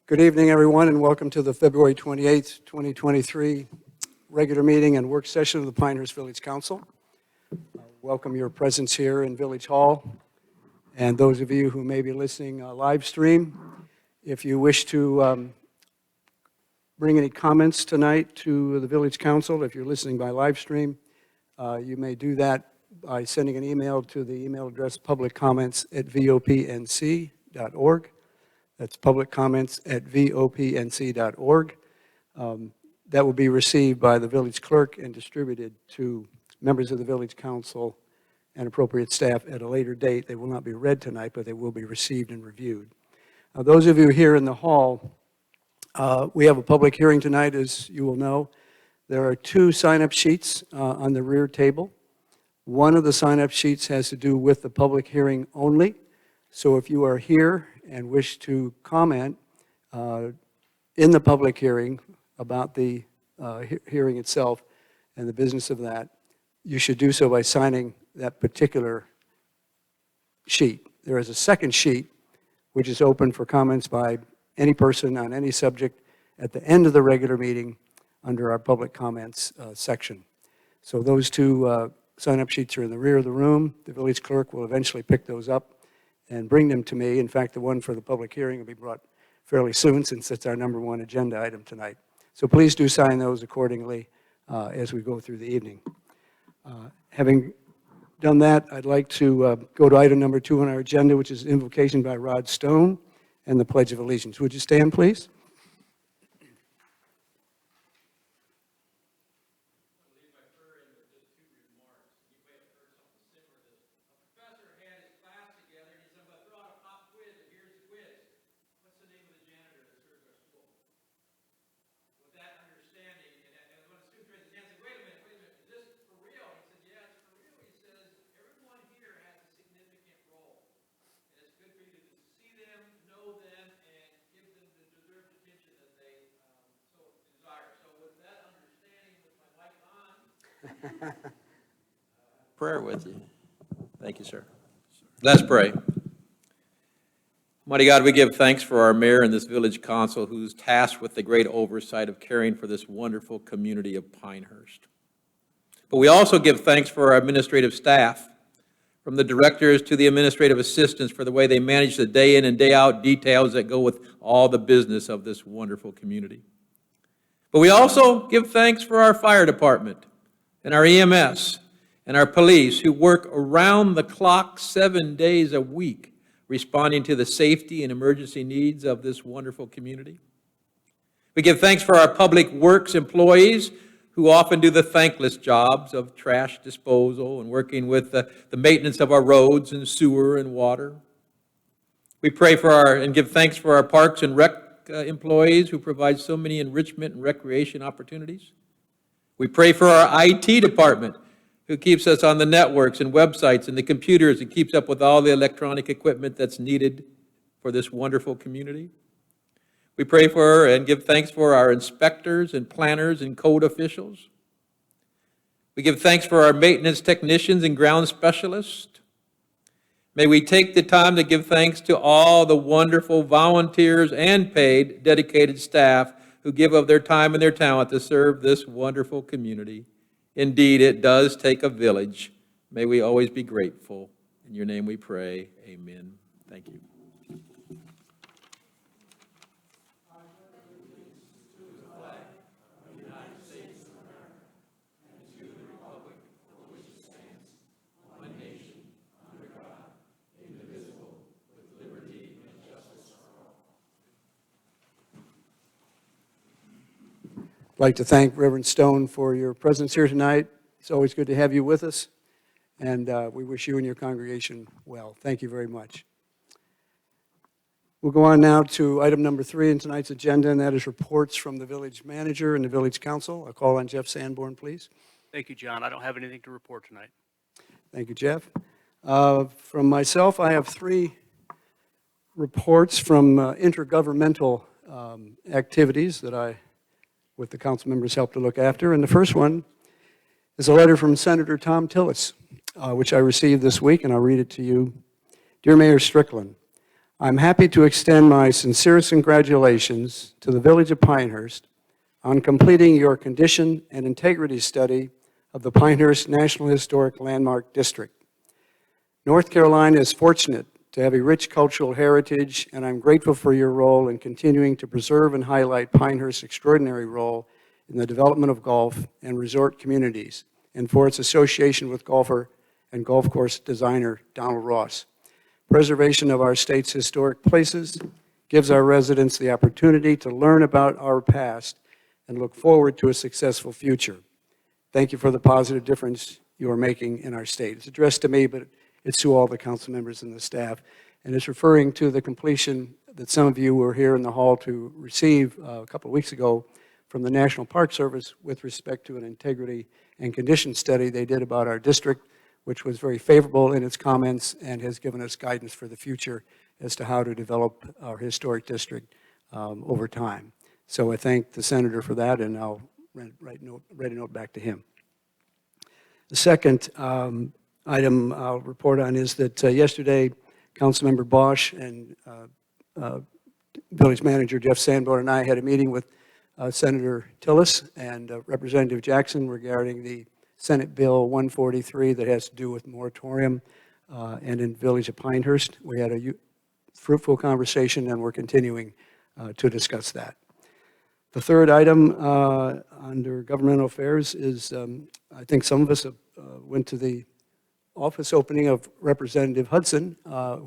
Good evening, everyone, and welcome to the February 28th, 2023 regular meeting and work session of the Pinehurst Village Council. Welcome your presence here in Village Hall, and those of you who may be listening live stream. If you wish to bring any comments tonight to the Village Council, if you're listening by live stream, you may do that by sending an email to the email address publiccomments@vopnc.org. That's publiccomments@vopnc.org. That will be received by the village clerk and distributed to members of the village council and appropriate staff at a later date. They will not be read tonight, but they will be received and reviewed. Those of you here in the hall, we have a public hearing tonight, as you will know. There are two sign-up sheets on the rear table. One of the sign-up sheets has to do with the public hearing only. So if you are here and wish to comment in the public hearing about the hearing itself and the business of that, you should do so by signing that particular sheet. There is a second sheet which is open for comments by any person on any subject at the end of the regular meeting under our public comments section. So those two sign-up sheets are in the rear of the room. The village clerk will eventually pick those up and bring them to me. In fact, the one for the public hearing will be brought fairly soon since it's our number one agenda item tonight. So please do sign those accordingly as we go through the evening. Having done that, I'd like to go to item number 2 on our agenda, which is invocation by Rod Stone and the Pledge of Allegiance. Would you stand, please? Prayer with you. Thank you, sir. Let's pray. Mighty God, we give thanks for our mayor and this village council who's tasked with the great oversight of caring for this wonderful community of Pinehurst. But we also give thanks for our administrative staff, from the directors to the administrative assistants, for the way they manage the day in and day out details that go with all the business of this wonderful community. But we also give thanks for our fire department and our EMS and our police who work around the clock 7 days a week, responding to the safety and emergency needs of this wonderful community. We give thanks for our public works employees who often do the thankless jobs of trash disposal and working with the maintenance of our roads and sewer and water. We pray for and give thanks for our parks and rec employees who provide so many enrichment and recreation opportunities. We pray for our IT department who keeps us on the networks and websites and the computers and keeps up with all the electronic equipment that's needed for this wonderful community. We pray for and give thanks for our inspectors and planners and code officials. We give thanks for our maintenance technicians and ground specialists. May we take the time to give thanks to all the wonderful volunteers and paid dedicated staff who give of their time and their talent to serve this wonderful community. Indeed, it does take a village. May we always be grateful. In your name we pray. Amen. Thank you. I'd like to thank Reverend Stone for your presence here tonight. It's always good to have you with us, and we wish you and your congregation well. Thank you very much. We'll go on now to item number 3 in tonight's agenda, and that is reports from the village manager and the village council. I'll call on Jeff Sanborn, please. Thank you, John. I don't have anything to report tonight. Thank you, Jeff. From myself, I have 3 reports from intergovernmental activities that I, with the council members, help to look after. And the first one is a letter from Senator Thom Tillis, which I received this week, and I'll read it to you. Dear Mayor Strickland, I'm happy to extend my sincerest congratulations to the Village of Pinehurst on completing your condition and integrity study of the Pinehurst National Historic Landmark District. North Carolina is fortunate to have a rich cultural heritage, and I'm grateful for your role in continuing to preserve and highlight Pinehurst's extraordinary role in the development of golf and resort communities, and for its association with golfer and golf course designer Donald Ross. Preservation of our state's historic places gives our residents the opportunity to learn about our past and look forward to a successful future. Thank you for the positive difference you are making in our state. It's addressed to me, but it's to all the council members and the staff, and it's referring to the completion that some of you were here in the hall to receive a couple of weeks ago from the National Park Service with respect to an integrity and condition study they did about our district, which was very favorable in its comments and has given us guidance for the future as to how to develop our historic district over time. So I thank the senator for that, and I'll write a note back to him. The second item I'll report on is that yesterday, Councilmember Bosch and Village Manager Jeff Sanborn and I had a meeting with Senator Tillis and Representative Jackson regarding the Senate Bill 143 that has to do with moratorium and in Village of Pinehurst. We had a fruitful conversation, and we're continuing to discuss that. The third item under governmental affairs is I think some of us went to the office opening of Representative Hudson,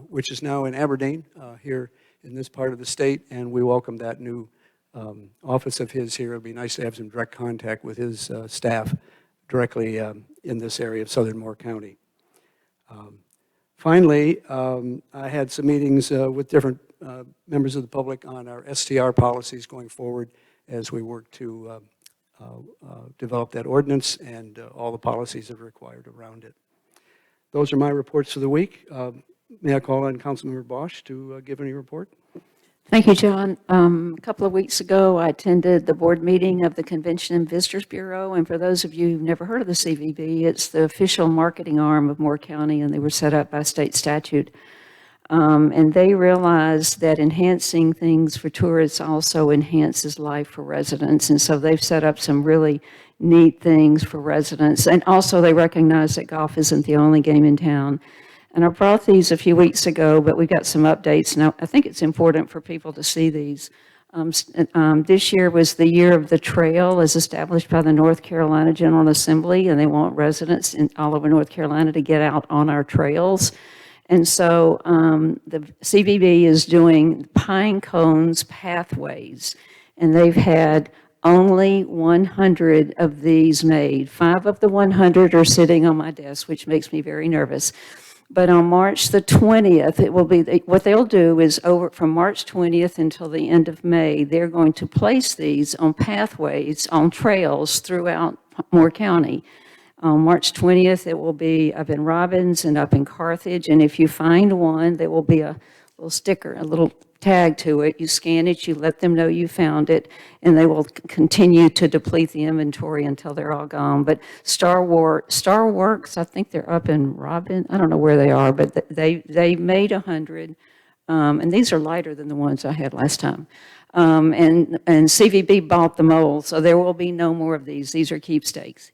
which is now in Aberdeen, here in this part of the state, and we welcome that new office of his here. It'll be nice to have some direct contact with his staff directly in this area of Southern Moore County. Finally, I had some meetings with different members of the public on our STR policies going forward as we work to develop that ordinance and all the policies that are required around it. Those are my reports for the week. May I call on Councilmember Bosch to give any report? Thank you, John. A couple of weeks ago, I attended the board meeting of the Convention and Visitors Bureau, and for those of you who've never heard of the CVB, it's the official marketing arm of Moore County, and they were set up by state statute. And they realized that enhancing things for tourists also enhances life for residents, and so they've set up some really neat things for residents, and also they recognize that golf isn't the only game in town. And I brought these a few weeks ago, but we've got some updates. Now, I think it's important for people to see these. This year was the year of the trail as established by the North Carolina General Assembly, and they want residents all over North Carolina to get out on our trails. And so the CVB is doing pine cones pathways, and they've had only 100 of these made. 5 of the 100 are sitting on my desk, which makes me very nervous. But on March the 20th, it will be, what they'll do is from March 20th until the end of May, they're going to place these on pathways, on trails throughout Moore County. On March 20th, it will be up in Robbins and up in Carthage, and if you find one, there will be a little sticker, a little tag to it. You scan it, you let them know you found it, and they will continue to deplete the inventory until they're all gone. But Star Works, I think they're up in Robin. I don't know where they are, but they made 100, and these are lighter than the ones I had last time. And CVB bought the mold, so there will be no more of these. These are keepsakes.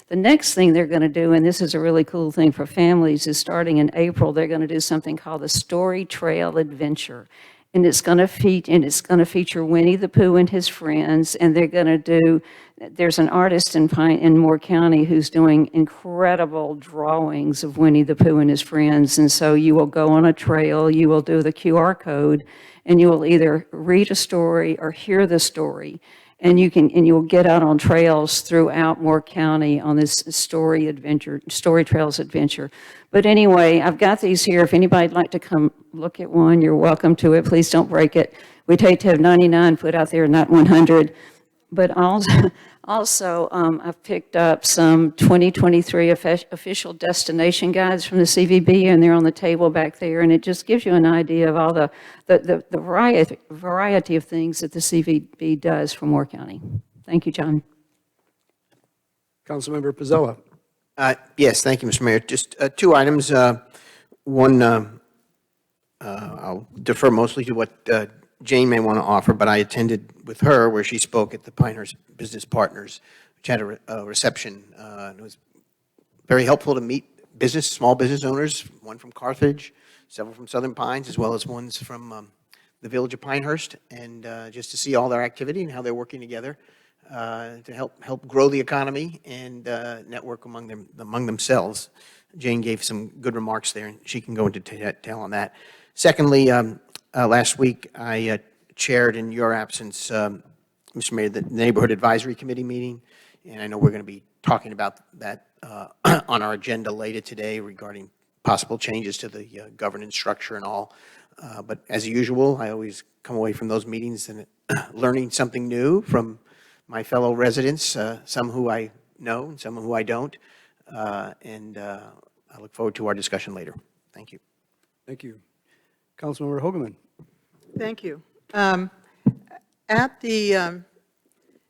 The next thing they're going to do, and this is a really cool thing for families, is starting in April, they're going to do something called the Story Trail Adventure. And it's going to feature Winnie the Pooh and his friends, and they're going to do, there's an artist in Moore County who's doing incredible drawings of Winnie the Pooh and his friends, and so you will go on a trail, you will do the QR code, and you will either read a story or hear the story, and you will get out on trails throughout Moore County on this Story Trails adventure. But anyway, I've got these here. If anybody'd like to come look at one, you're welcome to it. Please don't break it. We'd hate to have 99 put out there, not 100. But also, I've picked up some 2023 official destination guides from the CVB, and they're on the table back there, and it just gives you an idea of all the variety of things that the CVB does for Moore County. Thank you, John. Councilmember Pizzella. Yes, thank you, Mr. Mayor. Just 2 items. One, I'll defer mostly to what Jane may want to offer, but I attended with her where she spoke at the Pinehurst Business Partners, which had a reception. And it was very helpful to meet small business owners, one from Carthage, several from Southern Pines, as well as ones from the village of Pinehurst, and just to see all their activity and how they're working together to help grow the economy and network among themselves. Jane gave some good remarks there, and she can go into detail on that. Secondly, last week I chaired in your absence, Mr. Mayor, the Neighborhood Advisory Committee meeting, and I know we're going to be talking about that on our agenda later today regarding possible changes to the governance structure and all. But as usual, I always come away from those meetings and learning something new from my fellow residents, some who I know and some who I don't. And I look forward to our discussion later. Thank you. Thank you. Councilmember Hogeman. Thank you. At the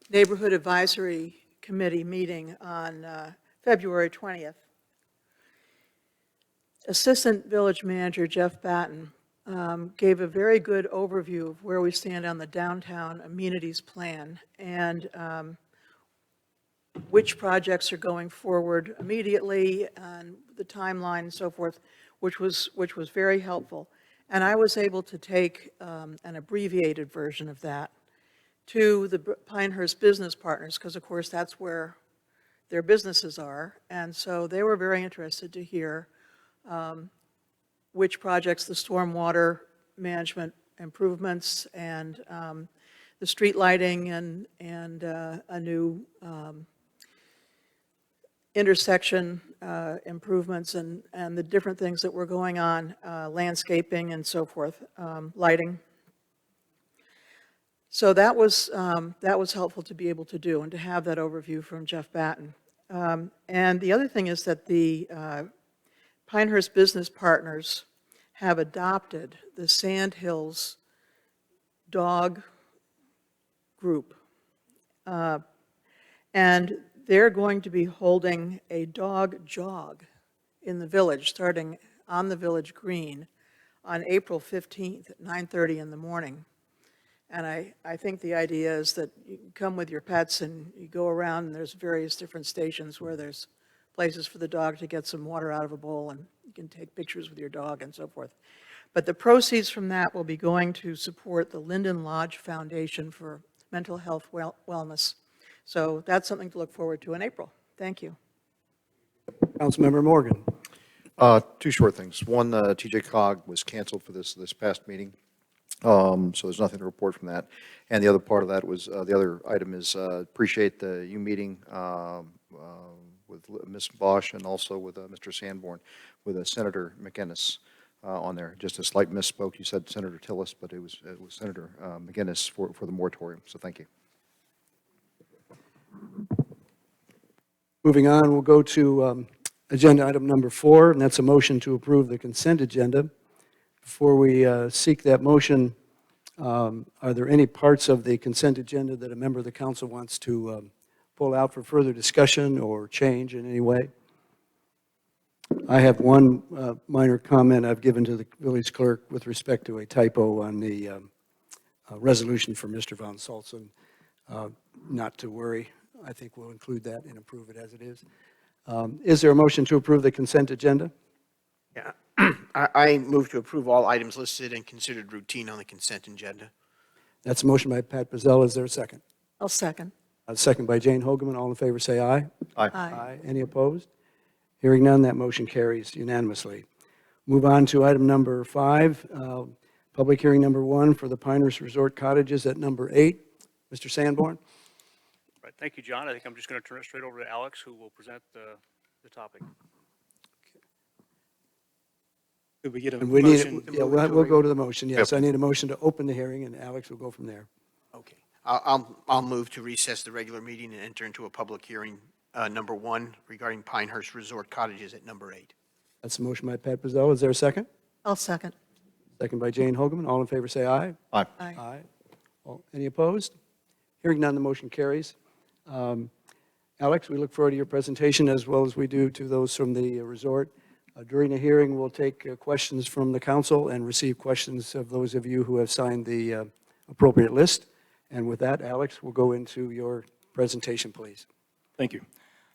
Neighborhood Advisory Committee meeting on February 20th, Assistant Village Manager Jeff Batten gave a very good overview of where we stand on the downtown amenities plan and which projects are going forward immediately and the timeline and so forth, which was very helpful. And I was able to take an abbreviated version of that to the Pinehurst Business Partners, because of course that's where their businesses are. And so they were very interested to hear which projects, the stormwater management improvements and the street lighting and a new intersection improvements and the different things that were going on, landscaping and so forth, lighting. So that was helpful to be able to do and to have that overview from Jeff Batten. And the other thing is that the Pinehurst Business Partners have adopted the Sand Hills Dog Group. And they're going to be holding a dog jog in the village, starting on the village green on April 15th at 9:30 in the morning. And I think the idea is that you can come with your pets and you go around and there's various different stations where there's places for the dog to get some water out of a bowl and you can take pictures with your dog and so forth. But the proceeds from that will be going to support the Linden Lodge Foundation for Mental Health Wellness. So that's something to look forward to in April. Thank you. Councilmember Morgan. Two short things. One, TJ Cog was canceled for this past meeting, so there's nothing to report from that. And the other part of that was, the other item is appreciate you meeting with Ms. Bosch and also with Mr. Sanborn, with Senator McInnes on there. Just a slight misspoke. You said Senator Tillis, but it was Senator McInnes for the moratorium. So thank you. Moving on, we'll go to agenda item number 4, and that's a motion to approve the consent agenda. Before we seek that motion, are there any parts of the consent agenda that a member of the council wants to pull out for further discussion or change in any way? I have one minor comment I've given to the village clerk with respect to a typo on the resolution for Mr. Von Salzen. Not to worry. I think we'll include that and approve it as it is. Is there a motion to approve the consent agenda? Yeah. I move to approve all items listed and considered routine on the consent agenda. That's a motion by Pat Pizzella. Is there a second? I'll second. A second by Jane Hogeman. All in favor say aye. Aye. Any opposed? Hearing none, that motion carries unanimously. Move on to item number 5, public hearing number 1 for the Pinehurst Resort Cottages at number 8. Mr. Sanborn? Right, thank you, John. I think I'm just going to turn it straight over to Alex, who will present the topic. Could we get a And we need, motion? yeah, we'll go to the motion. Yes, I need a motion to open the hearing, and Alex will go from there. Okay. I'll move to recess the regular meeting and enter into a public hearing, number 1, regarding Pinehurst Resort Cottages at number 8. That's a motion by Pat Pizzella. Is there a second? I'll second. Second by Jane Hogeman. All in favor say aye. Aye. Aye. Aye. Any opposed? Hearing none, the motion carries. Alex, we look forward to your presentation as well as we do to those from the resort. During the hearing, we'll take questions from the council and receive questions of those of you who have signed the appropriate list. And with that, Alex, we'll go into your presentation, please. Thank you.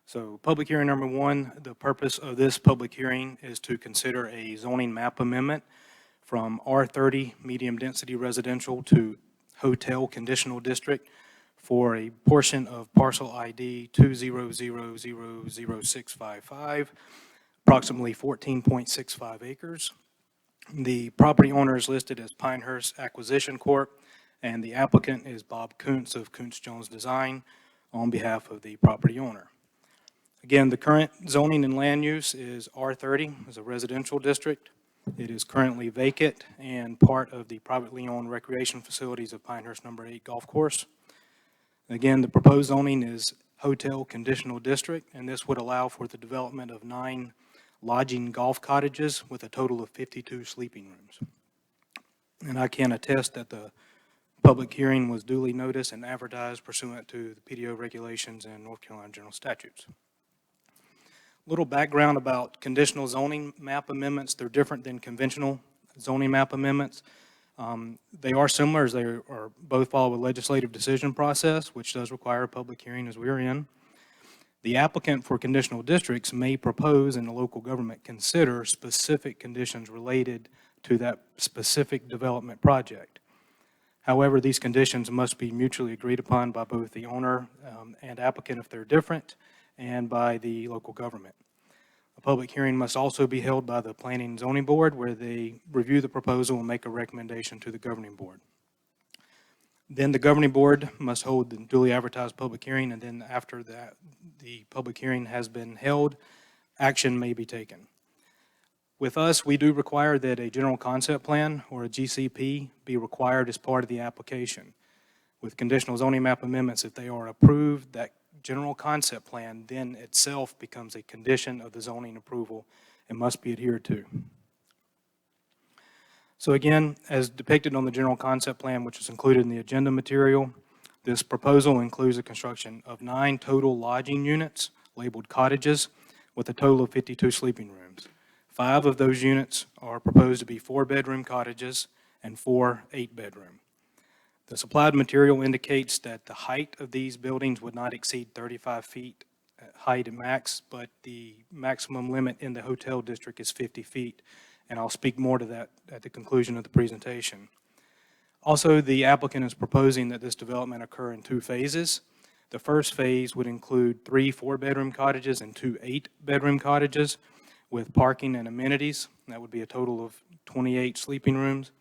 So public hearing number one, the purpose of this public hearing is to consider a zoning map amendment from R30 medium density residential to hotel conditional district for a portion of parcel ID 200000655, approximately 14.65 acres. The property owner is listed as Pinehurst Acquisition Corp., and the applicant is Bob Kuntz of Kuntz Jones Design on behalf of the property owner. Again, the current zoning and land use is R30, is a residential district. It is currently vacant and part of the privately owned recreation facilities of Pinehurst number 8 Golf Course. Again, the proposed zoning is hotel conditional district, and this would allow for the development of 9 lodging golf cottages with a total of 52 sleeping rooms. And I can attest that the public hearing was duly noticed and advertised pursuant to the PDO regulations and North Carolina general statutes. Little background about conditional zoning map amendments. They're different than conventional zoning map amendments. They are similar as they are both follow a legislative decision process, which does require a public hearing as we are in. The applicant for conditional districts may propose and the local government consider specific conditions related to that specific development project. However, these conditions must be mutually agreed upon by both the owner and applicant if they're different, and by the local government. A public hearing must also be held by the Planning and Zoning Board, where they review the proposal and make a recommendation to the governing board. Then the governing board must hold the duly advertised public hearing, and then after that, the public hearing has been held, action may be taken. With us, we do require that a general concept plan or a GCP be required as part of the application. With conditional zoning map amendments, if they are approved, that general concept plan then itself becomes a condition of the zoning approval and must be adhered to. So again, as depicted on the general concept plan, which is included in the agenda material, this proposal includes the construction of 9 total lodging units labeled cottages with a total of 52 sleeping rooms. 5 of those units are proposed to be 4-bedroom cottages and 4 8-bedroom. The supplied material indicates that the height of these buildings would not exceed 35 feet height at max, but the maximum limit in the hotel district is 50 feet, and I'll speak more to that at the conclusion of the presentation. Also, the applicant is proposing that this development occur in 2 phases. The first phase would include 3 4-bedroom cottages and 2 8-bedroom cottages with parking and amenities. That would be a total of 28 sleeping rooms.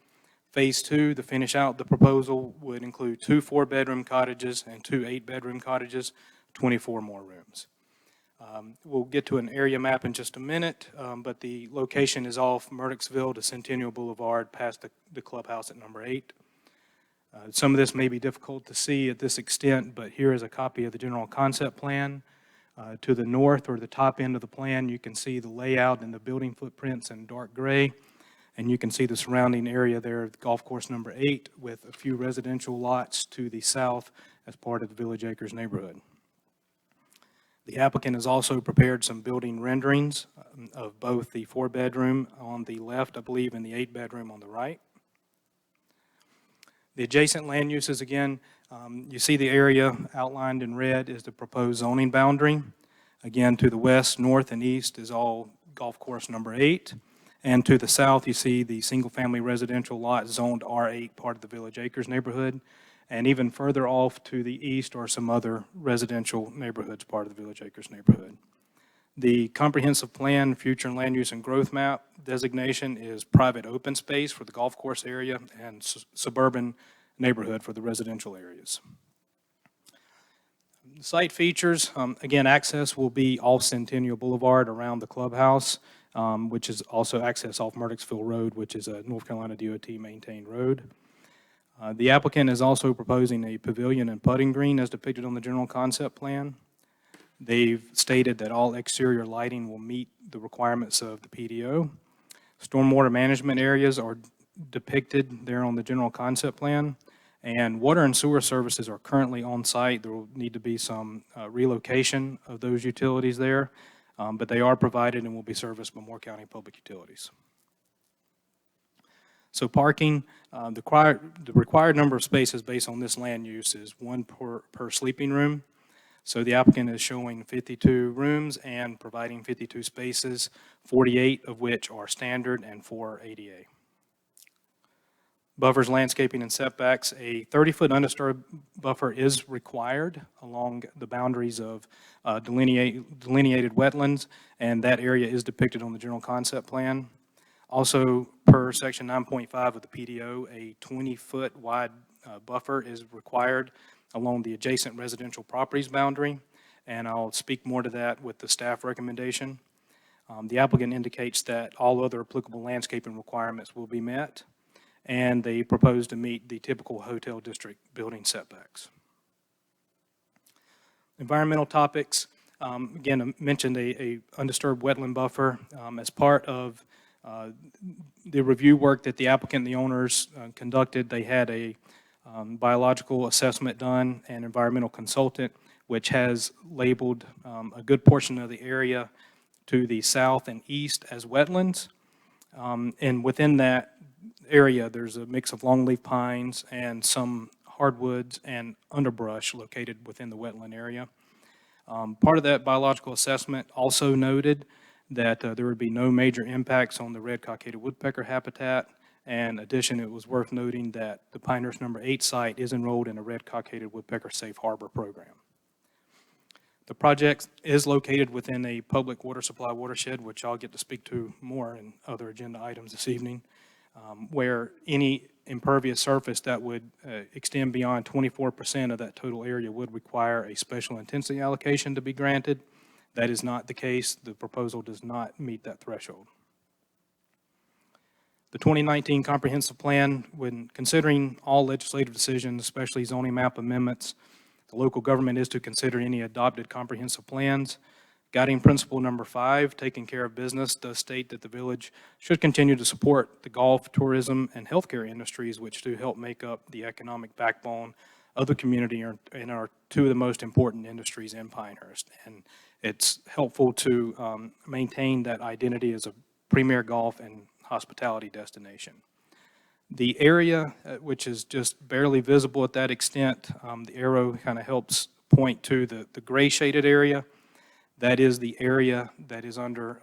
Phase 2, to finish out the proposal, would include 2 4-bedroom cottages and 2 8-bedroom cottages, 24 more rooms. We'll get to an area map in just a minute, but the location is off Murdochsville to Centennial Boulevard past the clubhouse at number 8. Some of this may be difficult to see at this extent, but here is a copy of the general concept plan. To the north or the top end of the plan, you can see the layout and the building footprints in dark gray. And you can see the surrounding area there, golf course number 8, with a few residential lots to the south as part of the Village Acres neighborhood. The applicant has also prepared some building renderings of both the 4-bedroom on the left, I believe, and the 8-bedroom on the right. The adjacent land uses, again, you see the area outlined in red is the proposed zoning boundary. Again, to the west, north, and east is all golf course number 8. And to the south, you see the single-family residential lot zoned R8, part of the Village Acres neighborhood. And even further off to the east are some other residential neighborhoods, part of the Village Acres neighborhood. The comprehensive plan, future and land use and growth map designation is private open space for the golf course area and suburban neighborhood for the residential areas. The site features, again, access will be off Centennial Boulevard around the clubhouse, which is also access off Murdochsville Road, which is a North Carolina DOT maintained road. The applicant is also proposing a pavilion and putting green as depicted on the general concept plan. They've stated that all exterior lighting will meet the requirements of the PDO. Stormwater management areas are depicted there on the general concept plan. And water and sewer services are currently on site. There will need to be some relocation of those utilities there. but they are provided and will be serviced by Moore County Public Utilities. So parking, the required number of spaces based on this land use is one per sleeping room. So the applicant is showing 52 rooms and providing 52 spaces, 48 of which are standard and 4 ADA. Buffers, landscaping, and setbacks. A 30-foot undisturbed buffer is required along the boundaries of delineated wetlands, and that area is depicted on the general concept plan. Also, per section 9.5 of the PDO, a 20-foot wide buffer is required along the adjacent residential properties boundary, and I'll speak more to that with the staff recommendation. The applicant indicates that all other applicable landscaping requirements will be met, and they propose to meet the typical hotel district building setbacks. Environmental topics, again, I mentioned a undisturbed wetland buffer. As part of the review work that the applicant and the owners conducted, they had a biological assessment done, and environmental consultant, which has labeled a good portion of the area to the south and east as wetlands. And within that area, there's a mix of longleaf pines and some hardwoods and underbrush located within the wetland area. Part of that biological assessment also noted that there would be no major impacts on the red cockaded woodpecker habitat. And in addition, it was worth noting that the Pinehurst number 8 site is enrolled in a red cockaded woodpecker safe harbor program. The project is located within a public water supply watershed, which I'll get to speak to more in other agenda items this evening, where any impervious surface that would extend beyond 24% of that total area would require a special intensity allocation to be granted. That is not the case. The proposal does not meet that threshold. The 2019 comprehensive plan, when considering all legislative decisions, especially zoning map amendments, the local government is to consider any adopted comprehensive plans. Guiding principle number 5, taking care of business, does state that the village should continue to support the golf, tourism, and healthcare industries, which do help make up the economic backbone of the community and are two of the most important industries in Pinehurst. And it's helpful to maintain that identity as a premier golf and hospitality destination. The area, which is just barely visible at that extent, the arrow kind of helps point to the gray shaded area. That is the area that is under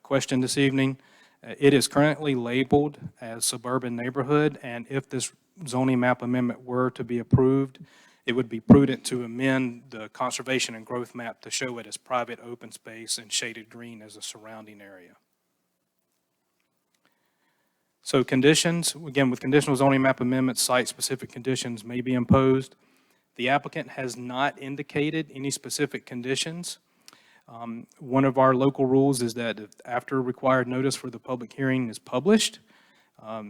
question this evening. It is currently labeled as suburban neighborhood, and if this zoning map amendment were to be approved, it would be prudent to amend the conservation and growth map to show it as private open space and shaded green as a surrounding area. So conditions, again, with conditional zoning map amendments, site-specific conditions may be imposed. The applicant has not indicated any specific conditions. One of our local rules is that if after required notice for the public hearing is published,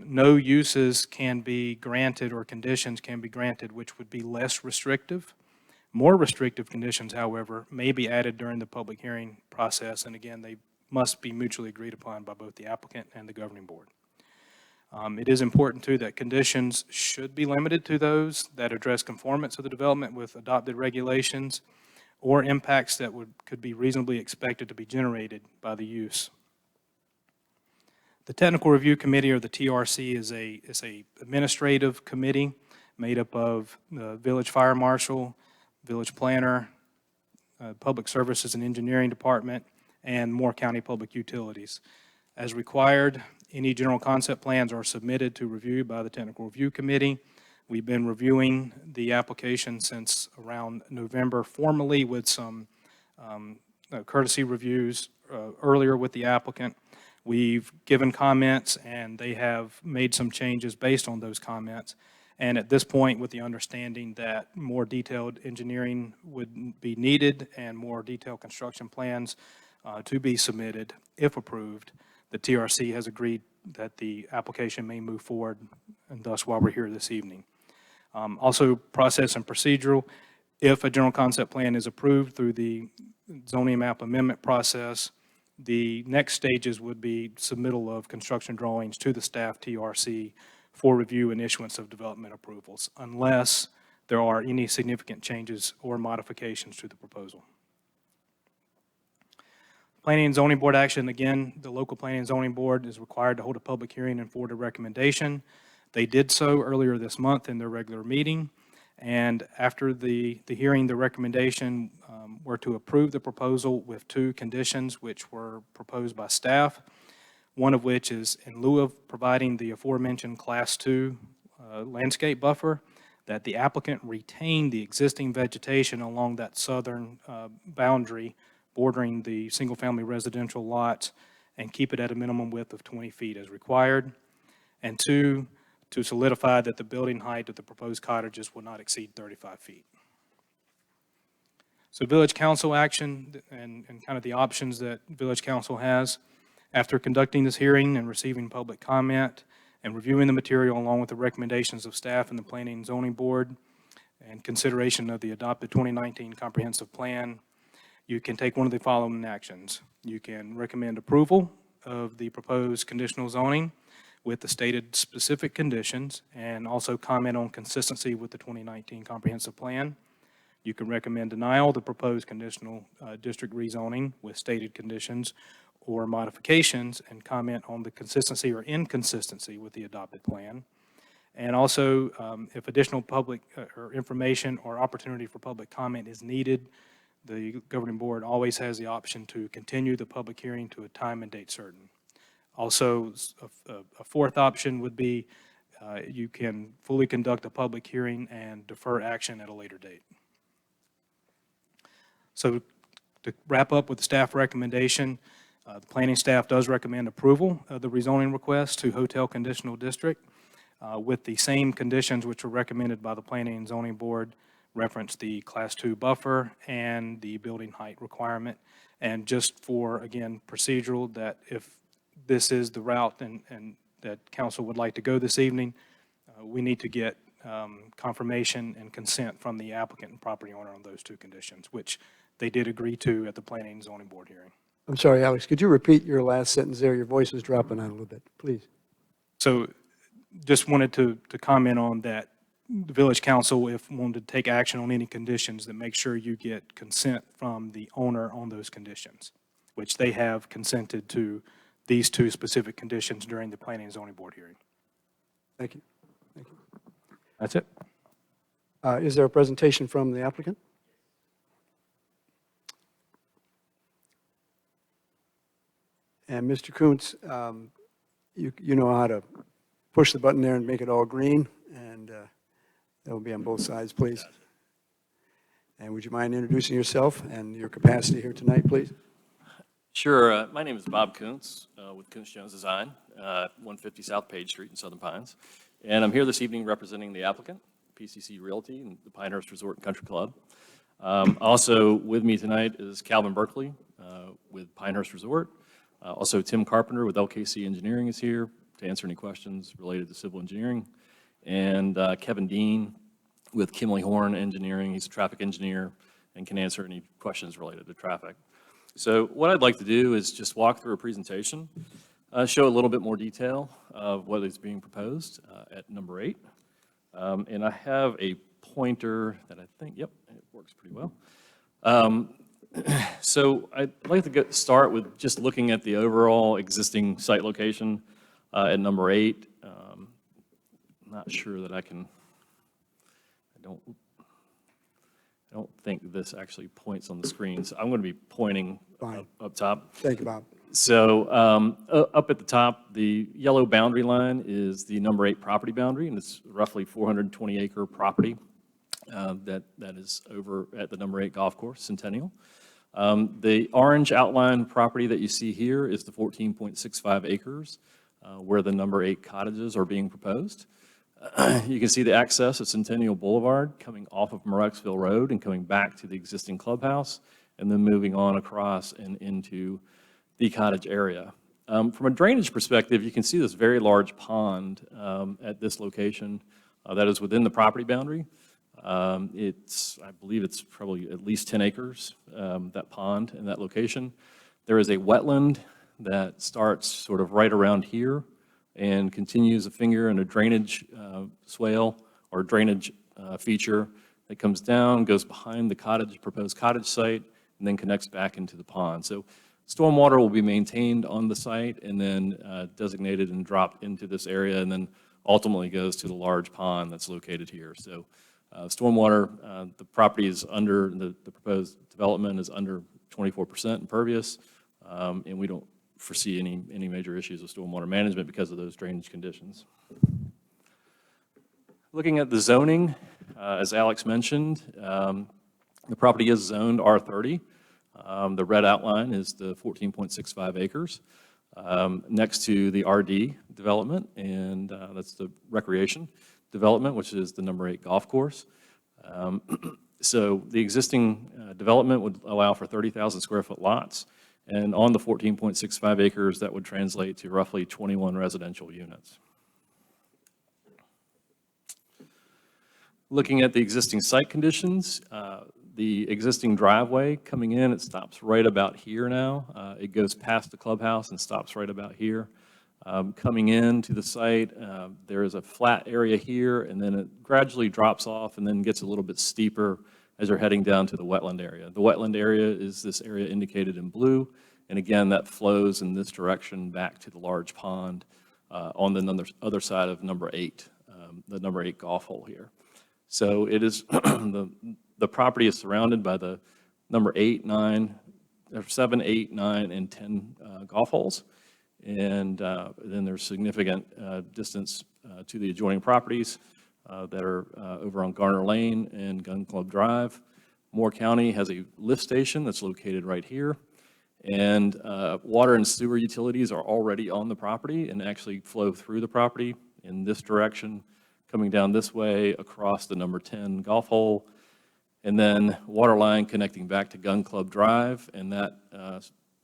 no uses can be granted or conditions can be granted which would be less restrictive. More restrictive conditions, however, may be added during the public hearing process, and again, they must be mutually agreed upon by both the applicant and the governing board. It is important, too, that conditions should be limited to those that address conformance of the development with adopted regulations or impacts that could be reasonably expected to be generated by the use. The Technical Review Committee, or the TRC, is a administrative committee made up of the village fire marshal, village planner, public services and engineering department, and Moore County Public Utilities. As required, any general concept plans are submitted to review by the Technical Review Committee. We've been reviewing the application since around November formally with some courtesy reviews earlier with the applicant. We've given comments and they have made some changes based on those comments. And at this point, with the understanding that more detailed engineering would be needed and more detailed construction plans to be submitted, if approved, the TRC has agreed that the application may move forward, and thus why we're here this evening. Also, process and procedural. If a general concept plan is approved through the zoning map amendment process, the next stages would be submittal of construction drawings to the staff TRC for review and issuance of development approvals, unless there are any significant changes or modifications to the proposal. Planning and Zoning Board action, again, the local Planning and Zoning Board is required to hold a public hearing and forward a recommendation. They did so earlier this month in their regular meeting. And after the hearing, the recommendation were to approve the proposal with 2 conditions which were proposed by staff, one of which is in lieu of providing the aforementioned Class 2 landscape buffer, that the applicant retain the existing vegetation along that southern boundary bordering the single-family residential lots and keep it at a minimum width of 20 feet as required. And 2, to solidify that the building height of the proposed cottages will not exceed 35 feet. So Village Council action and kind of the options that Village Council has, after conducting this hearing and receiving public comment and reviewing the material along with the recommendations of staff and the Planning and Zoning Board and consideration of the adopted 2019 comprehensive plan, you can take one of the following actions. You can recommend approval of the proposed conditional zoning with the stated specific conditions and also comment on consistency with the 2019 comprehensive plan. You can recommend denial of the proposed conditional district rezoning with stated conditions or modifications and comment on the consistency or inconsistency with the adopted plan. And also, if additional public or information or opportunity for public comment is needed, the governing board always has the option to continue the public hearing to a time and date certain. Also, a fourth option would be you can fully conduct a public hearing and defer action at a later date. So to wrap up with the staff recommendation, the planning staff does recommend approval of the rezoning request to Hotel Conditional District with the same conditions which were recommended by the Planning and Zoning Board, reference the Class 2 buffer and the building height requirement. And just for, again, procedural, that if this is the route and that council would like to go this evening, we need to get confirmation and consent from the applicant and property owner on those 2 conditions, which they did agree to at the Planning and Zoning Board hearing. I'm sorry, Alex, could you repeat your last sentence there? Your voice was dropping out a little bit, please. So just wanted to comment on that. The village council, if wanted to take action on any conditions, that make sure you get consent from the owner on those conditions, which they have consented to these 2 specific conditions during the Planning and Zoning Board hearing. Thank you. Thank you. That's it. Is there a presentation from the applicant? And Mr. Kuntz, you know how to push the button there and make it all green, and that will be on both sides, please. And would you mind introducing yourself and your capacity here tonight, please? Sure. My name is Bob Kuntz with Kuntz Jones Design, 150 South Page Street in Southern Pines. And I'm here this evening representing the applicant, PCC Realty and the Pinehurst Resort and Country Club. Also with me tonight is Calvin Berkeley with Pinehurst Resort. Also Tim Carpenter with LKC Engineering is here to answer any questions related to civil engineering. And Kevin Dean with Kimley Horn Engineering. He's a traffic engineer and can answer any questions related to traffic. So what I'd like to do is just walk through a presentation, show a little bit more detail of what is being proposed at number 8. And I have a pointer that I think, yep, it works pretty well. So I'd like to start with just looking at the overall existing site location at number 8. I'm not sure that I don't think this actually points on the screen, so I'm going to be pointing up top. Thank you, Bob. So up at the top, the yellow boundary line is the number 8 property boundary, and it's roughly 420-acre property that is over at the number 8 golf course, Centennial. The orange outline property that you see here is the 14.65 acres where the number 8 cottages are being proposed. You can see the access of Centennial Boulevard coming off of Morecksville Road and coming back to the existing clubhouse, and then moving on across and into the cottage area. From a drainage perspective, you can see this very large pond at this location that is within the property boundary. I believe it's probably at least 10 acres, that pond in that location. There is a wetland that starts sort of right around here and continues a finger in a drainage swale or drainage feature that comes down, goes behind the proposed cottage site, and then connects back into the pond. So Stormwater will be maintained on the site and then designated and dropped into this area, and then ultimately goes to the large pond that's located here. So stormwater, the property is under, the proposed development is under 24% impervious, and we don't foresee any major issues with stormwater management because of those drainage conditions. Looking at the zoning, as Alex mentioned, the property is zoned R30. The red outline is the 14.65 acres next to the RD development, and that's the recreation development, which is the number 8 golf course. So the existing development would allow for 30,000 square foot lots, and on the 14.65 acres, that would translate to roughly 21 residential units. Looking at the existing site conditions, the existing driveway coming in, it stops right about here now. It goes past the clubhouse and stops right about here. Coming into the site, there is a flat area here, and then it gradually drops off and then gets a little bit steeper as you're heading down to the wetland area. The wetland area is this area indicated in blue, and again, that flows in this direction back to the large pond on the other side of number 8, the number 8 golf hole here. So it is, the property is surrounded by the number 8, 9, 7, 8, 9, and 10 golf holes. And then there's significant distance to the adjoining properties that are over on Garner Lane and Gun Club Drive. Moore County has a lift station that's located right here. And water and sewer utilities are already on the property and actually flow through the property in this direction, coming down this way across the number 10 golf hole, and then water line connecting back to Gun Club Drive, and that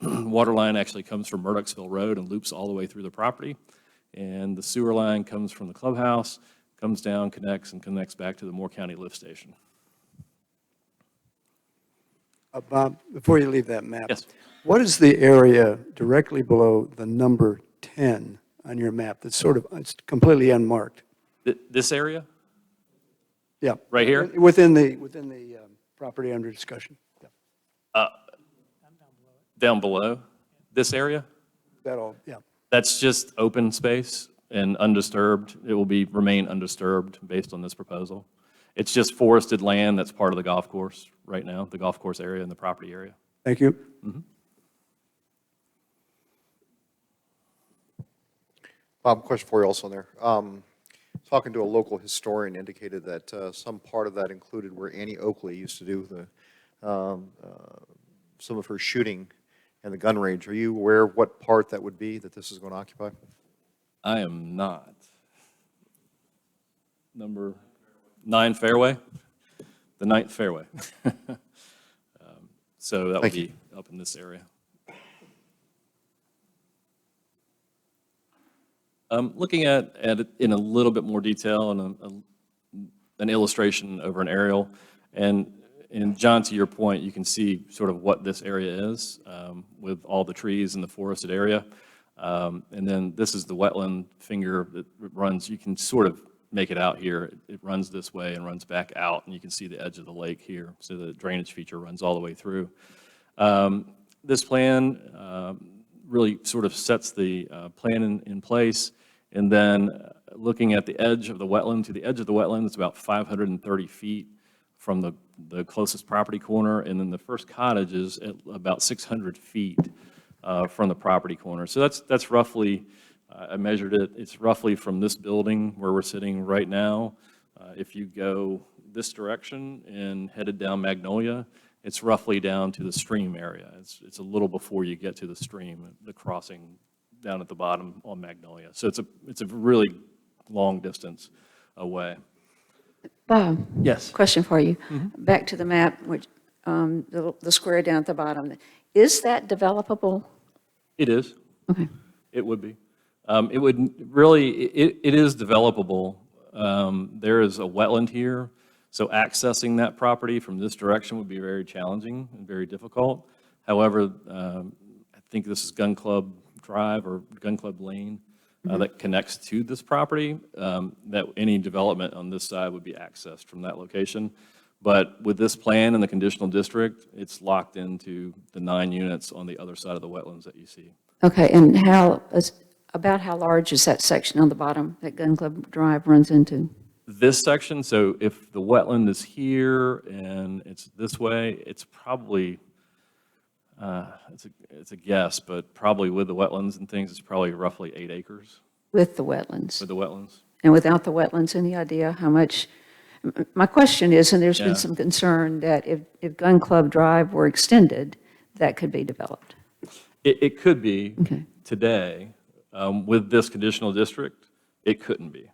water line actually comes from Murdochsville Road and loops all the way through the property. And the sewer line comes from the clubhouse, comes down, connects back to the Moore County lift station. Bob, before you leave that map. Yes. What is the area directly below the number 10 on your map that's sort of, it's completely unmarked? This area? Yeah. Right here? Within the property under discussion. Yeah. Down below? This area? That all, yeah. That's just open space and undisturbed. It will remain undisturbed based on this proposal. It's just forested land that's part of the golf course right now, the golf course area and the property area. Thank you. Bob, question for you also on there. Talking to a local historian indicated that some part of that included where Annie Oakley used to do some of her shooting and the gun range. Are you aware of what part that would be that this is going to occupy? I am not. Number 9 fairway? The 9th fairway. So that would be up in this area. Looking at it in a little bit more detail and an illustration over an aerial, and John, to your point, you can see sort of what this area is with all the trees in the forested area. And then this is the wetland finger that runs, you can sort of make it out here. It runs this way and runs back out, and you can see the edge of the lake here. So the drainage feature runs all the way through. This plan really sort of sets the plan in place. And then looking at the edge of the wetland, to the edge of the wetland, it's about 530 feet from the closest property corner. And then the first cottage is at about 600 feet from the property corner. So that's roughly, I measured it, it's roughly from this building where we're sitting right now. If you go this direction and headed down Magnolia, it's roughly down to the stream area. It's a little before you get to the stream, the crossing down at the bottom on Magnolia. So it's a really long distance away. Bob, Yes. question for you. Back to the map, which, the square down at the bottom. Is that developable? It is. Okay. It would be. It would really, it is developable. There is a wetland here, so accessing that property from this direction would be very challenging and very difficult. However, I think this is Gun Club Drive or Gun Club Lane that connects to this property, that any development on this side would be accessed from that location. But with this plan and the conditional district, it's locked into the 9 units on the other side of the wetlands that you see. Okay, and about how large is that section on the bottom that Gun Club Drive runs into? This section, so if the wetland is here and it's this way, it's probably, it's a guess, but probably with the wetlands and things, it's probably roughly 8 acres With the wetlands? with the wetlands. And without the wetlands, any idea how much? My question is, and there's Yeah. been some concern that if Gun Club Drive were extended, that could be developed. It could be Okay. today. With this conditional district, it couldn't be.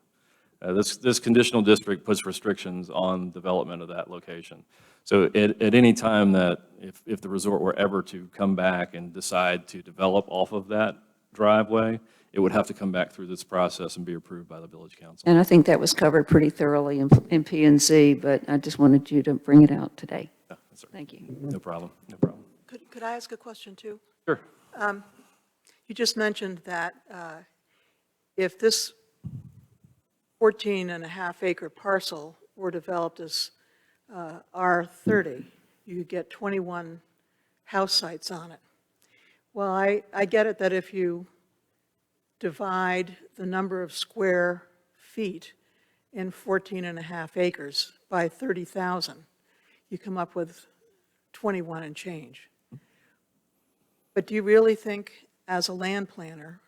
This conditional district puts restrictions on development of that location. So at any time that, if the resort were ever to come back and decide to develop off of that driveway, it would have to come back through this process and be approved by the village council. And I think that was covered pretty thoroughly in P and Z, but I just wanted you to bring it out today. Yeah, that's right. Thank you. No problem, no problem. Could I ask a question, too? Sure. You just mentioned that if this 14.5-acre parcel were developed as R30, you could get 21 house sites on it. Well, I get it that if you divide the number of square feet in 14.5 acres by 30,000, you come up with 21 and change. But do you really think, as a land planner,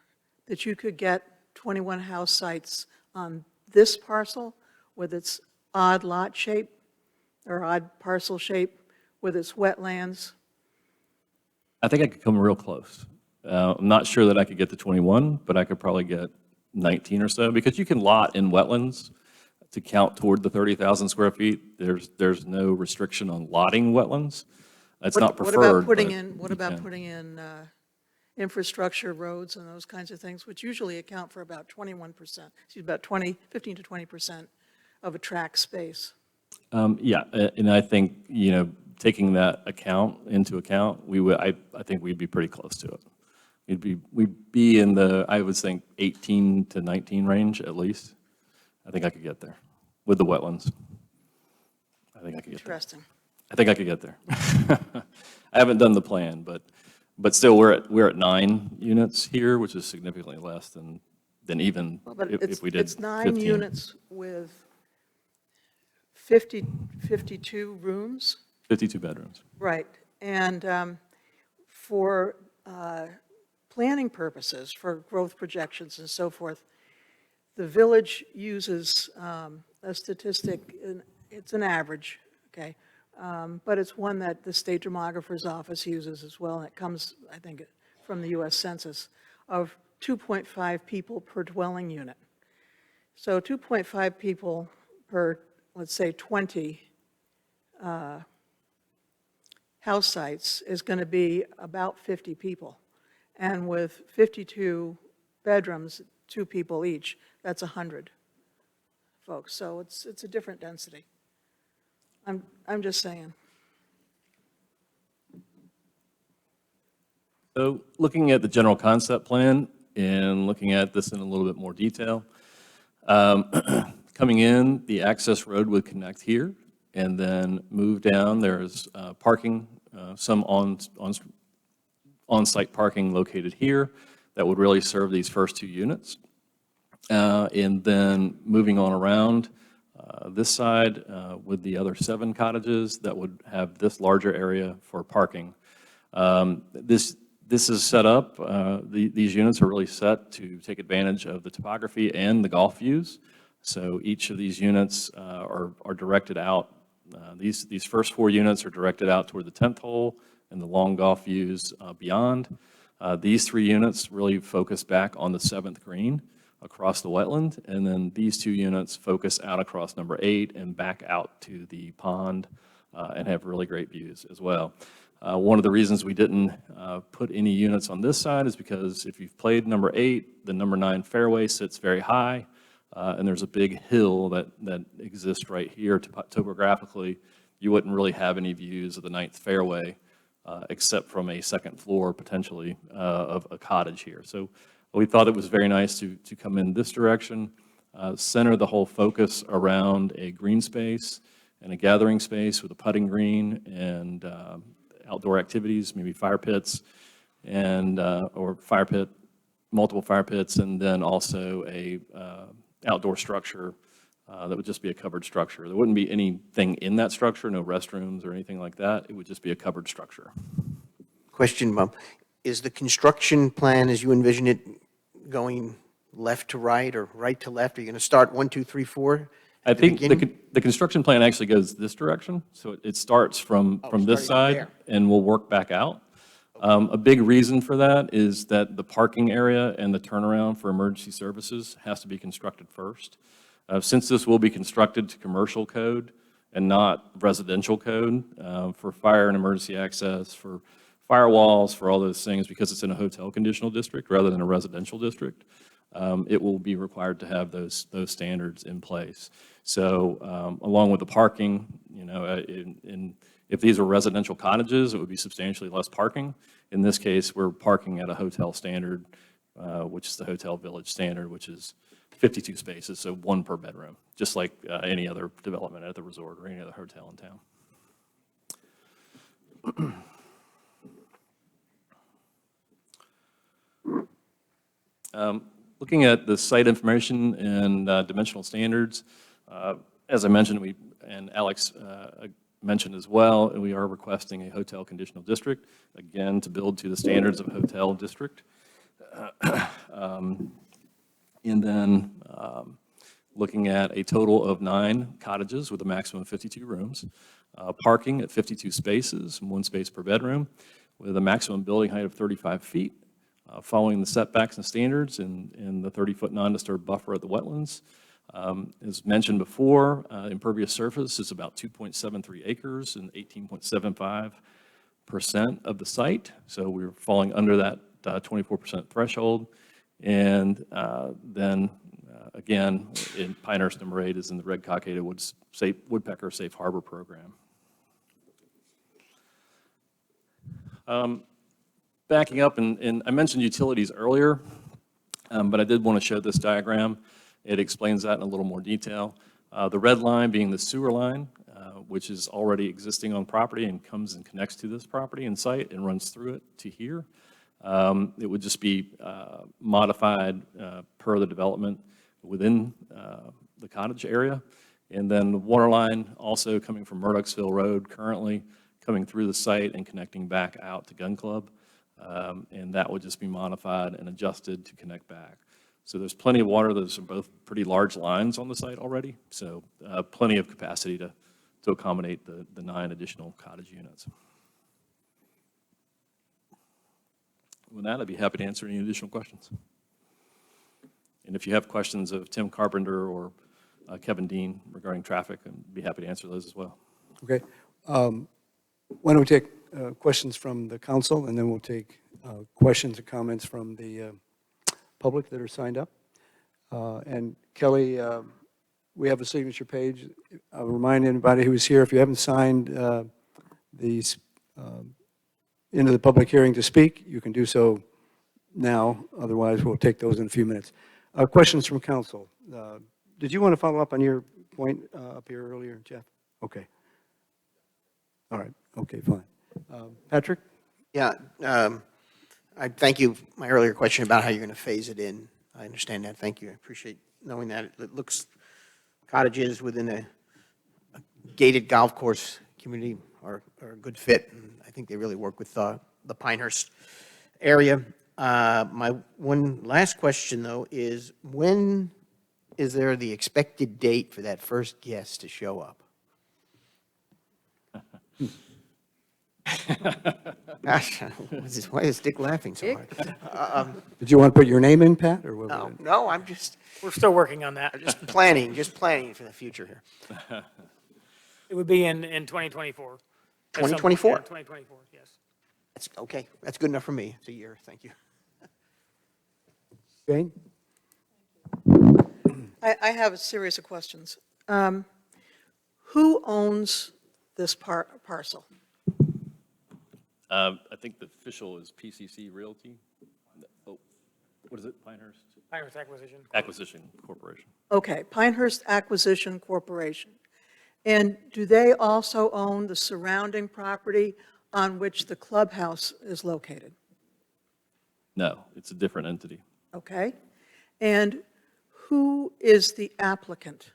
that you could get 21 house sites on this parcel with its odd lot shape or odd parcel shape with its wetlands? I think I could come real close. I'm not sure that I could get to 21, but I could probably get 19 or so, because you can lot in wetlands to count toward the 30,000 square feet. There's no restriction on lotting wetlands. It's not preferred. What about can. putting in infrastructure, roads, and those kinds of things, which usually account for about 21%, about 15 to 20% of a tract space? Yeah, and I think, taking that into account, I think we'd be pretty close to it. We'd be in the, I would think, 18 to 19 range at least. I think I could get there with the wetlands. I think I could get there. Interesting. I think I could get there. I haven't done the plan, but still, we're at 9 units here, which is significantly less than even Well, but if we did 15. it's 9 units with 52 rooms? 52 bedrooms. Right. And for planning purposes, for growth projections and so forth, the village uses a statistic, it's an average, okay? But it's one that the state demographer's office uses as well, and it comes, I think, from the U.S. Census, of 2.5 people per dwelling unit. So 2.5 people per, let's say, 20 house sites is going to be about 50 people. And with 52 bedrooms, 2 people each, that's 100 folks. So it's a different density. I'm just saying. So looking at the general concept plan and looking at this in a little bit more detail, coming in, the access road would connect here and then move down. There's parking, some on-site parking located here that would really serve these first 2 units. And then moving on around this side with the other 7 cottages that would have this larger area for parking. This is set up, these units are really set to take advantage of the topography and the golf views. So each of these units are directed out. These first 4 units are directed out toward the 10th hole and the long golf views beyond. These 3 units really focus back on the 7th green across the wetland, and then these 2 units focus out across number 8 and back out to the pond and have really great views as well. One of the reasons we didn't put any units on this side is because if you've played number 8, the number 9 fairway sits very high, and there's a big hill that exists right here topographically. You wouldn't really have any views of the 9th fairway except from a second floor potentially of a cottage here. So we thought it was very nice to come in this direction, center the whole focus around a green space, and a gathering space with a putting green and outdoor activities, maybe fire pits, and, or fire pit, multiple fire pits, and then also a outdoor structure that would just be a covered structure. There wouldn't be anything in that structure, no restrooms or anything like that. It would just be a covered structure. Question, Bob. Is the construction plan, as you envision it, going left to right or right to left? Are you going to start 1, 2, 3, 4? I at the think beginning? the construction plan actually goes this direction, so it starts from this starting side there. and will work back out. A big reason for that is that the parking area and the turnaround for emergency services has to be constructed first. Since this will be constructed to commercial code and not residential code, for fire and emergency access, for firewalls, for all those things, because it's in a hotel conditional district rather than a residential district, it will be required to have those standards in place. So along with the parking, you know, if these are residential cottages, it would be substantially less parking. In this case, we're parking at a hotel standard, which is the Hotel Village standard, which is 52 spaces, so 1 per bedroom, just like any other development at the resort or any other hotel in town. Looking at the site information and dimensional standards, as I mentioned, and Alex mentioned as well, we are requesting a hotel conditional district, again, to build to the standards of a hotel district. And then looking at a total of 9 cottages with a maximum of 52 rooms, parking at 52 spaces, 1 space per bedroom, with a maximum building height of 35 feet, following the setbacks and standards in the 30-foot non-disturbed buffer at the wetlands. As mentioned before, impervious surface is about 2.73 acres and 18.75% of the site, so we're falling under that 24% threshold. And then, again, in Pinehurst number 8 is in the Red Cockaded Woodpecker Safe Harbor Program. Backing up, and I mentioned utilities earlier, but I did want to show this diagram. It explains that in a little more detail. The red line being the sewer line, which is already existing on property and comes and connects to this property and site and runs through it to here. It would just be modified per the development within the cottage area. And then the water line also coming from Murdochsville Road currently coming through the site and connecting back out to Gun Club. And that would just be modified and adjusted to connect back. So there's plenty of water. Those are both pretty large lines on the site already. So plenty of capacity to accommodate the 9 additional cottage units. With that, I'd be happy to answer any additional questions. And if you have questions of Tim Carpenter or Kevin Dean regarding traffic, I'd be happy to answer those as well. Okay. Why don't we take questions from the council, and then we'll take questions and comments from the public that are signed up. And Kelly, we have a signature page. I'll remind anybody who's here, if you haven't signed these into the public hearing to speak, you can do so now. Otherwise, we'll take those in a few minutes. Questions from council. Did you want to follow up on your point up here earlier, Jeff? Okay. All right. Okay, fine. Patrick? Yeah, I thank you, my earlier question about how you're going to phase it in. I understand that. Thank you. I appreciate knowing that. It looks, cottages within a gated golf course community are a good fit. And I think they really work with the Pinehurst area. My one last question, though, is when is there the expected date for that first guest to show up? Gosh, why is Dick laughing so hard? Did you want to put your name in, Pat? Or what? No, I'm just We're still working on that. planning for the future here. It would be in 2024. At some point, 2024? yeah, 2024, yes. That's okay. That's good enough for me. It's a year. Thank you. Jane? I have a series of questions. Who owns this parcel? I think the official is PCC Realty. Oh, what is it? Pinehurst Pinehurst Acquisition. Acquisition Corporation. Okay, Pinehurst Acquisition Corporation. And do they also own the surrounding property on which the clubhouse is located? No, it's a different entity. Okay? And who is the applicant?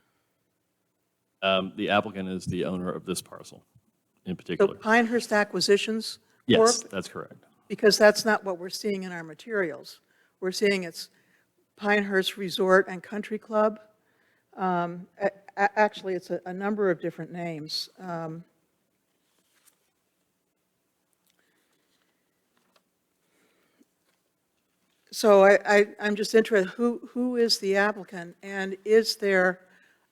The applicant is the owner of this parcel in So particular. Pinehurst Acquisitions Corp? Yes, that's correct. Because that's not what we're seeing in our materials. We're seeing it's Pinehurst Resort and Country Club. Actually, it's a number of different names. So I'm just interested, who is the applicant, and is there,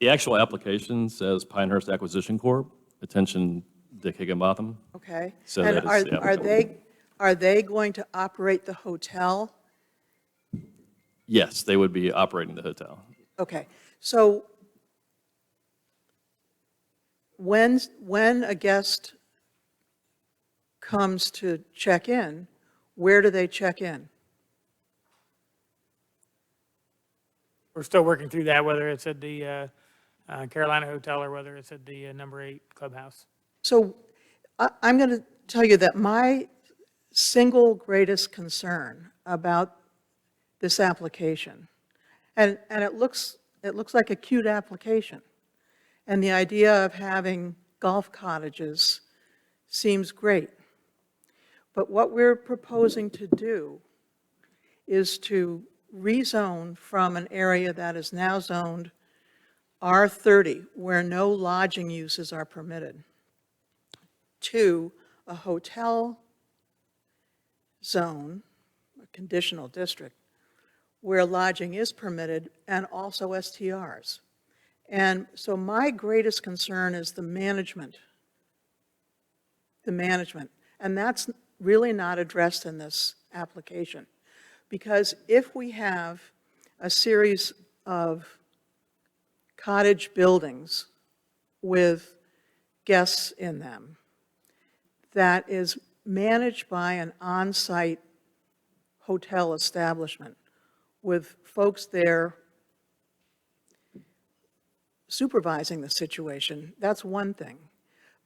The actual application says Pinehurst Acquisition Corp., attention Dick Higginbotham. okay? So And that is the applicant. are they going to operate the hotel? Yes, they would be operating the hotel. Okay, so when a guest comes to check in, where do they check in? We're still working through that, whether it's at the Carolina Hotel or whether it's at the number 8 clubhouse. So I'm going to tell you that my single greatest concern about this application, and it looks like a cute application, and the idea of having golf cottages seems great. But what we're proposing to do is to rezone from an area that is now zoned R30, where no lodging uses are permitted, to a hotel zone, a conditional district, where lodging is permitted and also STRs. And so my greatest concern is the management. And that's really not addressed in this application. Because if we have a series of cottage buildings with guests in them that is managed by an on-site hotel establishment with folks there supervising the situation, that's one thing.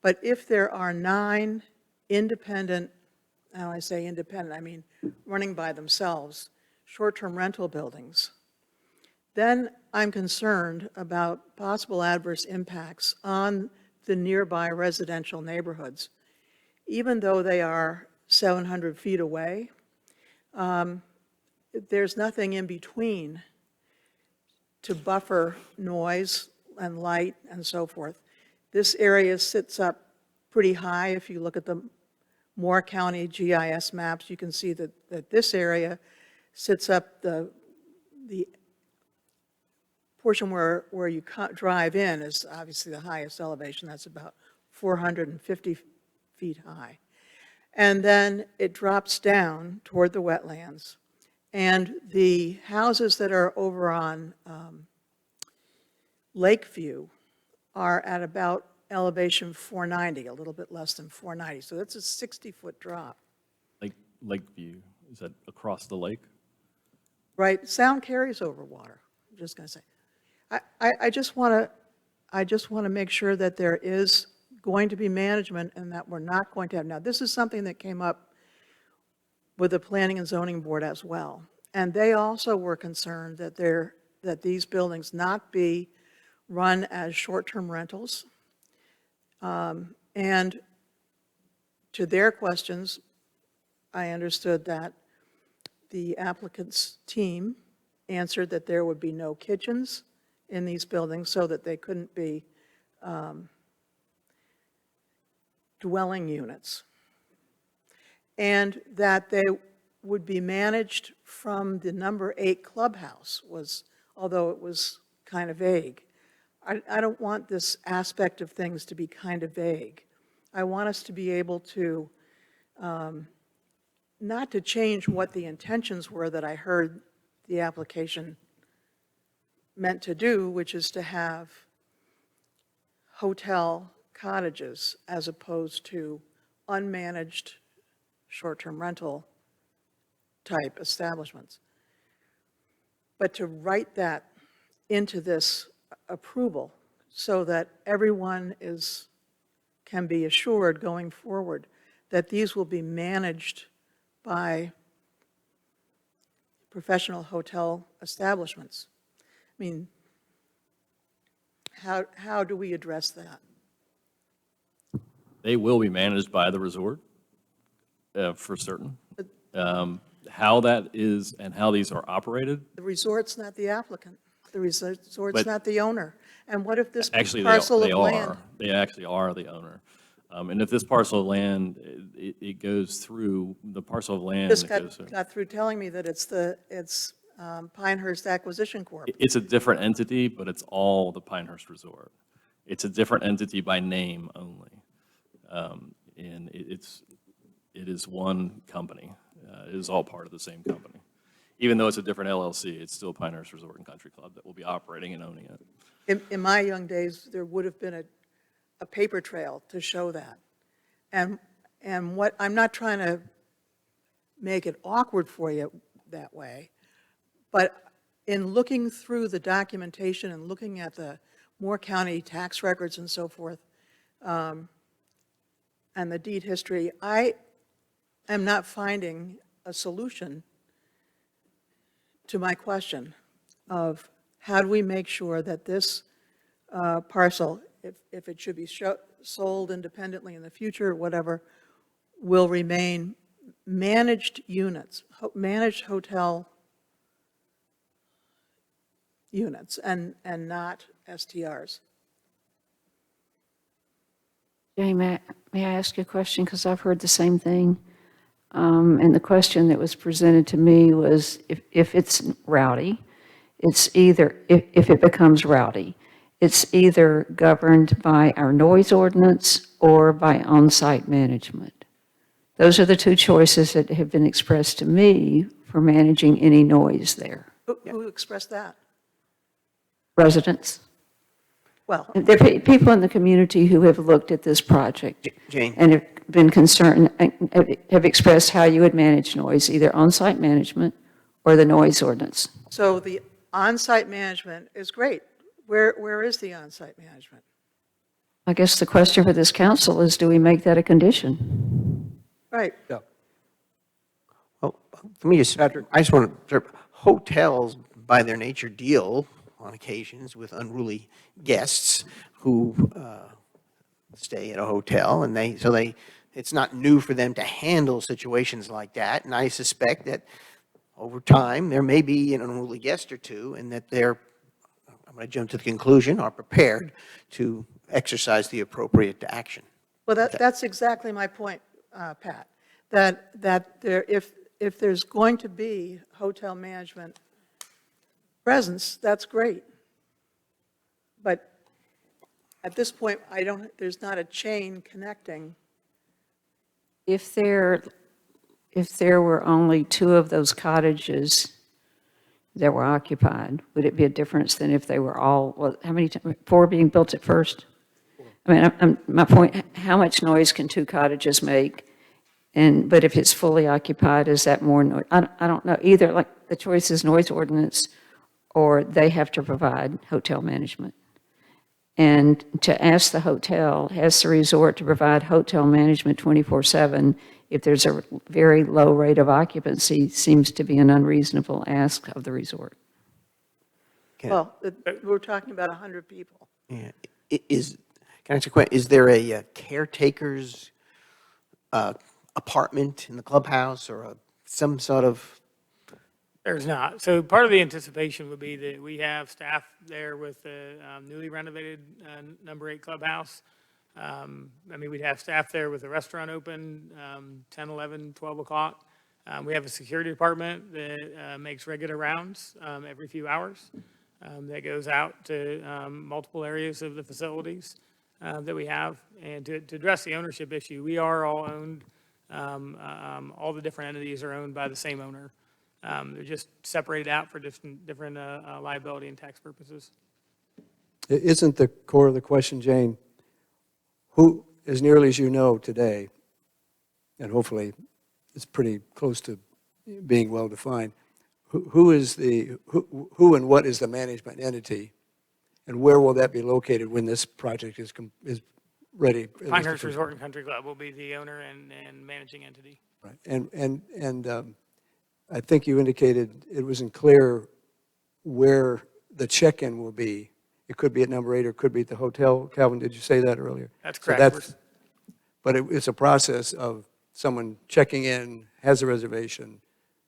But if there are 9 independent, and when I say independent, I mean running by themselves, short-term rental buildings, then I'm concerned about possible adverse impacts on the nearby residential neighborhoods. Even though they are 700 feet away, there's nothing in between to buffer noise and light and so forth. This area sits up pretty high. If you look at the Moore County GIS maps, you can see that this area sits up the portion where you drive in is obviously the highest elevation. That's about 450 feet high. And then it drops down toward the wetlands. And the houses that are over on Lakeview are at about elevation 490, a little bit less than 490. So that's a 60-foot drop. Lakeview, is that across the lake? Right, sound carries over water, I'm just going to say. I just want to make sure that there is going to be management and that we're not going to have, now this is something that came up with the Planning and Zoning Board as well. And they also were concerned that these buildings not be run as short-term rentals. And to their questions, I understood that the applicant's team answered that there would be no kitchens in these buildings so that they couldn't be dwelling units. And that they would be managed from the number 8 clubhouse, although it was kind of vague. I don't want this aspect of things to be kind of vague. I want us to be able to, not to change what the intentions were that I heard the application meant to do, which is to have hotel cottages as opposed to unmanaged short-term rental type establishments. But to write that into this approval so that everyone can be assured going forward that these will be managed by professional hotel establishments? I mean, how do we address that? They will be managed by the resort, for certain. How that is and how these are operated, The resort's not the applicant. The resort's But- not the owner. And what if this actually, parcel they of land? are. They actually are the owner. And if this parcel of land, it goes through, the parcel of land. Just that goes got through telling me that it's Pinehurst Acquisition Corp. It's a different entity, but it's all the Pinehurst Resort. It's a different entity by name only. And it is one company. It is all part of the same company. Even though it's a different LLC, it's still Pinehurst Resort and Country Club that will be operating and owning it. In my young days, there would have been a paper trail to show that. And what, I'm not trying to make it awkward for you that way, but in looking through the documentation and looking at the Moore County tax records and so forth, and the deed history, I am not finding a solution to my question of how do we make sure that this parcel, if it should be sold independently in the future or whatever, will remain managed units, managed hotel units and not STRs. Jay, may I ask you a question? Because I've heard the same thing. And the question that was presented to me was if it's rowdy, it's either, if it becomes rowdy, it's either governed by our noise ordinance or by on-site management. Those are the two choices that have been expressed to me for managing any noise there. Who expressed that? Residents. Well, There are people in the community who have looked at this project Jane? and have been concerned, have expressed how you would manage noise, either on-site management or the noise ordinance. so the on-site management is great. Where is the on-site management? I guess the question for this council is, do we make that a condition? Right. Yeah. Well, let me just, Patrick. I just want to, hotels by their nature deal on occasions with unruly guests who stay at a hotel, and it's not new for them to handle situations like that. And I suspect that over time, there may be an unruly guest or two, and that they're, I'm going to jump to the conclusion, are prepared to exercise the appropriate action. Well, that's exactly my point, Pat, that there, if there's going to be hotel management presence, that's great. But at this point, there's not a chain connecting. If there were only 2 of those cottages that were occupied, would it be a difference than if they were all, well, how many, 4 being built at first? I mean, my point, how much noise can 2 cottages make? But if it's fully occupied, is that more noise? I don't know. Either, like, the choice is noise ordinance, or they have to provide hotel management. And to ask the hotel, has the resort to provide hotel management 24/7 if there's a very low rate of occupancy seems to be an unreasonable ask of the resort. Can- Well, we're talking about 100 people. Yeah. Can I ask a question? Is there a caretaker's apartment in the clubhouse or some sort of? There's not. So part of the anticipation would be that we have staff there with the newly renovated number 8 clubhouse. I mean, we'd have staff there with the restaurant open 10, 11, 12 o'clock. We have a security department that makes regular rounds every few hours that goes out to multiple areas of the facilities that we have. And to address the ownership issue, we are all owned, all the different entities are owned by the same owner. They're just separated out for different liability and tax purposes. Isn't the core of the question, Jane, who, as nearly as you know today, and hopefully it's pretty close to being well-defined, who and what is the management entity? And where will that be located when this project is ready? at least the Pinehurst first Resort and Country Club will be the owner and managing entity. Right. And I think you indicated it wasn't clear where the check-in will be. It could be at number 8 or it could be at the hotel. Calvin, did you say that earlier? That's So correct. but it's a process of someone checking in, has a reservation,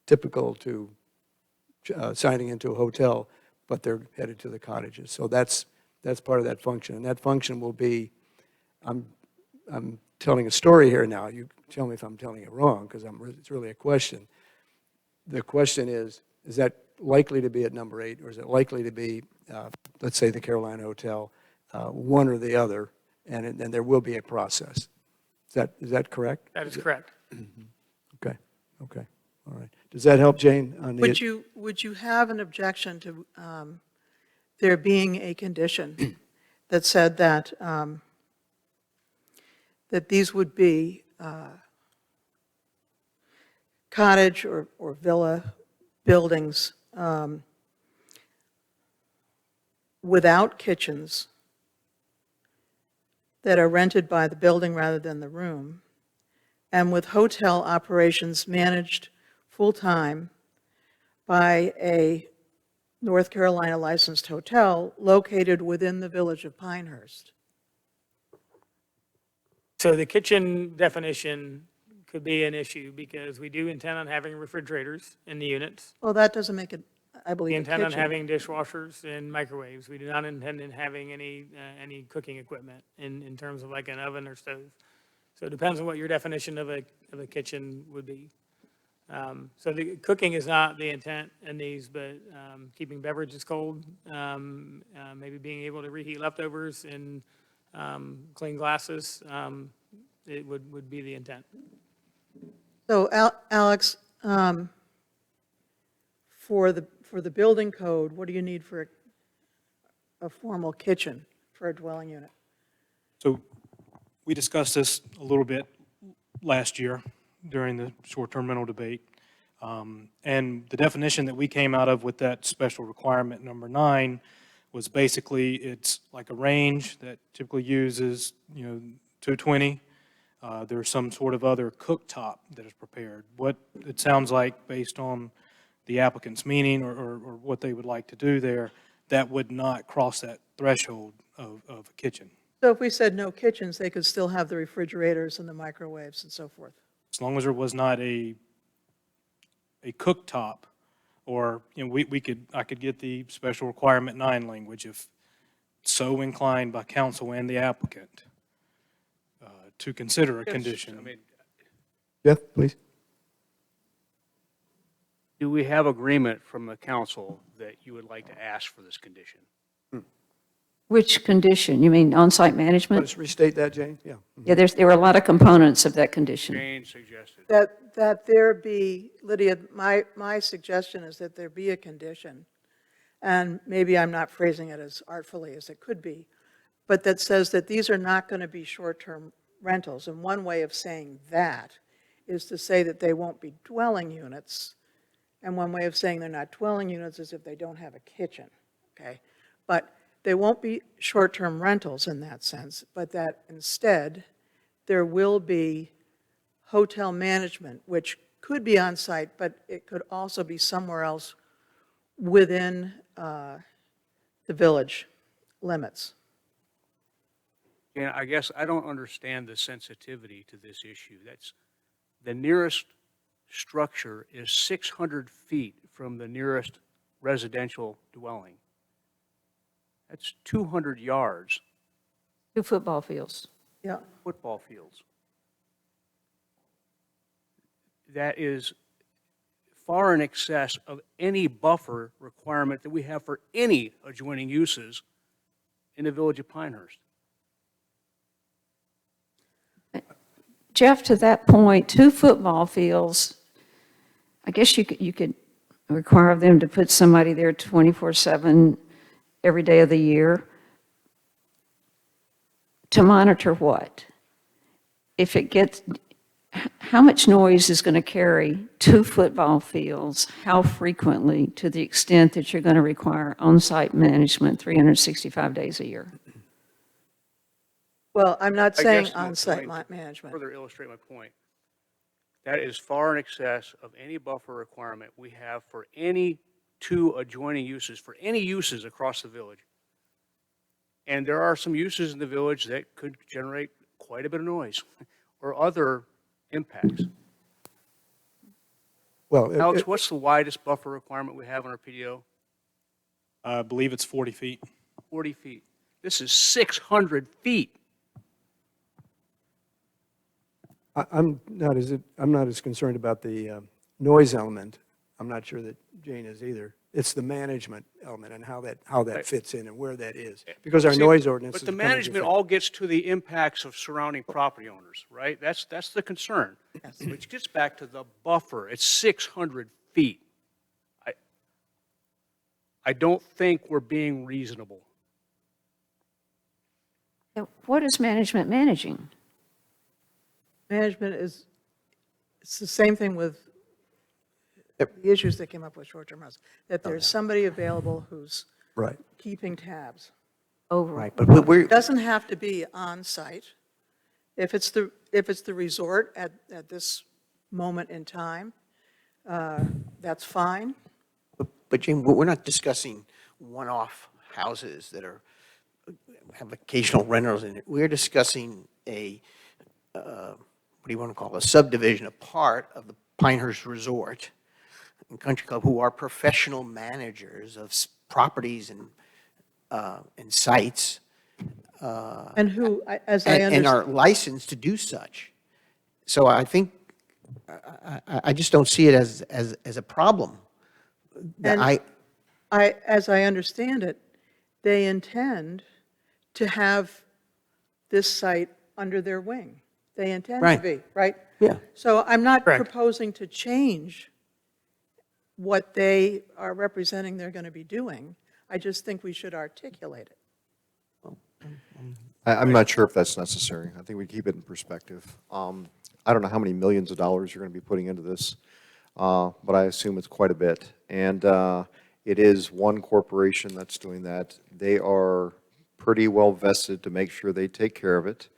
typical to signing into a hotel, but they're headed to the cottages. So that's part of that function. And that function will be, I'm telling a story here now. You tell me if I'm telling it wrong, because it's really a question. The question is that likely to be at number 8, or is it likely to be, let's say, the Carolina Hotel, one or the other, and there will be a process. Is that correct? That is correct. Okay, all right. Does that help, Jane? On the Would you have an objection to there being a condition that said that, that these would be cottage or villa buildings without kitchens that are rented by the building rather than the room, and with hotel operations managed full-time by a North Carolina licensed hotel located within the village of Pinehurst? So the kitchen definition could be an issue because we do intend on having refrigerators in the units. Well, that doesn't make it, I We believe, a intend on kitchen. having dishwashers and microwaves. We do not intend on having any cooking equipment in terms of like an oven or stove. So it depends on what your definition of a kitchen would be. So the cooking is not the intent in these, but keeping beverages cold, maybe being able to reheat leftovers and clean glasses, it would be the intent. So Alex, for the building code, what do you need for a formal kitchen for a dwelling unit? So we discussed this a little bit last year during the short-term rental debate. And the definition that we came out of with that special requirement number 9 was basically it's like a range that typically uses, 220. There's some sort of other cooktop that is prepared. What it sounds like, based on the applicant's meaning or what they would like to do there, that would not cross that threshold of a kitchen. So if we said no kitchens, they could still have the refrigerators and the microwaves and so forth? As long as there was not a cooktop, or, I could get the special requirement 9 language if so inclined by council and the applicant to consider a condition. Jeff, please. Do we have agreement from the council that you would like to ask for this condition? Which condition? You mean on-site management? Let's restate that, Jane? Yeah. Yeah, there were a lot of components of that condition. Jane suggested. That there be, Lydia, my suggestion is that there be a condition, and maybe I'm not phrasing it as artfully as it could be, but that says that these are not going to be short-term rentals. And one way of saying that is to say that they won't be dwelling units. And one way of saying they're not dwelling units is if they don't have a kitchen, okay? But they won't be short-term rentals in that sense, but that instead, there will be hotel management, which could be on-site, but it could also be somewhere else within the village limits. And I guess I don't understand the sensitivity to this issue. That's, the nearest structure is 600 feet from the nearest residential dwelling. That's 200 yards, 2 football fields. Yeah. football fields. That is far in excess of any buffer requirement that we have for any adjoining uses in the village of Pinehurst. Jeff, to that point, 2 football fields, I guess you could require them to put somebody there 24/7 every day of the year. To monitor what? If it gets, how much noise is going to carry to football fields, how frequently, to the extent that you're going to require on-site management 365 days a year? Well, I'm not I saying guess on-site to management. further illustrate my point, that is far in excess of any buffer requirement we have for any two adjoining uses, for any uses across the village. And there are some uses in the village that could generate quite a bit of noise or other impacts. Well, Alex, what's the widest buffer requirement we have on our PDO? I believe it's 40 feet. 40 feet. This is 600 feet. I'm not as concerned about the noise element. I'm not sure that Jane is either. It's the management element and how that fits in and where that is. Because our See, noise ordinance is But the becoming management different. all gets to the impacts of surrounding property owners, right? That's the concern. Which gets back to the buffer. It's 600 feet. I don't think we're being reasonable. What is management managing? Management is, it's the same thing with the issues that came up with short-term rentals, that there's somebody available who's Right. keeping tabs. Over. Right, but we're, It doesn't have to be on-site. If it's the resort at this moment in time, that's fine. but Jane, we're not discussing one-off houses that have occasional renters in it. We're discussing what do you want to call it, a subdivision, a part of the Pinehurst Resort and Country Club, who are professional managers of properties and sites. And who, as I And understand. are licensed to do such. So I think, I just don't see it as a problem. That And as I understand it, they intend to have this site under their wing. They intend to Right. be, right? Yeah. So I'm not Correct. proposing to change what they are representing they're going to be doing. I just think we should articulate it. I'm not sure if that's necessary. I think we keep it in perspective. I don't know how many millions of dollars you're going to be putting into this, but I assume it's quite a bit. And it is one corporation that's doing that. They are pretty well vested to make sure they take care of it,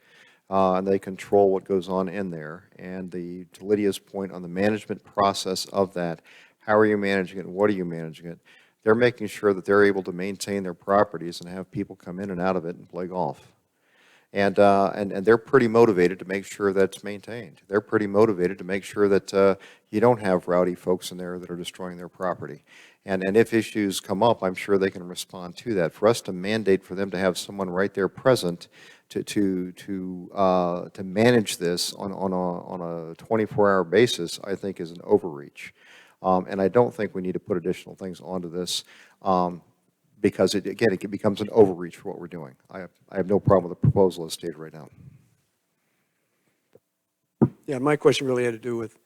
and they control what goes on in there. And to Lydia's point on the management process of that, how are you managing it and what are you managing it? They're making sure that they're able to maintain their properties and have people come in and out of it and play golf. And they're pretty motivated to make sure that's maintained. They're pretty motivated to make sure that you don't have rowdy folks in there that are destroying their property. And if issues come up, I'm sure they can respond to that. For us to mandate for them to have someone right there present to manage this on a 24-hour basis, I think is an overreach. And I don't think we need to put additional things onto this. Because, it becomes an overreach for what we're doing. I have no problem with the proposal as stated right now. Yeah, my question really had to do with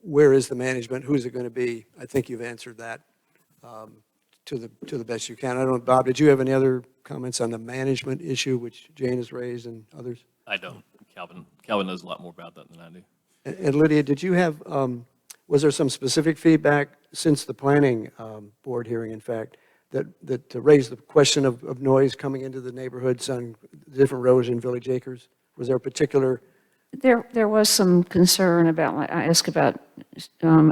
where is the management? Who's it going to be? I think you've answered that to the best you can. I don't know, Bob, did you have any other comments on the management issue, which Jane has raised and others? I don't. Calvin knows a lot more about that than I do. And Lydia, did you have, was there some specific feedback since the planning board hearing, in fact, that to raise the question of noise coming into the neighborhoods on different roads in Village Acres? Was there a particular? There was some concern about, like, I asked about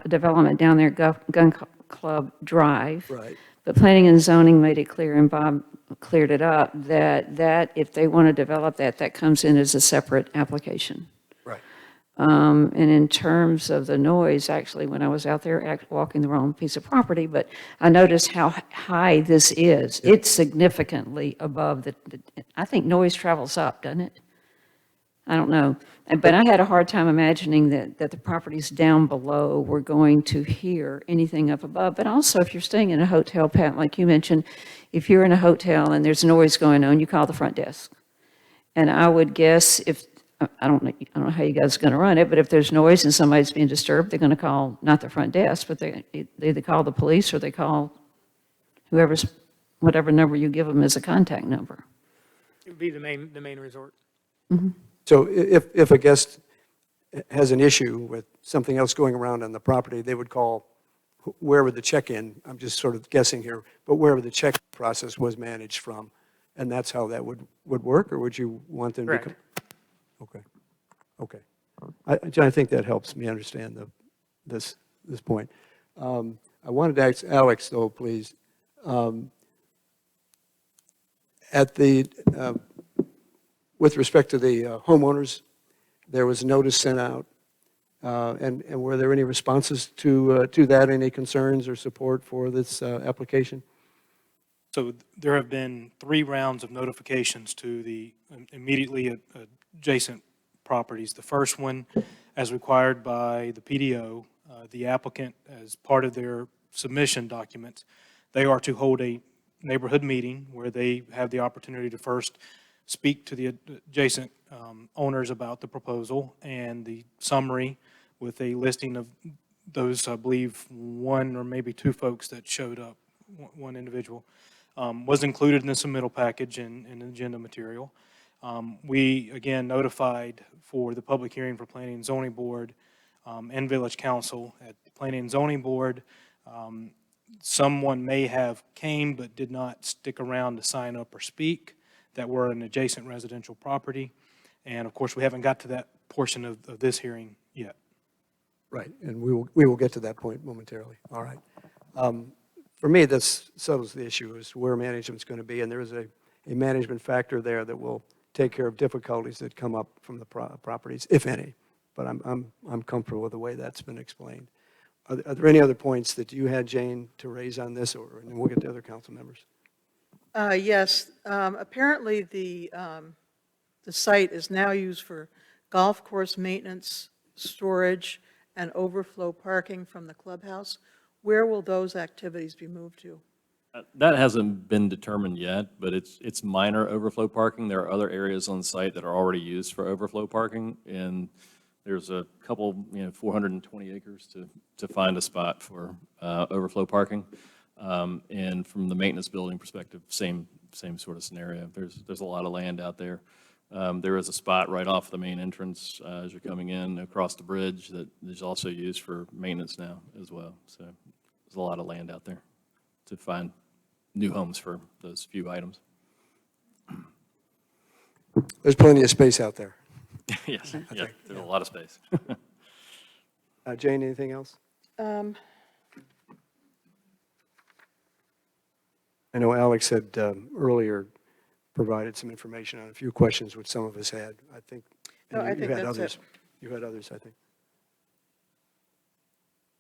development down there, Gun Club Drive. Right. But planning and zoning made it clear, and Bob cleared it up, that if they want to develop that comes in as a separate application. Right. And in terms of the noise, actually, when I was out there walking the wrong piece of property, but I noticed how high this is. It's significantly above I think noise travels up, doesn't it? I don't know. But I had a hard time imagining that the properties down below were going to hear anything up above. But also, if you're staying in a hotel, Pat, like you mentioned, if you're in a hotel and there's noise going on, you call the front desk. And I would guess I don't know how you guys are going to run it, but if there's noise and somebody's being disturbed, they're going to call not the front desk, but they either call the police or they call whatever number you give them as a contact number. It would be the main resort. So if a guest has an issue with something else going around on the property, they would call wherever the check-in, I'm just sort of guessing here, but wherever the check process was managed from, and that's how that would work, or would you want them to? Correct. Okay, okay. I think that helps me understand this point. I wanted to ask Alex, though, please. With respect to the homeowners, there was a notice sent out, and were there any responses to that, any concerns or support for this application? So there have been 3 rounds of notifications to the immediately adjacent properties. The first one, as required by the PDO, the applicant, as part of their submission documents, they are to hold a neighborhood meeting where they have the opportunity to first speak to the adjacent owners about the proposal and the summary with a listing of those, I believe, 1 or maybe 2 folks that showed up, one individual, was included in the submittal package and agenda material. We, again, notified for the public hearing for Planning and Zoning Board and Village Council. At the Planning and Zoning Board, someone may have came but did not stick around to sign up or speak that were an adjacent residential property. And of course, we haven't got to that portion of this hearing yet. Right, and we will get to that point momentarily. All right. For me, this settles the issue as to where management's going to be, and there is a management factor there that will take care of difficulties that come up from the properties, if any. But I'm comfortable with the way that's been explained. Are there any other points that you had, Jane, to raise on this, or and we'll get to other council members? Yes, apparently the site is now used for golf course maintenance, storage, and overflow parking from the clubhouse. Where will those activities be moved to? That hasn't been determined yet, but it's minor overflow parking. There are other areas on the site that are already used for overflow parking, and there's a couple, 420 acres to find a spot for overflow parking. And from the maintenance building perspective, same sort of scenario. There's a lot of land out there. There is a spot right off the main entrance as you're coming in across the bridge that is also used for maintenance now as well. So there's a lot of land out there to find new homes for those few items. There's plenty of space out there. Yes, yeah, there's a lot of space. Jane, anything else? I know Alex had earlier provided some information on a few questions which some of us had. I think, No, I you think had that's others. it. You had others, I think.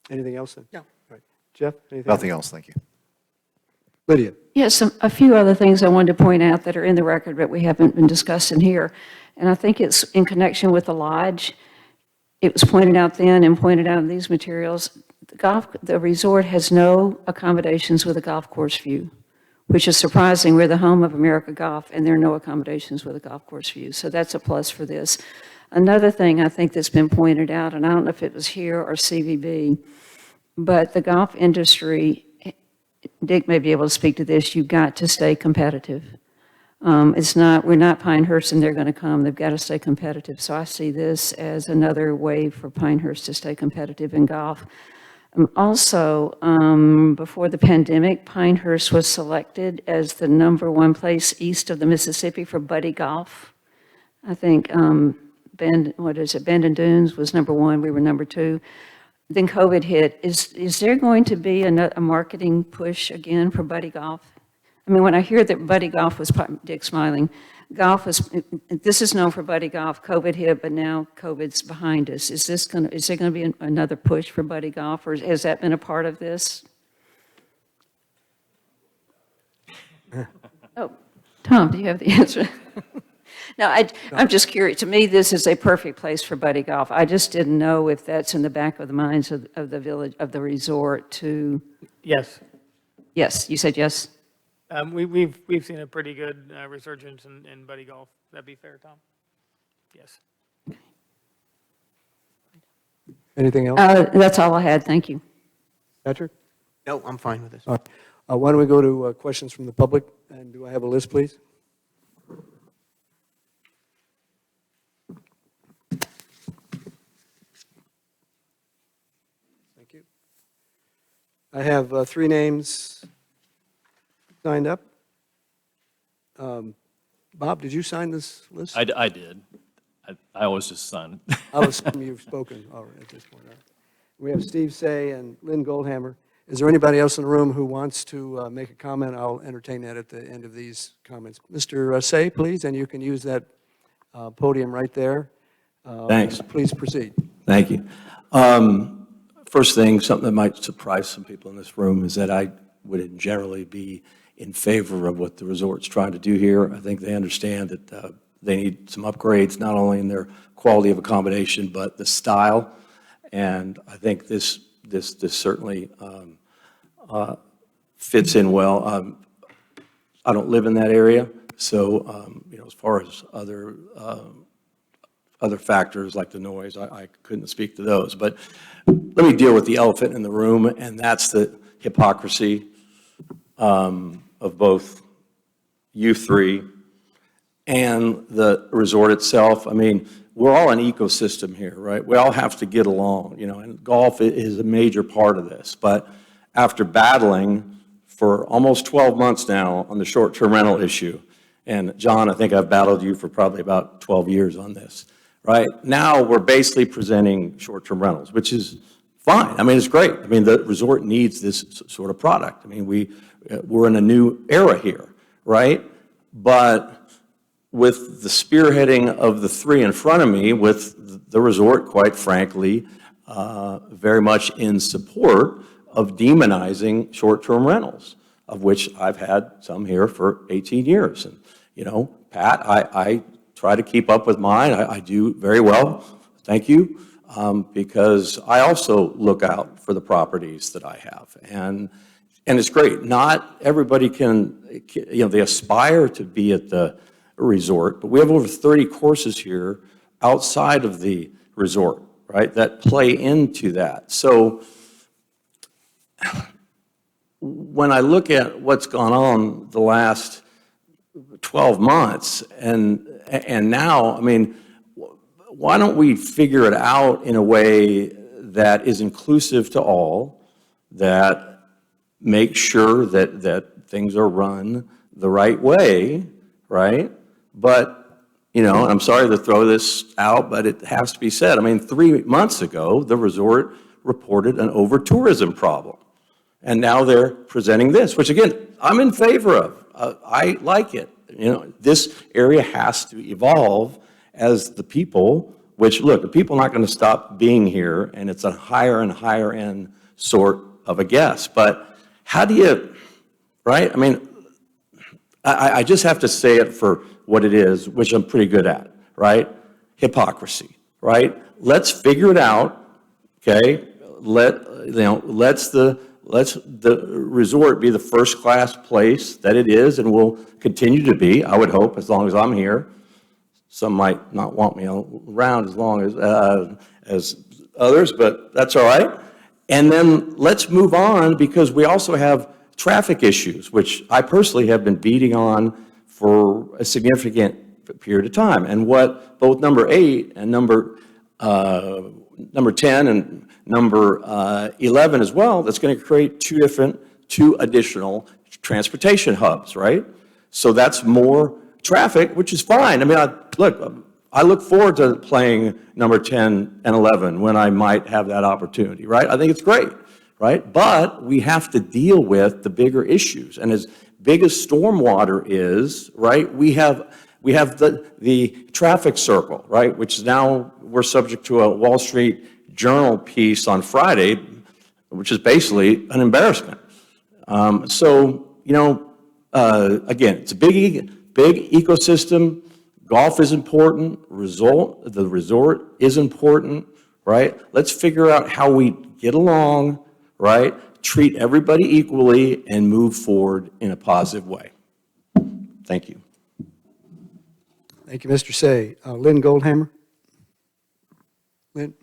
Anything else then? No. All right. Jeff, anything? Nothing else, thank you. Lydia? Yes, a few other things I wanted to point out that are in the record but we haven't been discussing here. And I think it's in connection with the lodge. It was pointed out then and pointed out in these materials, the resort has no accommodations with a golf course view, which is surprising. We're the home of America Golf, and there are no accommodations with a golf course view. So that's a plus for this. Another thing I think that's been pointed out, and I don't know if it was here or CVB, but the golf industry, Dick may be able to speak to this, you've got to stay competitive. We're not Pinehurst and they're going to come. They've got to stay competitive. So I see this as another way for Pinehurst to stay competitive in golf. Also, before the pandemic, Pinehurst was selected as the #1 place east of the Mississippi for buddy golf. I think Bandon Dunes was #1, we were #2. Then COVID hit. Is there going to be a marketing push again for buddy golf? I mean, when I hear that buddy golf was, Dick smiling, this is known for buddy golf. COVID hit, but now COVID's behind us. Is there going to be another push for buddy golf, or has that been a part of this? Oh, Tom, do you have the answer? No, I'm just curious. To me, this is a perfect place for buddy golf. I just didn't know if that's in the back of the minds of the village, of the resort to, Yes. yes, you said yes? We've seen a pretty good resurgence in buddy golf. That'd be fair, Tom? Yes. Anything else? That's all I had. Thank you. Patrick? No, I'm fine with this. All right. Why don't we go to questions from the public? And do I have a list, please? Thank you. I have 3 names signed up. Bob, did you sign this list? I did. I always just sign it. I'll assume you've spoken already at this point. All right. We have Steve Say and Lynn Goldhammer. Is there anybody else in the room who wants to make a comment? I'll entertain that at the end of these comments. Mr. Say, please, and you can use that podium right there. Thanks. Please proceed. Thank you. First thing, something that might surprise some people in this room is that I would generally be in favor of what the resort's trying to do here. I think they understand that they need some upgrades, not only in their quality of accommodation, but the style. And I think this certainly fits in well. I don't live in that area, so as far as other factors like the noise, I couldn't speak to those. But let me deal with the elephant in the room, and that's the hypocrisy of both you 3 and the resort itself. I mean, we're all an ecosystem here, right? We all have to get along, and golf is a major part of this. But after battling for almost 12 months now on the short-term rental issue, and John, I think I've battled you for probably about 12 years on this, right? Now we're basically presenting short-term rentals, which is fine. I mean, it's great. I mean, the resort needs this sort of product. I mean, we're in a new era here, right? But with the spearheading of the 3 in front of me, with the resort, quite frankly, very much in support of demonizing short-term rentals, of which I've had some here for 18 years. And, Pat, I try to keep up with mine. I do very well, thank you, because I also look out for the properties that I have. And it's great. Not everybody can, they aspire to be at the resort, but we have over 30 courses here outside of the resort, right, that play into that. So when I look at what's gone on the last 12 months and now, I mean, why don't we figure it out in a way that is inclusive to all, that makes sure that things are run the right way, right? But, I'm sorry to throw this out, but it has to be said. I mean, 3 months ago, the resort reported an over-tourism problem. And now they're presenting this, which, again, I'm in favor of. I like it. This area has to evolve as the people, which, look, the people are not going to stop being here, and it's a higher and higher end sort of a guest. But how do you, right? I mean, I just have to say it for what it is, which I'm pretty good at, right? Hypocrisy, right? Let's figure it out, okay? Let's the resort be the first-class place that it is and will continue to be, I would hope, as long as I'm here. Some might not want me around as long as others, but that's all right. And then let's move on, because we also have traffic issues, which I personally have been beating on for a significant period of time. And what both number 8 and number 10 and number 11 as well, that's going to create 2 additional transportation hubs, right? So that's more traffic, which is fine. I mean, I look forward to playing number 10 and 11 when I might have that opportunity, right? I think it's great, right? But we have to deal with the bigger issues. And as big as stormwater is, right, we have the traffic circle, right, which now we're subject to a Wall Street Journal piece on Friday, which is basically an embarrassment. Again, it's a big ecosystem. Golf is important. The resort is important, right? Let's figure out how we get along, right? Treat everybody equally and move forward in a positive way. Thank you. Thank you, Mr. Say. Lynn Goldhammer? Lynn?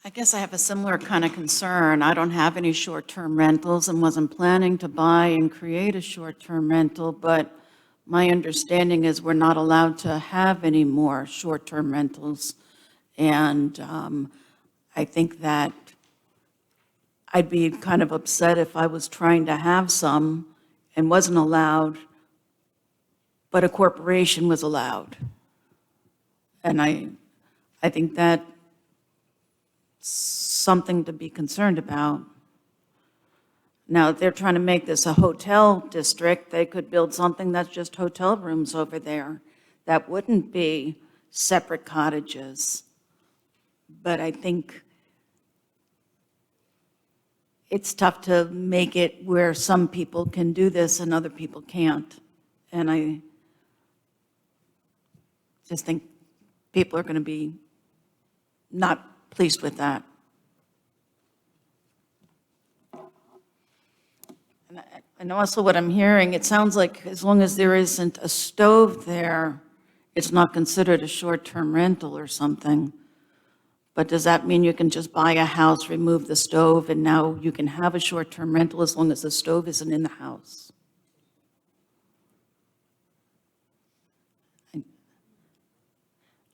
I guess I have a similar kind of concern. I don't have any short-term rentals and wasn't planning to buy and create a short-term rental, but my understanding is we're not allowed to have any more short-term rentals And I think that I'd be kind of upset if I was trying to have some and wasn't allowed, but a corporation was allowed. And I think that's something to be concerned about. Now, if they're trying to make this a hotel district, they could build something that's just hotel rooms over there. That wouldn't be separate cottages. But I think it's tough to make it where some people can do this and other people can't. And I just think people are going to be not pleased with that. And also what I'm hearing, it sounds like as long as there isn't a stove there, it's not considered a short-term rental or something. But does that mean you can just buy a house, remove the stove, and now you can have a short-term rental as long as the stove isn't in the house?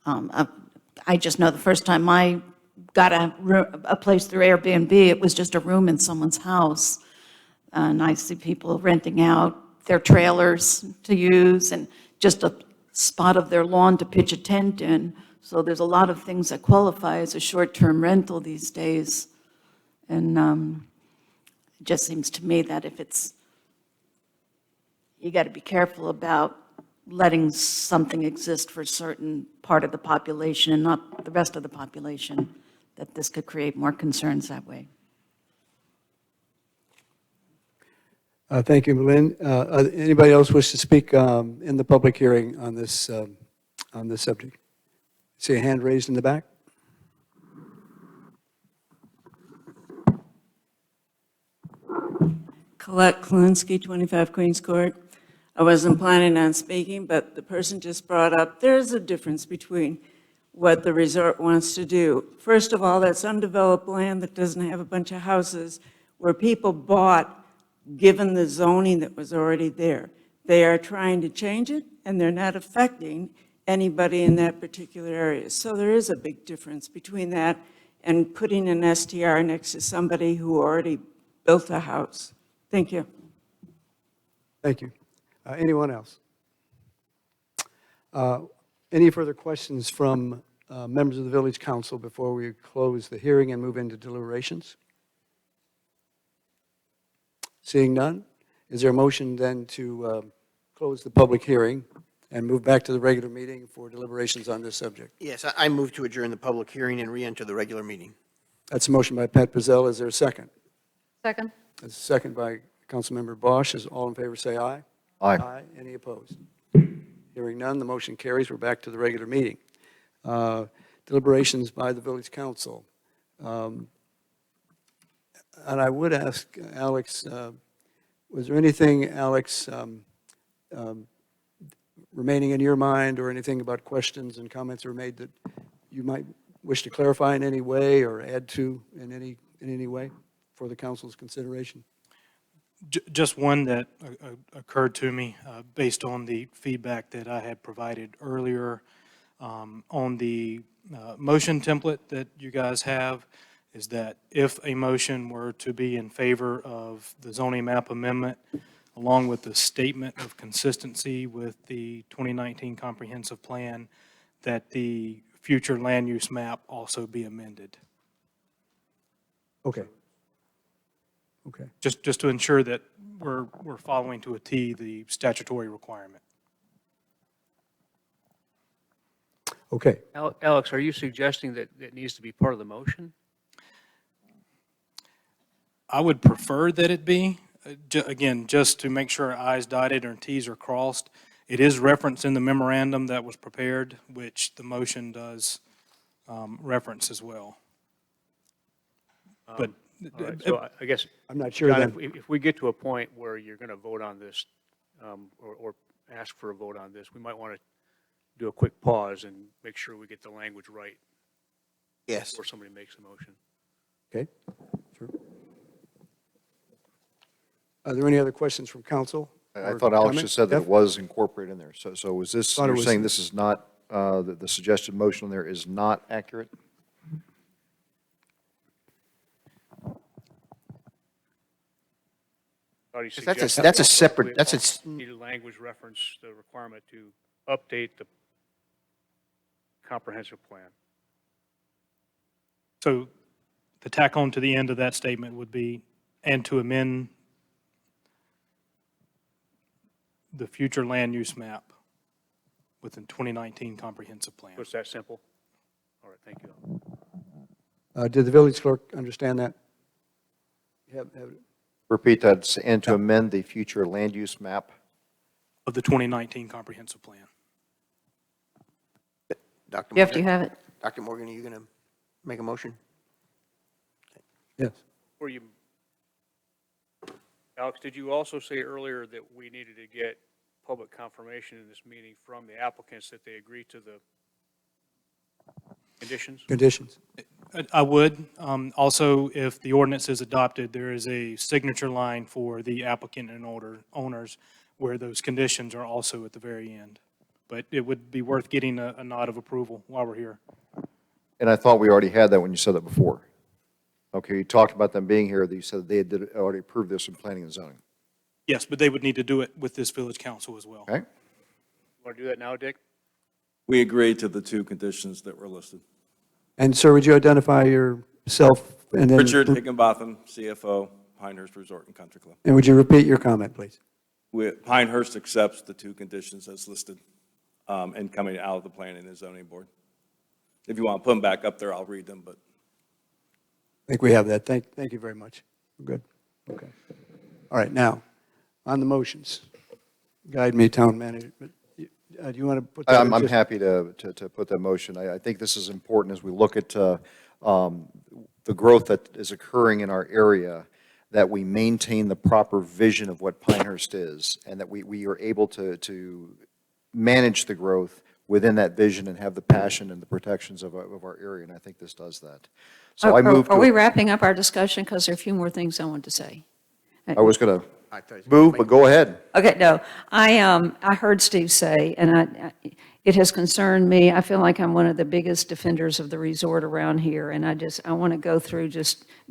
I just know the first time I got a place through Airbnb, it was just a room in someone's house. And I see people renting out their trailers to use and just a spot of their lawn to pitch a tent in. So there's a lot of things that qualify as a short-term rental these days. And it just seems to me that if it's, you got to be careful about letting something exist for a certain part of the population and not the rest of the population, that this could create more concerns that way. Thank you, Lynn. Anybody else wish to speak in the public hearing on this subject? See a hand raised in the back? Colette Klinsky, 25 Queens Court. I wasn't planning on speaking, but the person just brought up, there's a difference between what the resort wants to do. First of all, that's undeveloped land that doesn't have a bunch of houses where people bought given the zoning that was already there. They are trying to change it, and they're not affecting anybody in that particular area. So there is a big difference between that and putting an STR next to somebody who already built a house. Thank you. Thank you. Anyone else? Any further questions from members of the Village Council before we close the hearing and move into deliberations? Seeing none, is there a motion then to close the public hearing and move back to the regular meeting for deliberations on this subject? Yes, I move to adjourn the public hearing and re-enter the regular meeting. That's a motion by Pat Pizzell. Is there a second? Second. That's a second by Councilmember Bosch. Is all in favor, say aye. Aye. Any opposed? Hearing none, the motion carries. We're back to the regular meeting. Deliberations by the Village Council. And I would ask Alex, was there anything, Alex, remaining in your mind or anything about questions and comments that were made that you might wish to clarify in any way or add to in any way for the council's consideration? Just one that occurred to me based on the feedback that I had provided earlier on the motion template that you guys have, is that if a motion were to be in favor of the zoning map amendment, along with the statement of consistency with the 2019 comprehensive plan, that the future land use map also be amended. Okay. Okay. Just to ensure that we're following to a T the statutory requirement. Okay. Alex, are you suggesting that it needs to be part of the motion? I would prefer that it be, again, just to make sure I's dotted and T's are crossed. It is referenced in the memorandum that was prepared, which the motion does reference as well. But All right, so I guess, I'm not sure John, then. if we get to a point where you're going to vote on this, or ask for a vote on this, we might want to do a quick pause and make sure we get the language right Yes. before somebody makes a motion. Okay. Sure. Are there any other questions from council? I or thought Alex comments? just said that Jeff? it was incorporated in there. So was this, Thought it you're was- saying this is not the suggested motion there is not accurate? Thought he That's a- suggested that's a also separate- we that's a also needed language reference the requirement to update the comprehensive plan. So the tack on to the end of that statement would be, and to amend the future land use map within 2019 comprehensive plan. So it's that simple? All right, thank you. Did the village clerk understand that? Repeat that, and to amend the future land use map. Of the 2019 comprehensive plan. Dr. Jeff, do you Morgan, have it? Dr. Morgan, are you going to make a motion? Yes. Were you, Alex, did you also say earlier that we needed to get public confirmation in this meeting from the applicants that they agree to the conditions? Conditions. I would. Also, if the ordinance is adopted, there is a signature line for the applicant and owners where those conditions are also at the very end. But it would be worth getting a nod of approval while we're here. And I thought we already had that when you said that before. Okay, you talked about them being here, that you said they had already approved this in planning and zoning. Yes, but they would need to do it with this village council as well. Okay? Want to do that now, Dick? We agreed to the two conditions that were listed. And sir, would you identify yourself and then? Richard Higginbotham, CFO, Pinehurst Resort and Country Club. And would you repeat your comment, please? Pinehurst accepts the two conditions as listed and coming out of the planning and zoning board. If you want to put them back up there, I'll read them, but. I think we have that. Thank you very much. We're good. Okay. All right, now, on the motions. Guide me, town manager. Do you want to put that? I'm happy to put that motion. I think this is important as we look at the growth that is occurring in our area, that we maintain the proper vision of what Pinehurst is, and that we are able to manage the growth within that vision and have the passion and the protections of our area, and I think this does that. So I move Are we to, wrapping up our discussion? Because there are a few more things I want to say. I was going to move, but go ahead. Okay, no, I heard Steve say, and it has concerned me. I feel like I'm one of the biggest defenders of the resort around here, and I want to go through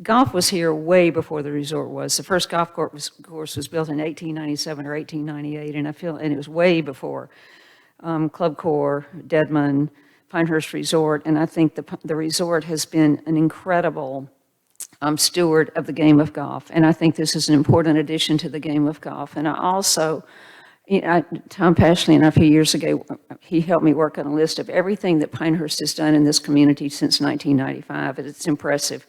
golf was here way before the resort was. The first golf course was built in 1897 or 1898, and it was way before Club Corps, Deadman, Pinehurst Resort, and I think the resort has been an incredible steward of the game of golf, and I think this is an important addition to the game of golf. And I also, Tom Pashley and I, a few years ago, he helped me work on a list of everything that Pinehurst has done in this community since 1995, and it's impressive.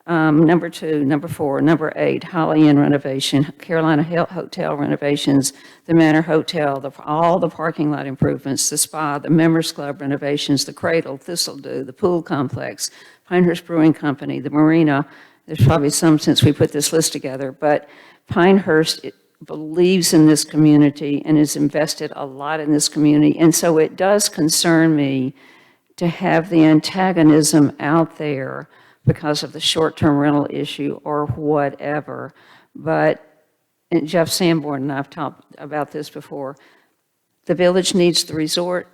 Number 2, number 4, number 8, Holly Inn renovation, Carolina Hotel renovations, the Manor Hotel, all the parking lot improvements, the spa, the Members Club renovations, the Cradle, Thistledew, the pool complex, Pinehurst Brewing Company, the marina. There's probably some since we put this list together, but Pinehurst believes in this community and has invested a lot in this community. And so it does concern me to have the antagonism out there because of the short-term rental issue or whatever. But and Jeff Sanborn and I have talked about this before. The village needs the resort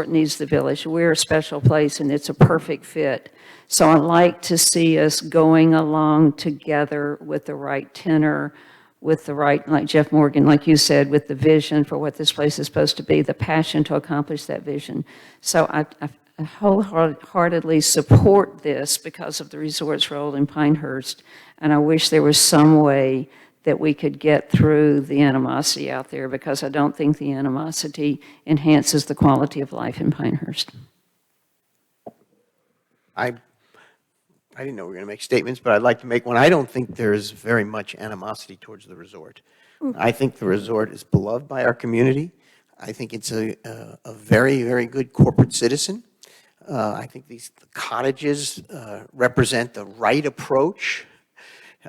needs the village. We're a special place and it's a perfect fit. So I'd like to see us going along together with the right tenor, with the right, like Jeff Morgan, like you said, with the vision for what this place is supposed to be, the passion to accomplish that vision. So I wholeheartedly support this because of the resort's role in Pinehurst, and I wish there was some way that we could get through the animosity out there, because I don't think the animosity enhances the quality of life in Pinehurst. I didn't know we were going to make statements, but I'd like to make one. I don't think there's very much animosity towards the resort. I think the resort is beloved by our community. I think it's a very, very good corporate citizen. I think these cottages represent the right approach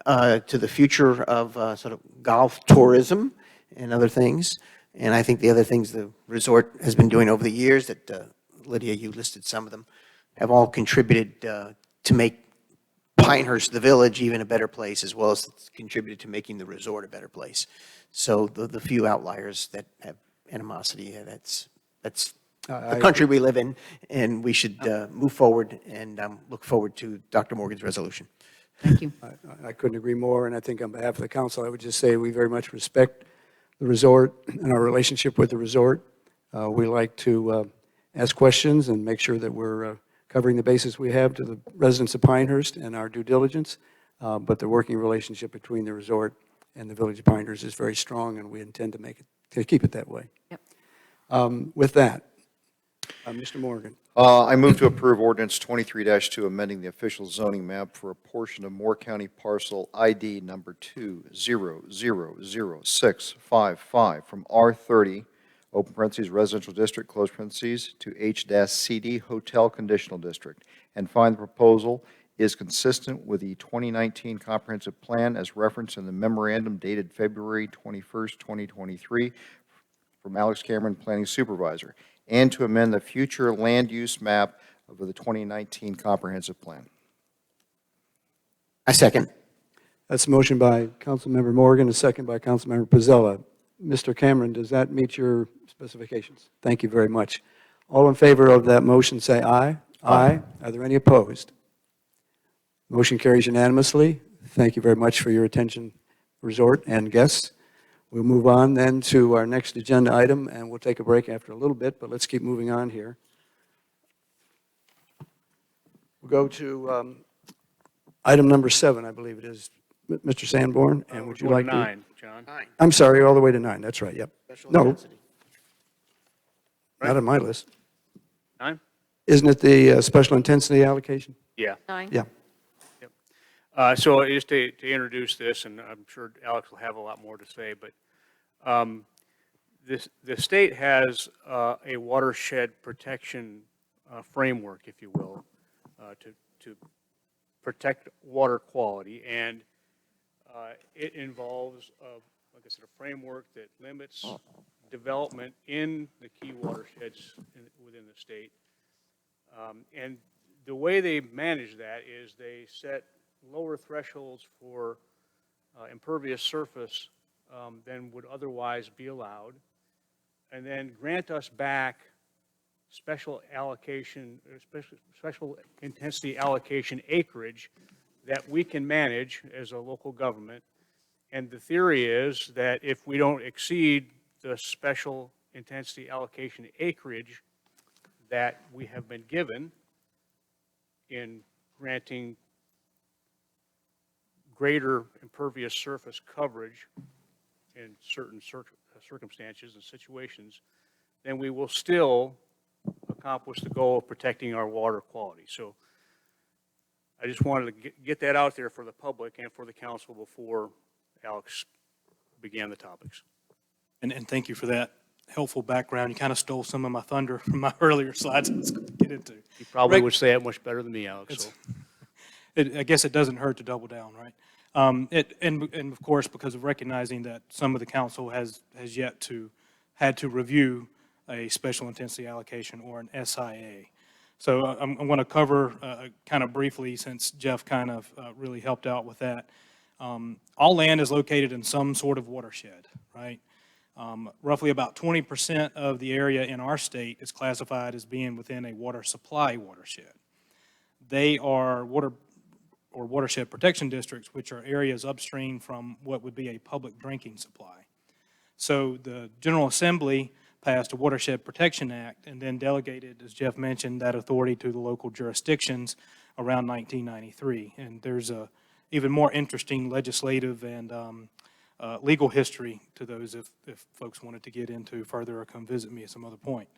to the future of sort of golf tourism and other things. And I think the other things the resort has been doing over the years that, Lydia, you listed some of them, have all contributed to make Pinehurst, the village, even a better place, as well as it's contributed to making the resort a better place. So the few outliers that have animosity, that's the country we live in, and we should move forward and look forward to Dr. Morgan's resolution. Thank you. I couldn't agree more, and I think on behalf of the council, I would just say we very much respect the resort and our relationship with the resort. We like to ask questions and make sure that we're covering the bases we have to the residents of Pinehurst and our due diligence, but the working relationship between the resort and the Village of Pinehurst is very strong, and we intend to keep it that way. Yep. With that, Mr. Morgan. I move to approve ordinance 23-2, amending the official zoning map for a portion of Moore County parcel ID number 2000655 from R30, open parentheses, residential district, close parentheses, to H-CD hotel conditional district, and find the proposal is consistent with the 2019 comprehensive plan as referenced in the memorandum dated February 21st, 2023 from Alex Cameron, Planning Supervisor, and to amend the future land use map of the 2019 comprehensive plan. I second. That's a motion by Councilmember Morgan, a second by Councilmember Pizzella. Mr. Cameron, does that meet your specifications? Thank you very much. All in favor of that motion, say aye. Aye. Are there any opposed? Motion carries unanimously. Thank you very much for your attention, resort and guests. We'll move on then to our next agenda item, and we'll take a break after a little bit, but let's keep moving on here. We'll go to item number 7, I believe it is. Mr. Sanborn, and would you like to? 9, John. I'm sorry, all the way to 9, that's right, yep. Special No, intensity. not on my list. 9? Isn't it the special intensity allocation? Yeah. 9. Yeah. So just to introduce this, and I'm sure Alex will have a lot more to say, but the state has a watershed protection framework, if you will, to protect water quality, and it involves, like I said, a framework that limits development in the key watersheds within the state. And the way they manage that is they set lower thresholds for impervious surface than would otherwise be allowed, and then grant us back special allocation, special intensity allocation acreage that we can manage as a local government. And the theory is that if we don't exceed the special intensity allocation acreage that we have been given in granting greater impervious surface coverage in certain circumstances and situations, then we will still accomplish the goal of protecting our water quality. So I just wanted to get that out there for the public and for the council before Alex began the topics. And thank you for that helpful background. You kind of stole some of my thunder from my earlier slides I was going to get into. You probably would say it much better than me, Alex. So. I guess it doesn't hurt to double down, right? And of course, because of recognizing that some of the council has had to review a special intensity allocation or an SIA. So I'm going to cover kind of briefly, since Jeff kind of really helped out with that. All land is located in some sort of watershed, right? Roughly about 20% of the area in our state is classified as being within a water supply watershed. They are watershed protection districts, which are areas upstream from what would be a public drinking supply. So the General Assembly passed a Watershed Protection Act and then delegated, as Jeff mentioned, that authority to the local jurisdictions around 1993. And there's a even more interesting legislative and legal history to those if folks wanted to get into further or come visit me at some other point.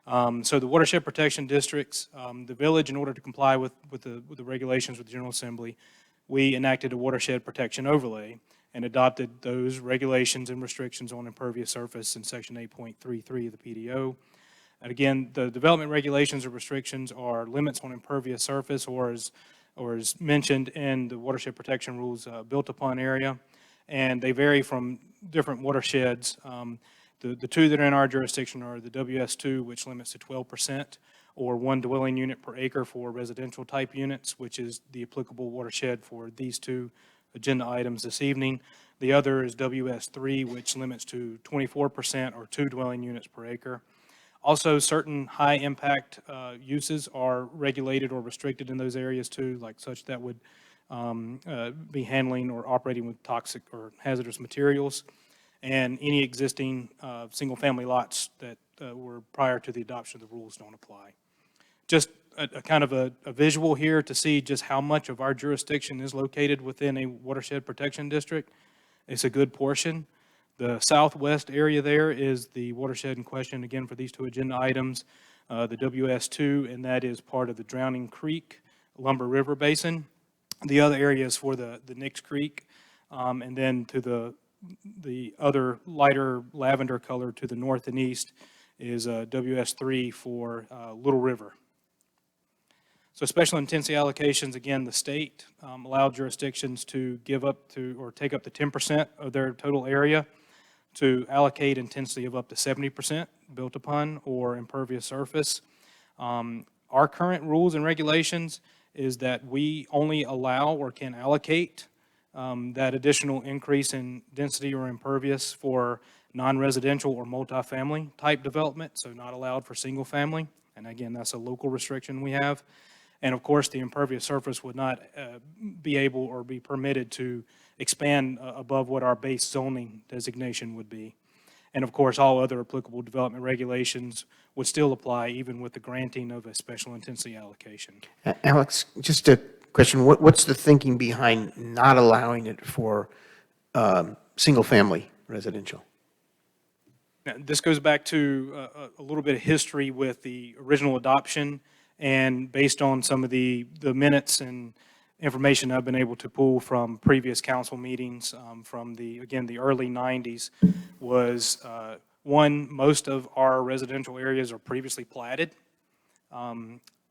So the watershed protection districts, the village, in order to comply with the regulations with the General Assembly, we enacted a watershed protection overlay and adopted those regulations and restrictions on impervious surface in Section 8.33 of the PDO. And again, the development regulations or restrictions are limits on impervious surface, or as mentioned in the watershed protection rules, built upon area, and they vary from different watersheds. The two that are in our jurisdiction are the WS2, which limits to 12%, or 1 dwelling unit per acre for residential type units, which is the applicable watershed for these two agenda items this evening. The other is WS3, which limits to 24%, or 2 dwelling units per acre. Also, certain high-impact uses are regulated or restricted in those areas too, like such that would be handling or operating with toxic or hazardous materials, and any existing single-family lots that were prior to the adoption of the rules don't apply. Just a kind of a visual here to see just how much of our jurisdiction is located within a watershed protection district. It's a good portion. The southwest area there is the watershed in question, again, for these two agenda items, the WS2, and that is part of the Drowning Creek Lumber River Basin. The other area is for the Nix Creek, and then to the other lighter lavender color to the north and east is WS3 for Little River. So special intensity allocations, again, the state allowed jurisdictions to give up to or take up to 10% of their total area to allocate intensity of up to 70% built upon or impervious surface. Our current rules and regulations is that we only allow or can allocate that additional increase in density or impervious for non-residential or multifamily type development, so not allowed for single family. And again, that's a local restriction we have. And of course, the impervious surface would not be able or be permitted to expand above what our base zoning designation would be. And of course, all other applicable development regulations would still apply even with the granting of a special intensity allocation. Alex, just a question. What's the thinking behind not allowing it for single-family residential? Now, this goes back to a little bit of history with the original adoption, and based on some of the minutes and information I've been able to pull from previous council meetings from the early 90s was, one, most of our residential areas are previously platted.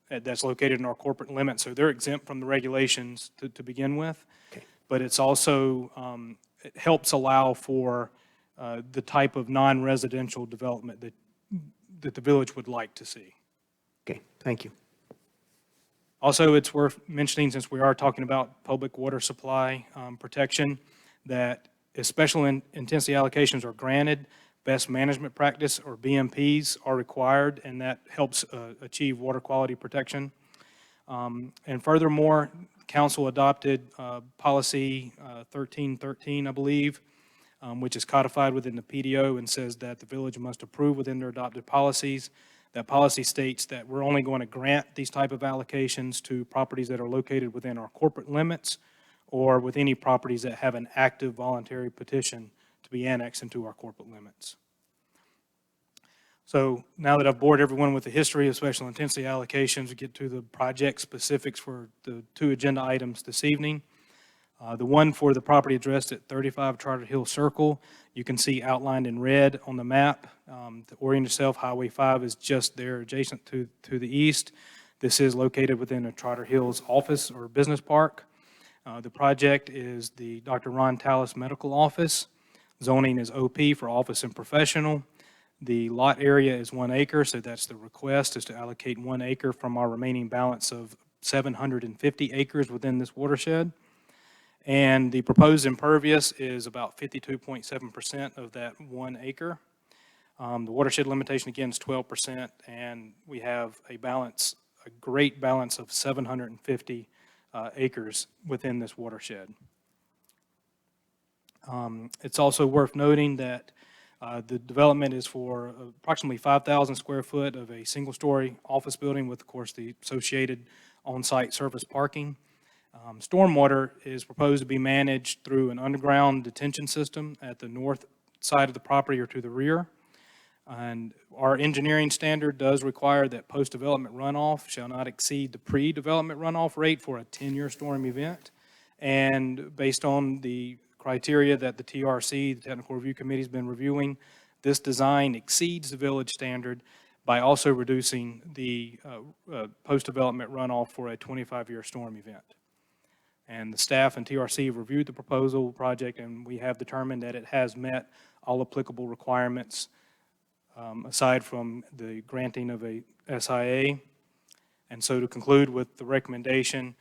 That's located in our corporate limits, so they're exempt from the regulations to begin with. Okay. But it's also, it helps allow for the type of non-residential development that the village would like to see. Okay, thank you. Also, it's worth mentioning, since we are talking about public water supply protection, that if special intensity allocations are granted, best management practice, or BMPs, are required, and that helps achieve water quality protection. And furthermore, council adopted policy 1313, I believe, which is codified within the PDO and says that the village must approve within their adopted policies. That policy states that we're only going to grant these type of allocations to properties that are located within our corporate limits or with any properties that have an active voluntary petition to be annexed into our corporate limits. So now that I've bored everyone with the history of special intensity allocations, we get to the project specifics for the two agenda items this evening. The one for the property addressed at 35 Charter Hill Circle, you can see outlined in red on the map. To orient yourself, Highway 5 is just there adjacent to the east. This is located within a Charter Hills office or business park. The project is the Dr. Ron Tallis Medical Office. Zoning is OP for office and professional. The lot area is 1 acre, so that's the request, is to allocate 1 acre from our remaining balance of 750 acres within this watershed. And the proposed impervious is about 52.7% of that 1 acre. The watershed limitation, again, is 12%, and we have a great balance of 750 acres within this watershed. It's also worth noting that the development is for approximately 5,000 square foot of a single-story office building with, of course, the associated on-site surface parking. Stormwater is proposed to be managed through an underground detention system at the north side of the property or to the rear. And our engineering standard does require that post-development runoff shall not exceed the pre-development runoff rate for a 10-year storm event. And based on the criteria that the TRC, the Technical Review Committee, has been reviewing, this design exceeds the village standard by also reducing the post-development runoff for a 25-year storm event. And the staff and TRC have reviewed the proposal project, and we have determined that it has met all applicable requirements aside from the granting of a SIA. And so to conclude with the recommendation,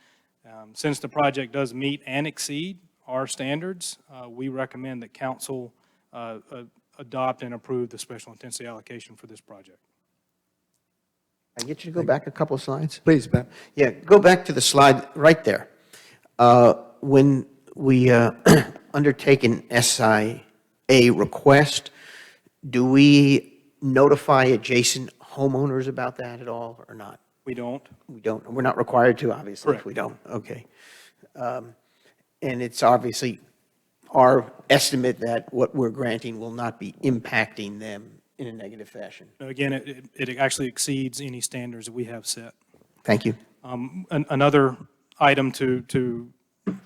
since the project does meet and exceed our standards, we recommend that council adopt and approve the special intensity allocation for this project. I get you to go back a couple of slides? Please, Pat. Yeah, go back to the slide right there. When we undertake an SIA request, do we notify adjacent homeowners about that at all or not? We don't. We don't. We're not required to, obviously. Correct. We don't. Okay. And it's obviously our estimate that what we're granting will not be impacting them in a negative fashion. Again, it actually exceeds any standards that we have set. Thank you. Another item to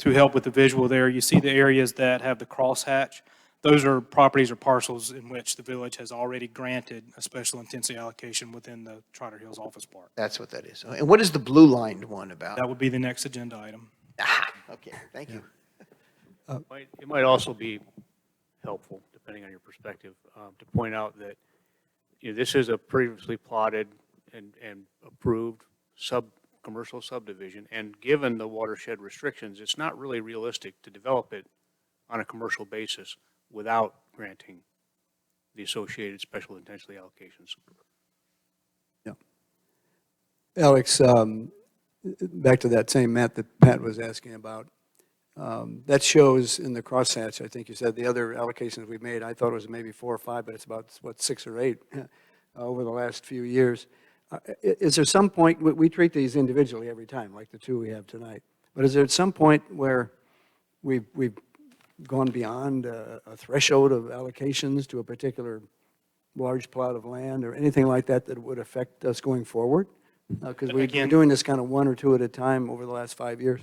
help with the visual there, you see the areas that have the crosshatch. Those are properties or parcels in which the village has already granted a special intensity allocation within the Trotter Hills Office Park. That's what that is. And what is the blue lined one about? That would be the next agenda item. Okay, thank you. It might also be helpful, depending on your perspective, to point out that, this is a previously plotted and approved commercial subdivision, and given the watershed restrictions, it's not really realistic to develop it on a commercial basis without granting the associated special intensity allocations. Alex, back to that same map that Pat was asking about, that shows in the crosshatch, I think you said, the other allocations we've made, I thought it was maybe 4 or 5, but it's about, 6 or 8 over the last few years. Is there some point, we treat these individually every time, like the 2 we have tonight, but is there at some point where we've gone beyond a threshold of allocations to a particular large plot of land or anything like that that would affect us going forward? Because we've been doing this kind of 1 or 2 at a time over the last 5 years.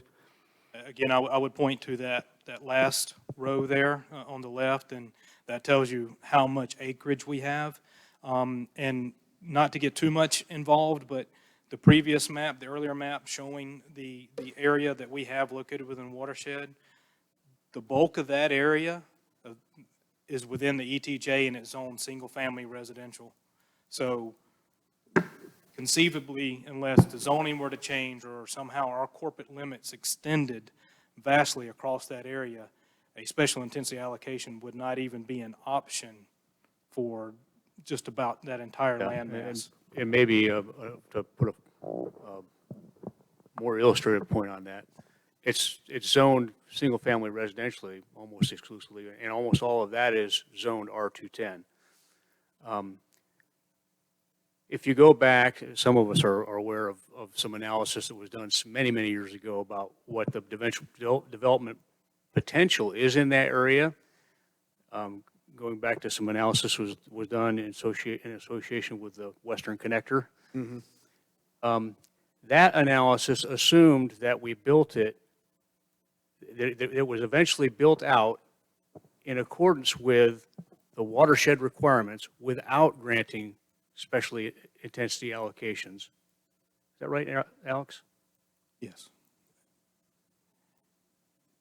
Again, I would point to that last row there on the left, and that tells you how much acreage we have. And not to get too much involved, but the previous map, the earlier map showing the area that we have located within watershed, the bulk of that area is within the ETJ and its own single-family residential. So conceivably, unless the zoning were to change or somehow our corporate limits extended vastly across that area, a special intensity allocation would not even be an option for just about that entire land mass. And maybe to put a more illustrative point on that, it's zoned single-family residentially almost exclusively, and almost all of that is zoned R210. If you go back, some of us are aware of some analysis that was done many, many years ago about what the development potential is in that area. Going back to some analysis was done in association with the Western Connector. That analysis assumed that we built it, that it was eventually built out in accordance with the watershed requirements without granting special intensity allocations. Is that right, Alex? Yes.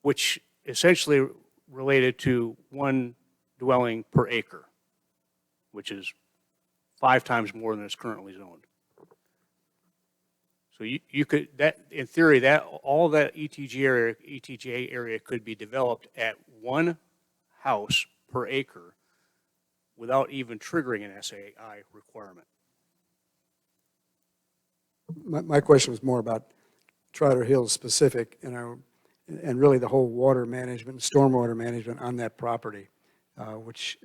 Which essentially related to 1 dwelling per acre, which is 5 times more than is currently zoned. So you could, that in theory, that all that ETJ area could be developed at 1 house per acre without even triggering an SAI requirement. My question was more about Trotter Hills specific and really the whole water management, stormwater management on that property, which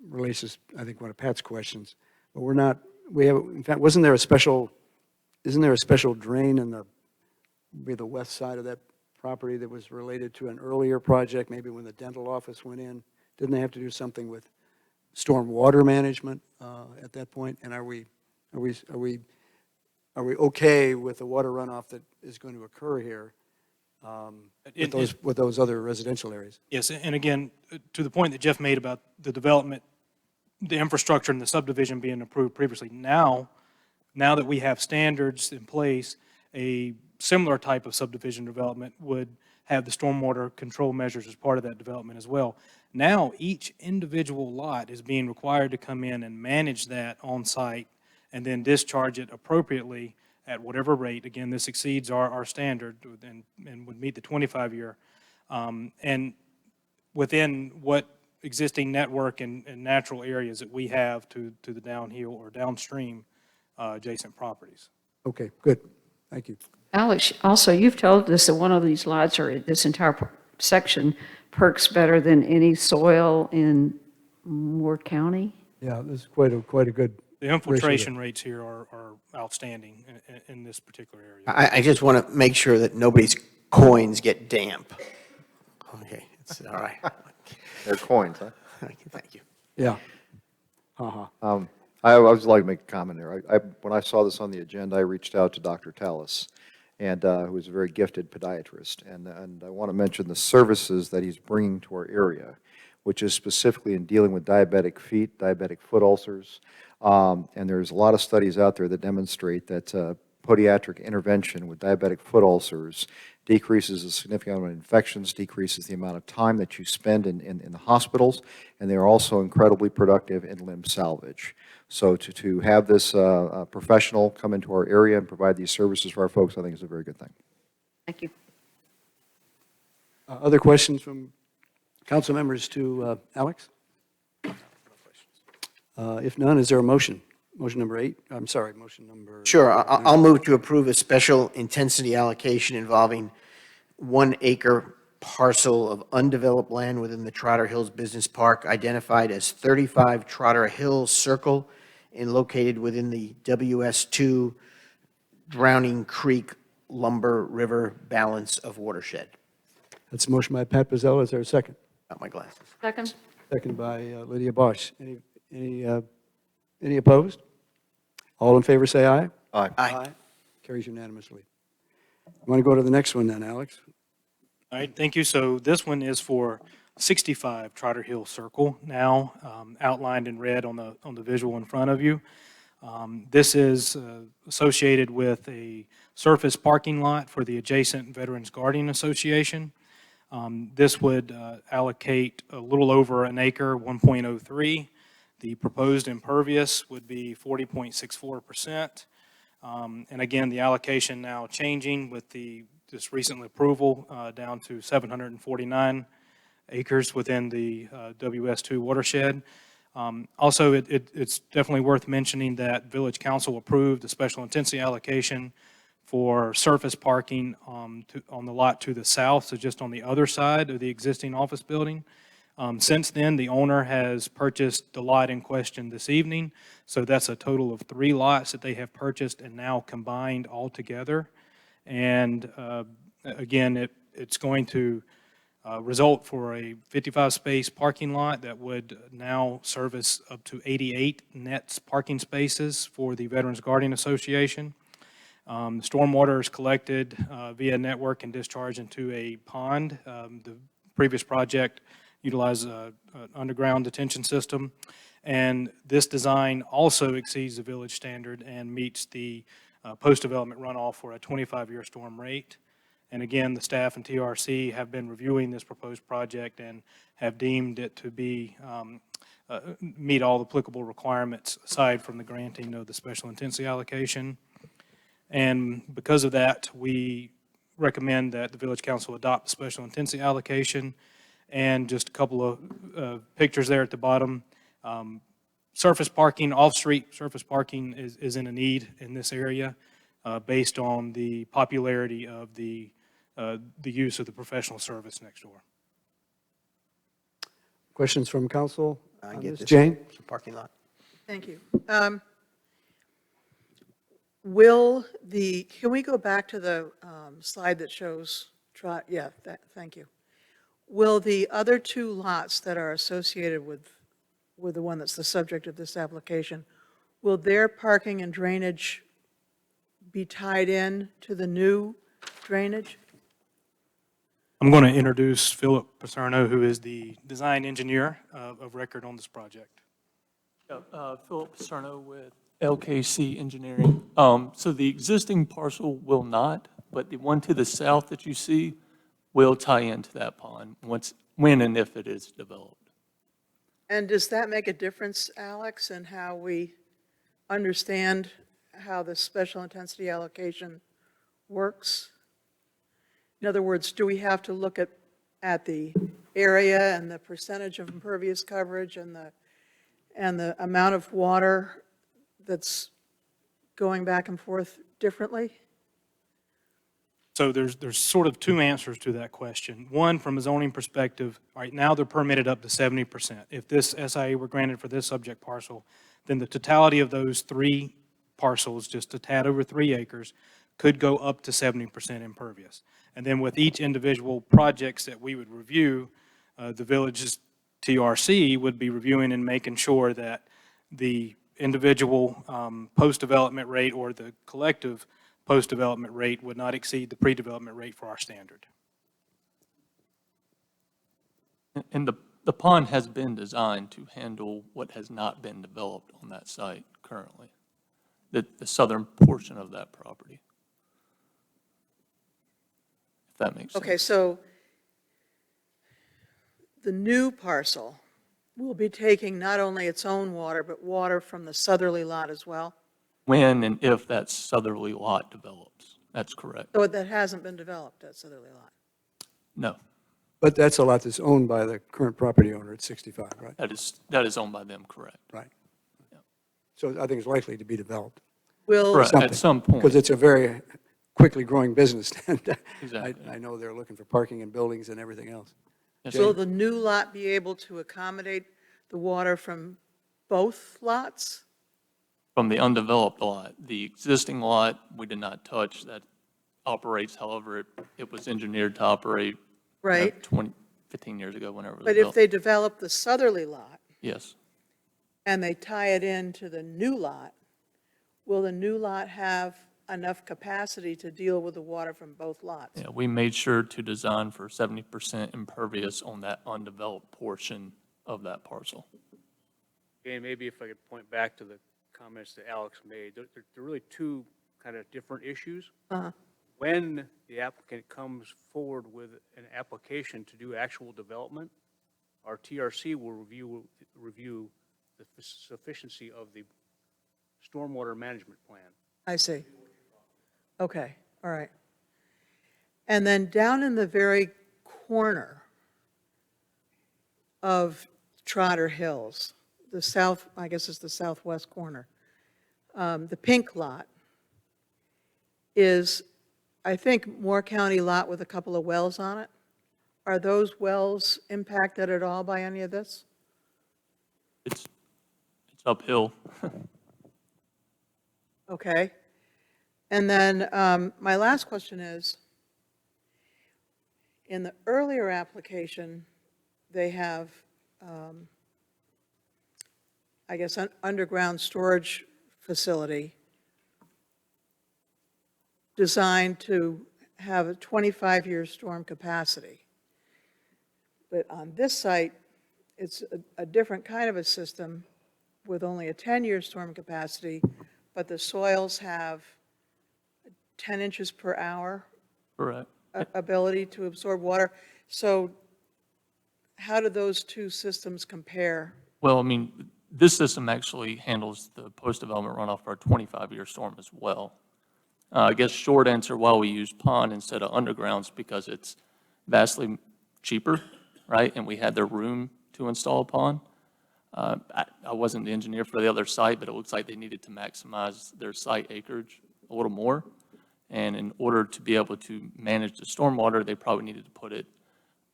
relates to, I think, one of Pat's questions. But in fact, isn't there a special drain in the west side of that property that was related to an earlier project, maybe when the dental office went in? Didn't they have to do something with stormwater management at that point? And are we okay with the water runoff that is going to occur here with those other residential areas? Yes, and again, to the point that Jeff made about the development, the infrastructure and the subdivision being approved previously, now that we have standards in place, a similar type of subdivision development would have the stormwater control measures as part of that development as well. Now, each individual lot is being required to come in and manage that on site and then discharge it appropriately at whatever rate. Again, this exceeds our standard and would meet the 25-year. And within what existing network and natural areas that we have to the downhill or downstream, adjacent properties. Okay, good. Thank you. Alex, also, you've told us that one of these lots or this entire section perks better than any soil in Moore County? Yeah, this is quite a good. The infiltration rates here are outstanding in this particular area. I just want to make sure that nobody's coins get damp. Okay, it's all right. They're coins, huh? Thank you. Yeah. Uh-huh. I would just like to make a comment there. When I saw this on the agenda, I reached out to Dr. Tallis, and who is a very gifted podiatrist, and I want to mention the services that he's bringing to our area, which is specifically in dealing with diabetic feet, diabetic foot ulcers, and there's a lot of studies out there that demonstrate that podiatric intervention with diabetic foot ulcers decreases the significant amount of infections, decreases the amount of time that you spend in the hospitals, and they are also incredibly productive in limb salvage. So to have this professional come into our area and provide these services for our folks, I think is a very good thing. Thank you. Other questions from council members to Alex? If none, is there a motion? Motion number 8? I'm sorry, motion number... Sure, I'll move to approve a special intensity allocation involving 1 acre parcel of undeveloped land within the Trotter Hills Business Park identified as 35 Trotter Hills Circle and located within the WS2 Drowning Creek Lumber River Balance of Watershed. That's a motion by Pat Pizzella. Is there a second? Got my glasses. Second. Second by Lydia Bosch. Any opposed? All in favor, say aye. Aye. Aye. Carries unanimously. You want to go to the next one then, Alex? All right, thank you. So this one is for 65 Trotter Hill Circle, now outlined in red on the visual in front of you. This is associated with a surface parking lot for the adjacent Veterans Guardian Association. This would allocate a little over an acre, 1.03. The proposed impervious would be 40.64%. And again, the allocation now changing with this recent approval down to 749 acres within the WS2 watershed. Also, it's definitely worth mentioning that Village Council approved a special intensity allocation for surface parking on the lot to the south, so just on the other side of the existing office building. Since then, the owner has purchased the lot in question this evening, so that's a total of 3 lots that they have purchased and now combined all together. And again, it's going to result for a 55-space parking lot that would now service up to 88 net parking spaces for the Veterans Guardian Association. The stormwater is collected via network and discharged into a pond. The previous project utilized an underground detention system, and this design also exceeds the village standard and meets the post-development runoff for a 25-year storm rate. And again, the staff and TRC have been reviewing this proposed project and have deemed it to be meet all the applicable requirements aside from the granting of the special intensity allocation. And because of that, we recommend that the Village Council adopt the special intensity allocation. And just a couple of pictures there at the bottom. Surface parking, off-street surface parking is in a need in this area based on the popularity of the use of the professional service next door. Questions from council? I get this. Jane? It's a parking lot. Thank you. Can we go back to the slide that shows, thank you. Will the other 2 lots that are associated with the one that's the subject of this application, will their parking and drainage be tied in to the new drainage? I'm going to introduce Philip Paserno, who is the design engineer of record on this project. Philip Paserno with LKC Engineering. So the existing parcel will not, but the one to the south that you see will tie into that pond when and if it is developed. And does that make a difference, Alex, in how we understand how the special intensity allocation works? In other words, do we have to look at the area and the percentage of impervious coverage and the amount of water that's going back and forth differently? So there's sort of two answers to that question. One, from a zoning perspective, right now they're permitted up to 70%. If this SIA were granted for this subject parcel, then the totality of those three parcels, just a tad over 3 acres, could go up to 70% impervious. And then with each individual projects that we would review, the village's TRC would be reviewing and making sure that the individual post-development rate or the collective post-development rate would not exceed the pre-development rate for our standard. And the pond has been designed to handle what has not been developed on that site currently, the southern portion of that property. If that makes sense. Okay, so the new parcel will be taking not only its own water, but water from the southerly lot as well? When and if that southerly lot develops, that's correct. So that hasn't been developed, that southerly lot? No, But that's a lot that's owned by the current property owner at 65, right? that is owned by them, correct. Right. So I think it's likely to be developed. Will, Correct, at some point. Because it's a very quickly growing business. And Exactly. I know they're looking for parking and buildings and everything else. Yes, will sir. the new lot be able to accommodate the water from both lots? From the undeveloped lot. The existing lot, we did not touch. That operates however it was engineered to operate Right, 15 years ago, whenever it was but if built. they develop the southerly lot Yes, and they tie it into the new lot, will the new lot have enough capacity to deal with the water from both lots? yeah, we made sure to design for 70% impervious on that undeveloped portion of that parcel. And maybe if I could point back to the comments that Alex made, there are really two kind of different issues. Uh-huh. When the applicant comes forward with an application to do actual development, our TRC will review the sufficiency of the stormwater management plan. I see. Okay, all right. And then down in the very corner of Trotter Hills, the south, I guess it's the southwest corner, the pink lot is, I think, Moore County lot with a couple of wells on it. Are those wells impacted at all by any of this? It's uphill. Okay. And then my last question is, in the earlier application, they have, I guess, an underground storage facility designed to have a 25-year storm capacity. But on this site, it's a different kind of a system with only a 10-year storm capacity, but the soils have 10 inches per hour Correct. ability to absorb water. So how do those two systems compare? Well, I mean, this system actually handles the post-development runoff for a 25-year storm as well. I guess short answer, why we use pond instead of undergrounds, because it's vastly cheaper, right? And we had the room to install a pond. I wasn't the engineer for the other site, but it looks like they needed to maximize their site acreage a little more. And in order to be able to manage the stormwater, they probably needed to put it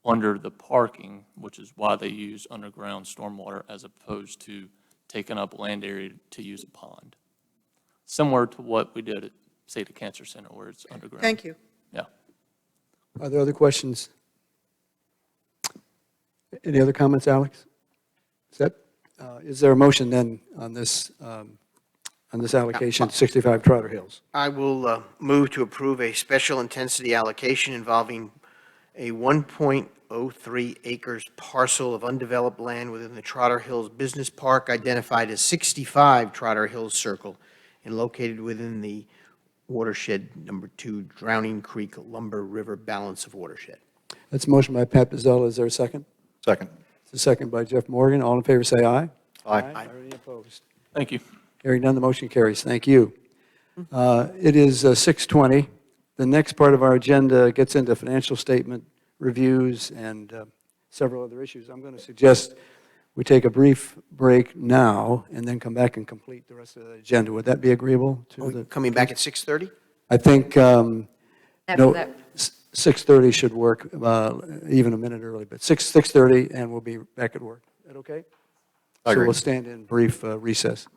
under the parking, which is why they use underground stormwater as opposed to taking up land area to use a pond. Similar to what we did at, say, the Cancer Center, where it's underground. Thank you. Yeah. Are there other questions? Any other comments, Alex? Is there a motion then on this allocation, 65 Trotter Hills? I will move to approve a special intensity allocation involving a 1.03 acres parcel of undeveloped land within the Trotter Hills Business Park identified as 65 Trotter Hills Circle and located within the watershed number 2, Drowning Creek Lumber River Balance of Watershed. That's a motion by Pat Pizzella. Is there a second? Second. It's a second by Jeff Morgan. All in favor, say aye. Aye. Are any opposed? Thank you. Hearing none, the motion carries. Thank you. It is 6:20. The next part of our agenda gets into financial statement reviews and several other issues. I'm going to suggest we take a brief break now and then come back and complete the rest of the agenda. Would that be agreeable to the? Coming back at 6:30? I think, After no, that. 6:30 should work, even a minute early, but 6:30, and we'll be back at work. Is that okay? I So agree. we'll stand in brief recess.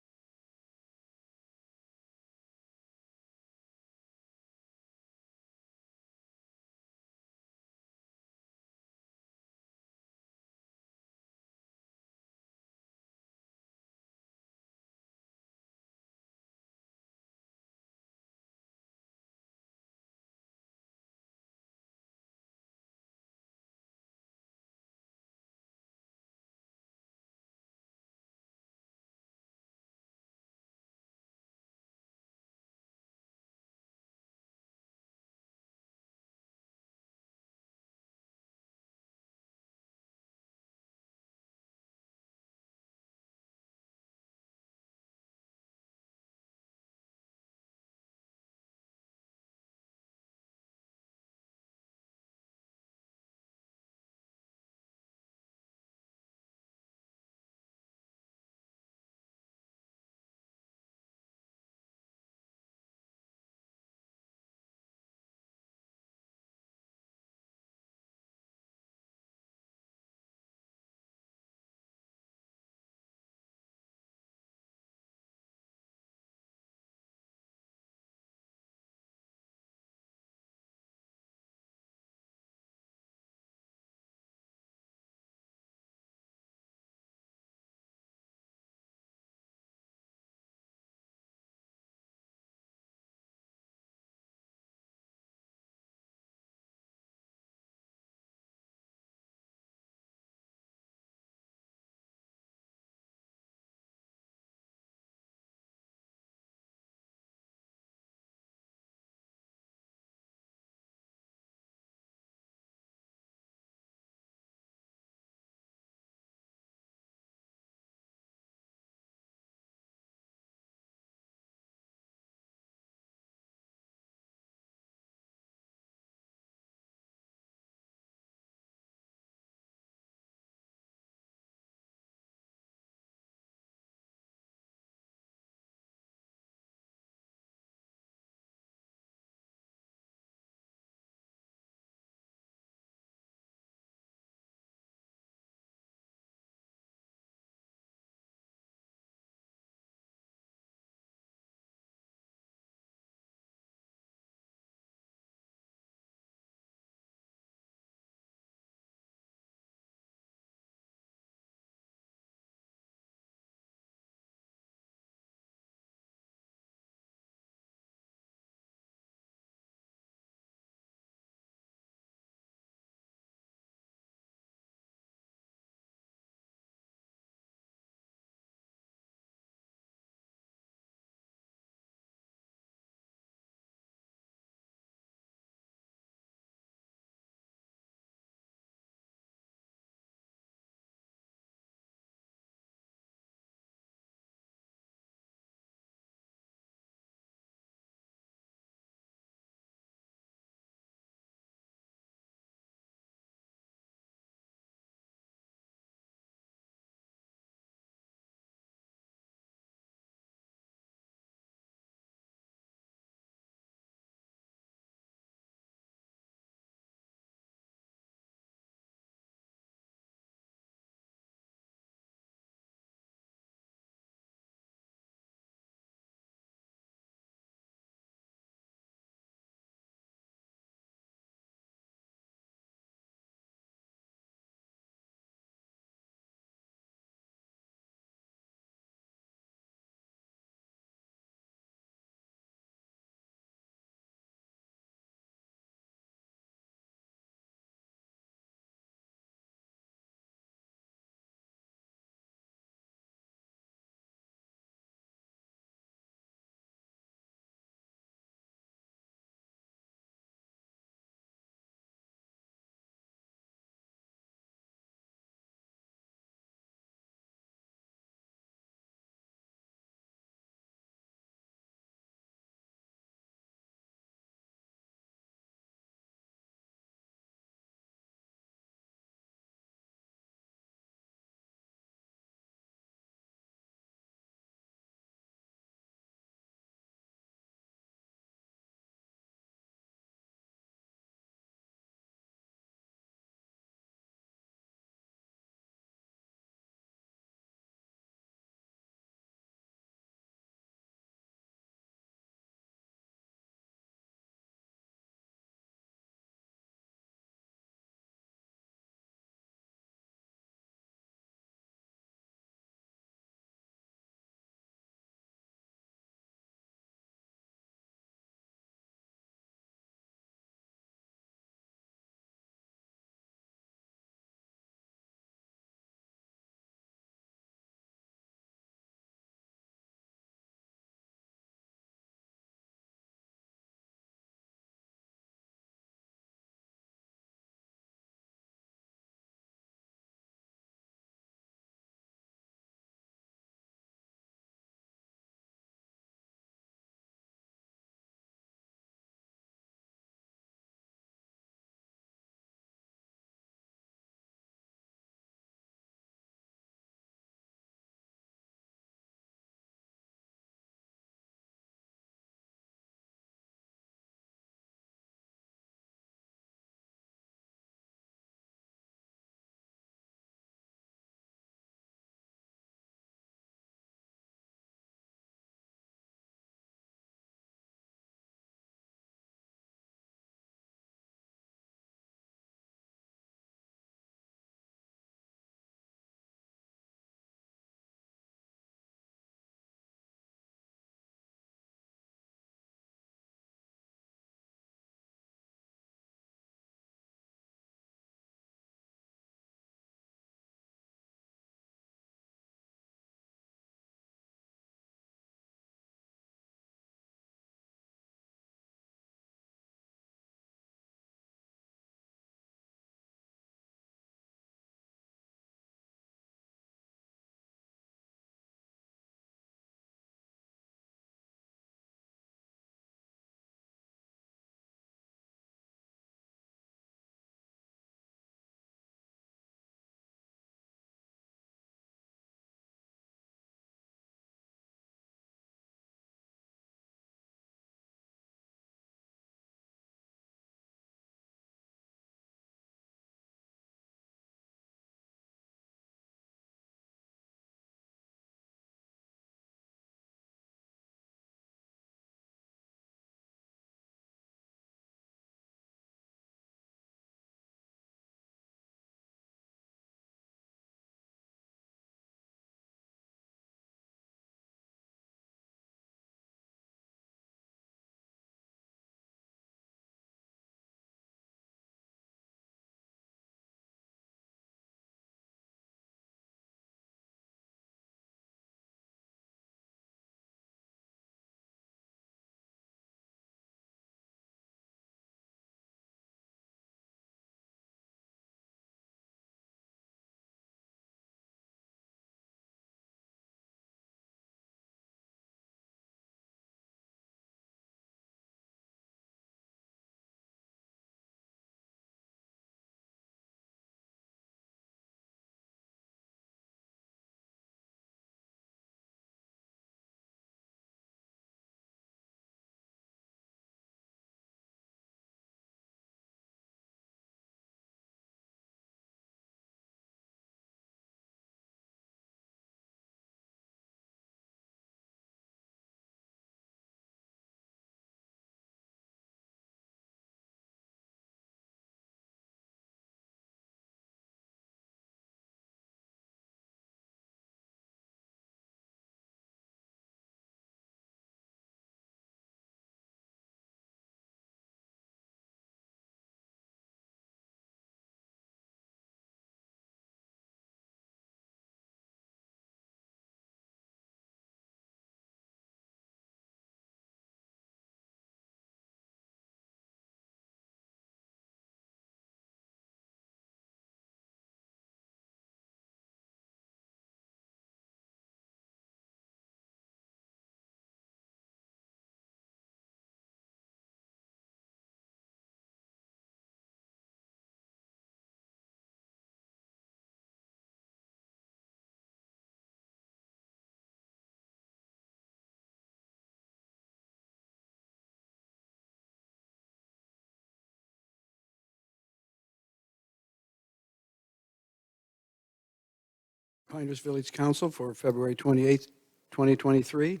Pinehurst Village Council for February 28th, 2023.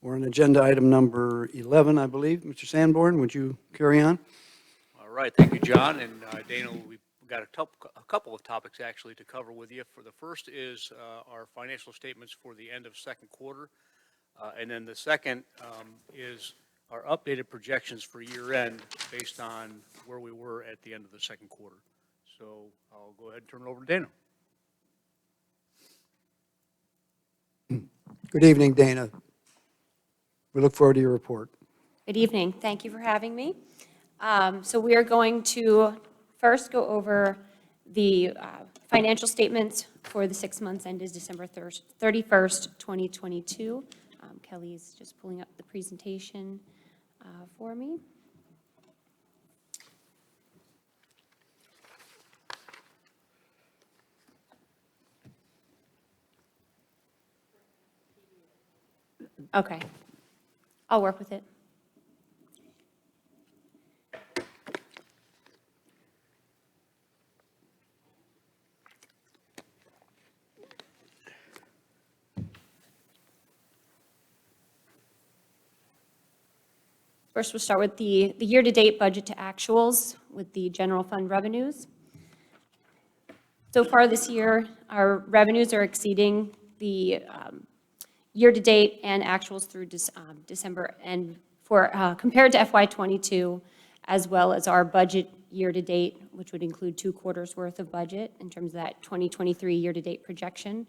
We're on agenda item number 11, I believe. Mr. Sanborn, would you carry on? All right, thank you, John. And Dana, we've got a couple of topics actually to cover with you. For the first is our financial statements for the end of second quarter. And then the second is our updated projections for year end based on where we were at the end of the second quarter. So I'll go ahead and turn it over to Dana. Good evening, Dana. We look forward to your report. Good evening. Thank you for having me. So we are going to first go over the financial statements for the 6 months ended December 31st, 2022. Kelly's just pulling up the presentation for me. Okay. I'll work with it. First, we'll start with the year-to-date budget to actuals with the general fund revenues. So far this year, our revenues are exceeding the year-to-date and actuals through December, and for compared to FY22, as well as our budget year-to-date, which would include 2 quarters worth of budget in terms of that 2023 year-to-date projection.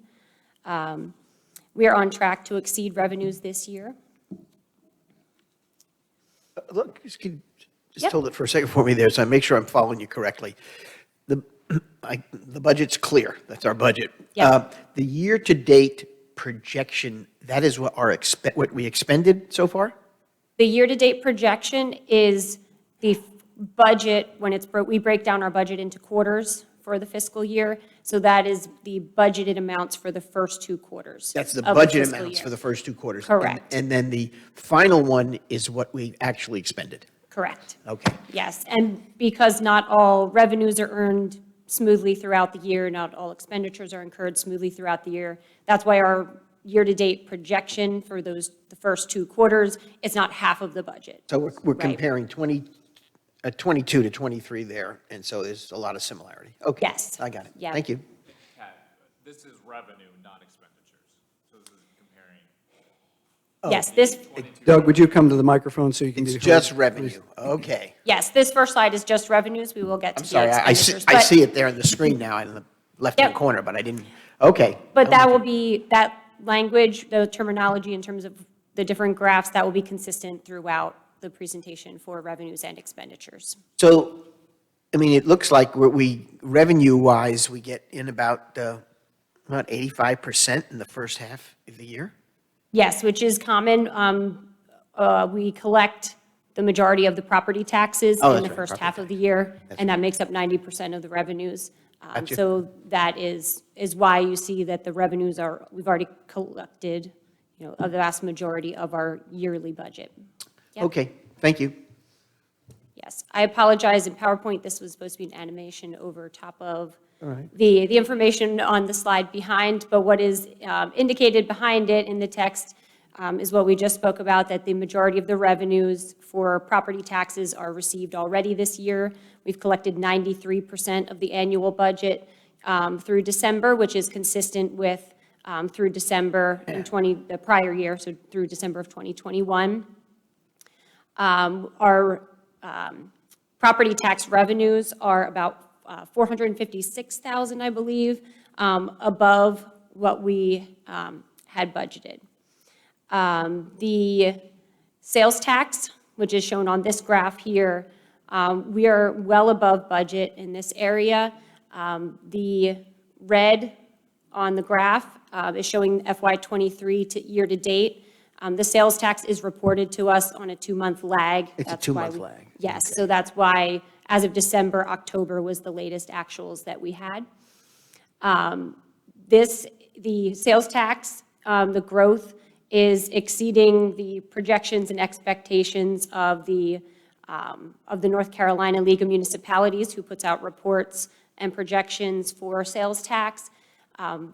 We are on track to exceed revenues this year. Look, just Yep. hold it for a second for me there, so I make sure I'm following you correctly. The budget's clear. That's our budget. Yep. The year-to-date projection, that is what what we expended so far? The year-to-date projection is the budget, when we break down our budget into quarters for the fiscal year. So that is the budgeted amounts for the first 2 quarters. That's the of budget fiscal amounts year. for the first 2 quarters. Correct. And then the final one is what we actually expended. Correct. Okay. Yes, and because not all revenues are earned smoothly throughout the year, not all expenditures are incurred smoothly throughout the year, that's why our year-to-date projection for the first 2 quarters is not half of the budget. So we're Right. comparing 22 to 23 there, and so there's a lot of similarity. Okay. Yes. I got it. Yeah. Thank you. This is revenue, not expenditures. So this is comparing. Yes, this, Doug, would you come to the microphone so you can It's be just heard, revenue. please? Okay. yes, this first slide is just revenues. We will get to I'm the sorry, expenditures. I but- see it there on the screen now in the left-hand Yep. corner, but I didn't, okay. But that will be, that language, the terminology in terms of the different graphs, that will be consistent throughout the presentation for revenues and expenditures. So, I mean, it looks like revenue-wise, we get in about 85% in the first half of the year? Yes, which is common. We collect the majority of the property taxes Oh, in that's the right, first property half of the year, That's and that makes up 90% of the revenues. Gotcha. So that is why you see that the revenues we've already collected, a vast majority of our yearly budget. Yep. Okay, thank you. Yes, I apologize. In PowerPoint, this was supposed to be an animation over top of All right. the information on the slide behind, but what is indicated behind it in the text is what we just spoke about, that the majority of the revenues for property taxes are received already this year. We've collected 93% of the annual budget through December, which is consistent with through December in the prior year, so through December of 2021. Our property tax revenues are about $456,000, I believe, above what we had budgeted. The sales tax, which is shown on this graph here, we are well above budget in this area. The red on the graph is showing FY23 to year to date. The sales tax is reported to us on a 2-month lag. It's a That's why 2-month we- lag. Yes, so that's why, as of December, October was the latest actuals that we had. The sales tax, the growth is exceeding the projections and expectations of the North Carolina League of Municipalities, who puts out reports and projections for sales tax.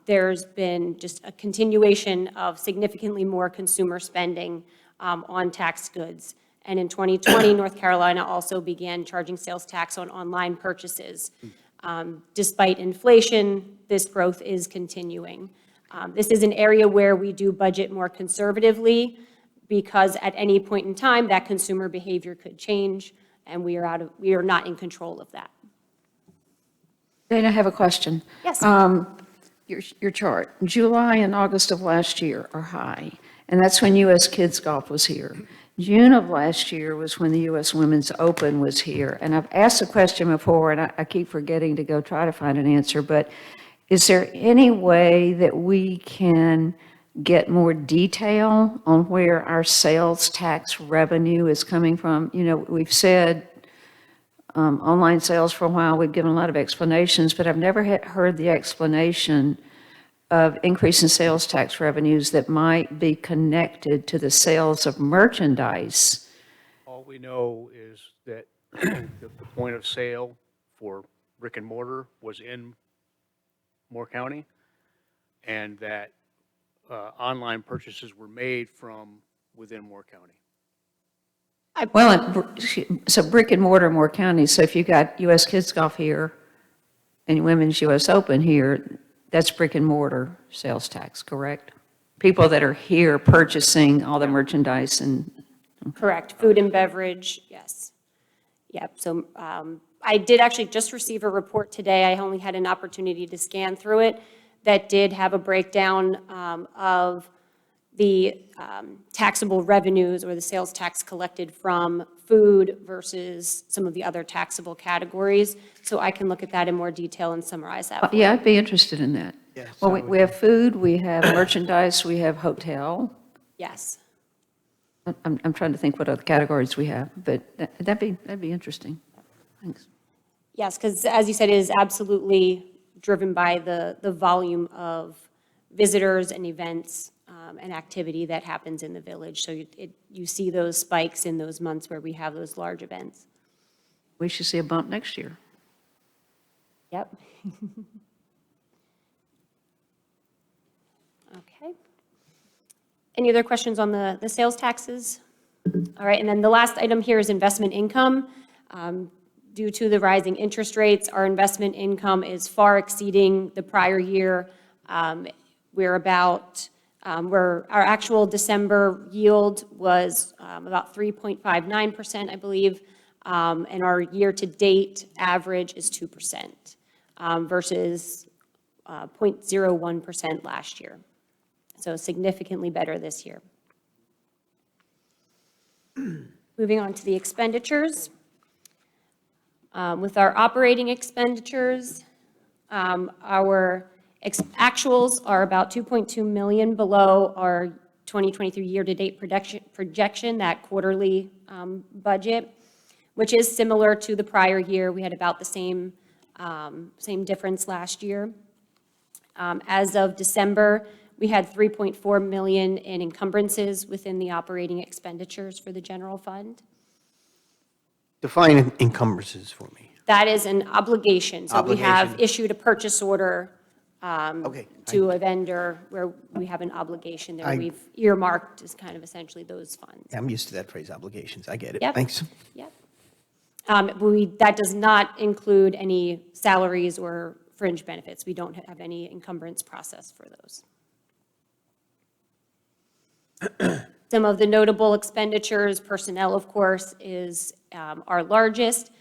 there's been just a continuation of significantly more consumer spending on taxed goods. And in 2020, North Carolina also began charging sales tax on online purchases. Despite inflation, this growth is continuing. This is an area where we do budget more conservatively because at any point in time, that consumer behavior could change, and we are not in control of that. Dana, I have a question. Yes. Your chart, July and August of last year are high, and that's when U.S. Kids Golf was here. June of last year was when the U.S. Women's Open was here. And I've asked the question before, and I keep forgetting to go try to find an answer, but is there any way that we can get more detail on where our sales tax revenue is coming from? You know, we've said online sales for a while, we've given a lot of explanations, but I've never heard the explanation of increase in sales tax revenues that might be connected to the sales of merchandise. All we know is that the point of sale for brick and mortar was in Moore County, and that online purchases were made from within Moore County. Well, so brick and mortar Moore County, so if you got U.S. Kids Golf here and Women's U.S. Open here, that's brick and mortar sales tax, correct? People that are here purchasing all the merchandise and... Correct. Food and beverage, yes. Yep. So I did actually just receive a report today. I only had an opportunity to scan through it that did have a breakdown of the taxable revenues or the sales tax collected from food versus some of the other taxable categories. So I can look at that in more detail and summarize that. Yeah, I'd be interested in that. Yes, Well, we have food, we have merchandise, we have hotel. Yes. I'm trying to think what other categories we have, but that'd be interesting. Thanks. Yes, because as you said, it is absolutely driven by the volume of visitors and events and activity that happens in the village. So you see those spikes in those months where we have those large events. We should see a bump next year. Yep. Okay. Any other questions on the sales taxes? All right, and then the last item here is investment income. Due to the rising interest rates, our investment income is far exceeding the prior year. Our actual December yield was about 3.59%, I believe, and our year-to-date average is 2%, versus 0.01% last year. So significantly better this year. Moving on to the expenditures. With our operating expenditures, our actuals are about 2.2 million below our 2023 year-to-date projection, that quarterly budget, which is similar to the prior year. We had about the same difference last year. As of December, we had 3.4 million in encumbrances within the operating expenditures for the general fund. Define encumbrances for me. That is an obligation. So we have issued a purchase order to a vendor where we have an obligation there. We've earmarked as kind of essentially those funds. I'm used to that phrase, obligations. I get it. Yep. Thanks. Yep. That does not include any salaries or fringe benefits. We don't have any encumbrance process for those. Some of the notable expenditures, personnel, of course, is our largest.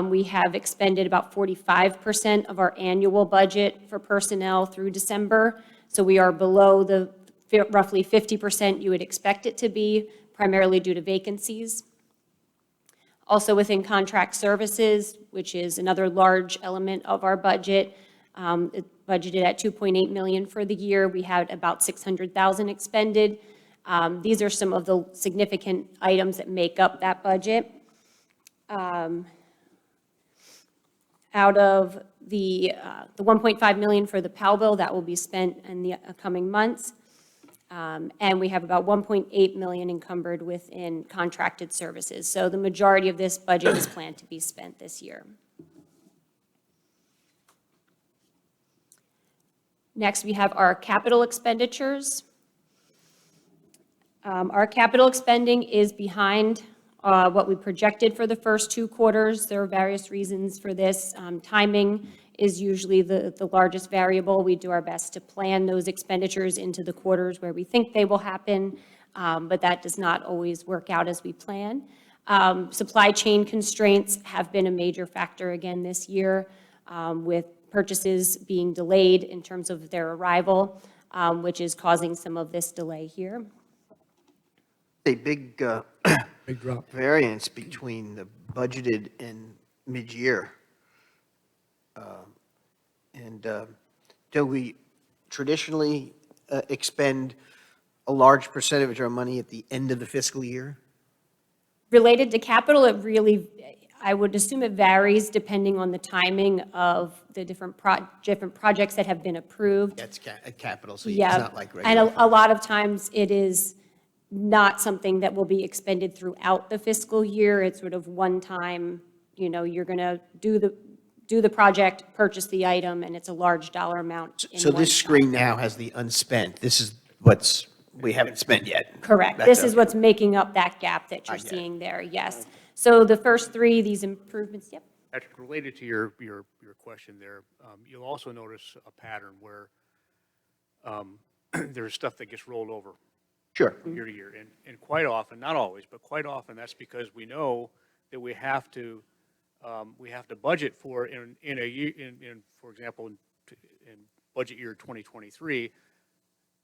We have expended about 45% of our annual budget for personnel through December. So we are below the roughly 50% you would expect it to be, primarily due to vacancies. Also within contract services, which is another large element of our budget, it's budgeted at 2.8 million for the year. We had about 600,000 expended. These are some of the significant items that make up that budget. Out of the 1.5 million for the Powell bill, that will be spent in the coming months. And we have about 1.8 million encumbered within contracted services. So the majority of this budget is planned to be spent this year. Next, we have our capital expenditures. Our capital spending is behind what we projected for the first 2 quarters. There are various reasons for this. Timing is usually the largest variable. We do our best to plan those expenditures into the quarters where we think they will happen, but that does not always work out as we plan. Supply chain constraints have been a major factor again this year, with purchases being delayed in terms of their arrival, which is causing some of this delay here. A big Big drop. variance between the budgeted and mid-year. Do we traditionally expend a large percentage of our money at the end of the fiscal year? Related to capital, it really, I would assume it varies depending on the timing of the different projects that have been approved. That's capital, so Yeah, it's not like and regular. a lot of times it is not something that will be expended throughout the fiscal year. It's sort of one time, you're going to do the project, purchase the item, and it's a large dollar amount. in So one this shot. screen now has the unspent. This is what's, we haven't spent yet. Correct. That's This is okay. what's making up that gap that you're I get it. seeing there, yes. So the first 3, these improvements, yep. Patrick, related to your question there, you'll also notice a pattern where there's stuff that gets rolled over Sure. year to year. And quite often, not always, but quite often, that's because we know that we have to budget for in a year, for example, in budget year 2023,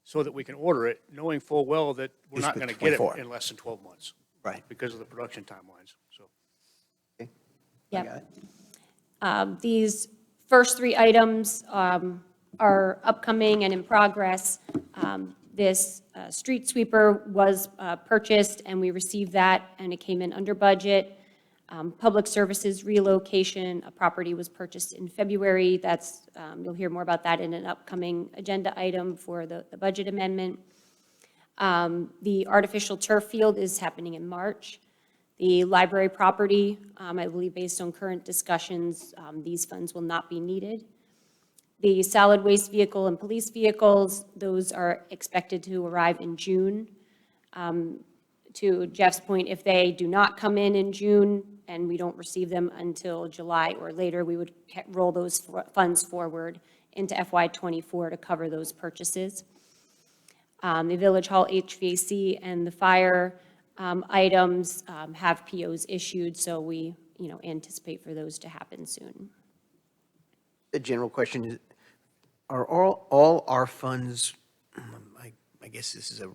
so that we can order it, knowing full well that we're It's not for going to get it 24. in less than 12 months. Right. Because of the production timelines, so. Yep. These first 3 items are upcoming and in progress. This street sweeper was purchased, and we received that, and it came in under budget. Public services relocation, a property was purchased in February. That's, you'll hear more about that in an upcoming agenda item for the budget amendment. The artificial turf field is happening in March. The library property, I believe based on current discussions, these funds will not be needed. The solid waste vehicle and police vehicles, those are expected to arrive in June. To Jeff's point, if they do not come in June and we don't receive them until July or later, we would roll those funds forward into FY '24 to cover those purchases. The Village Hall HVAC and the fire items have POs issued, so we, anticipate for those to happen soon. The general question is, are all our funds, I guess this is a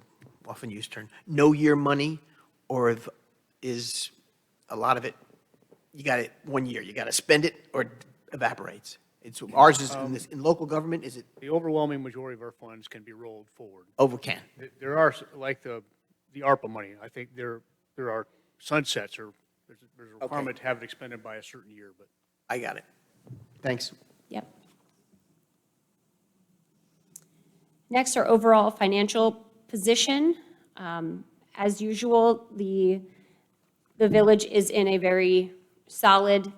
often used term, no year money, or is a lot of it, you got it 1 year, you got to spend it or it evaporates? Ours is in local government, is it The overwhelming majority of our funds can be rolled forward. over can? There are, like the ARPA money, I think there are sunsets, or there's a requirement to have it expended by a certain year, but. I got it. Thanks. Yep. Next, our overall financial position. As usual, the village is in a very solid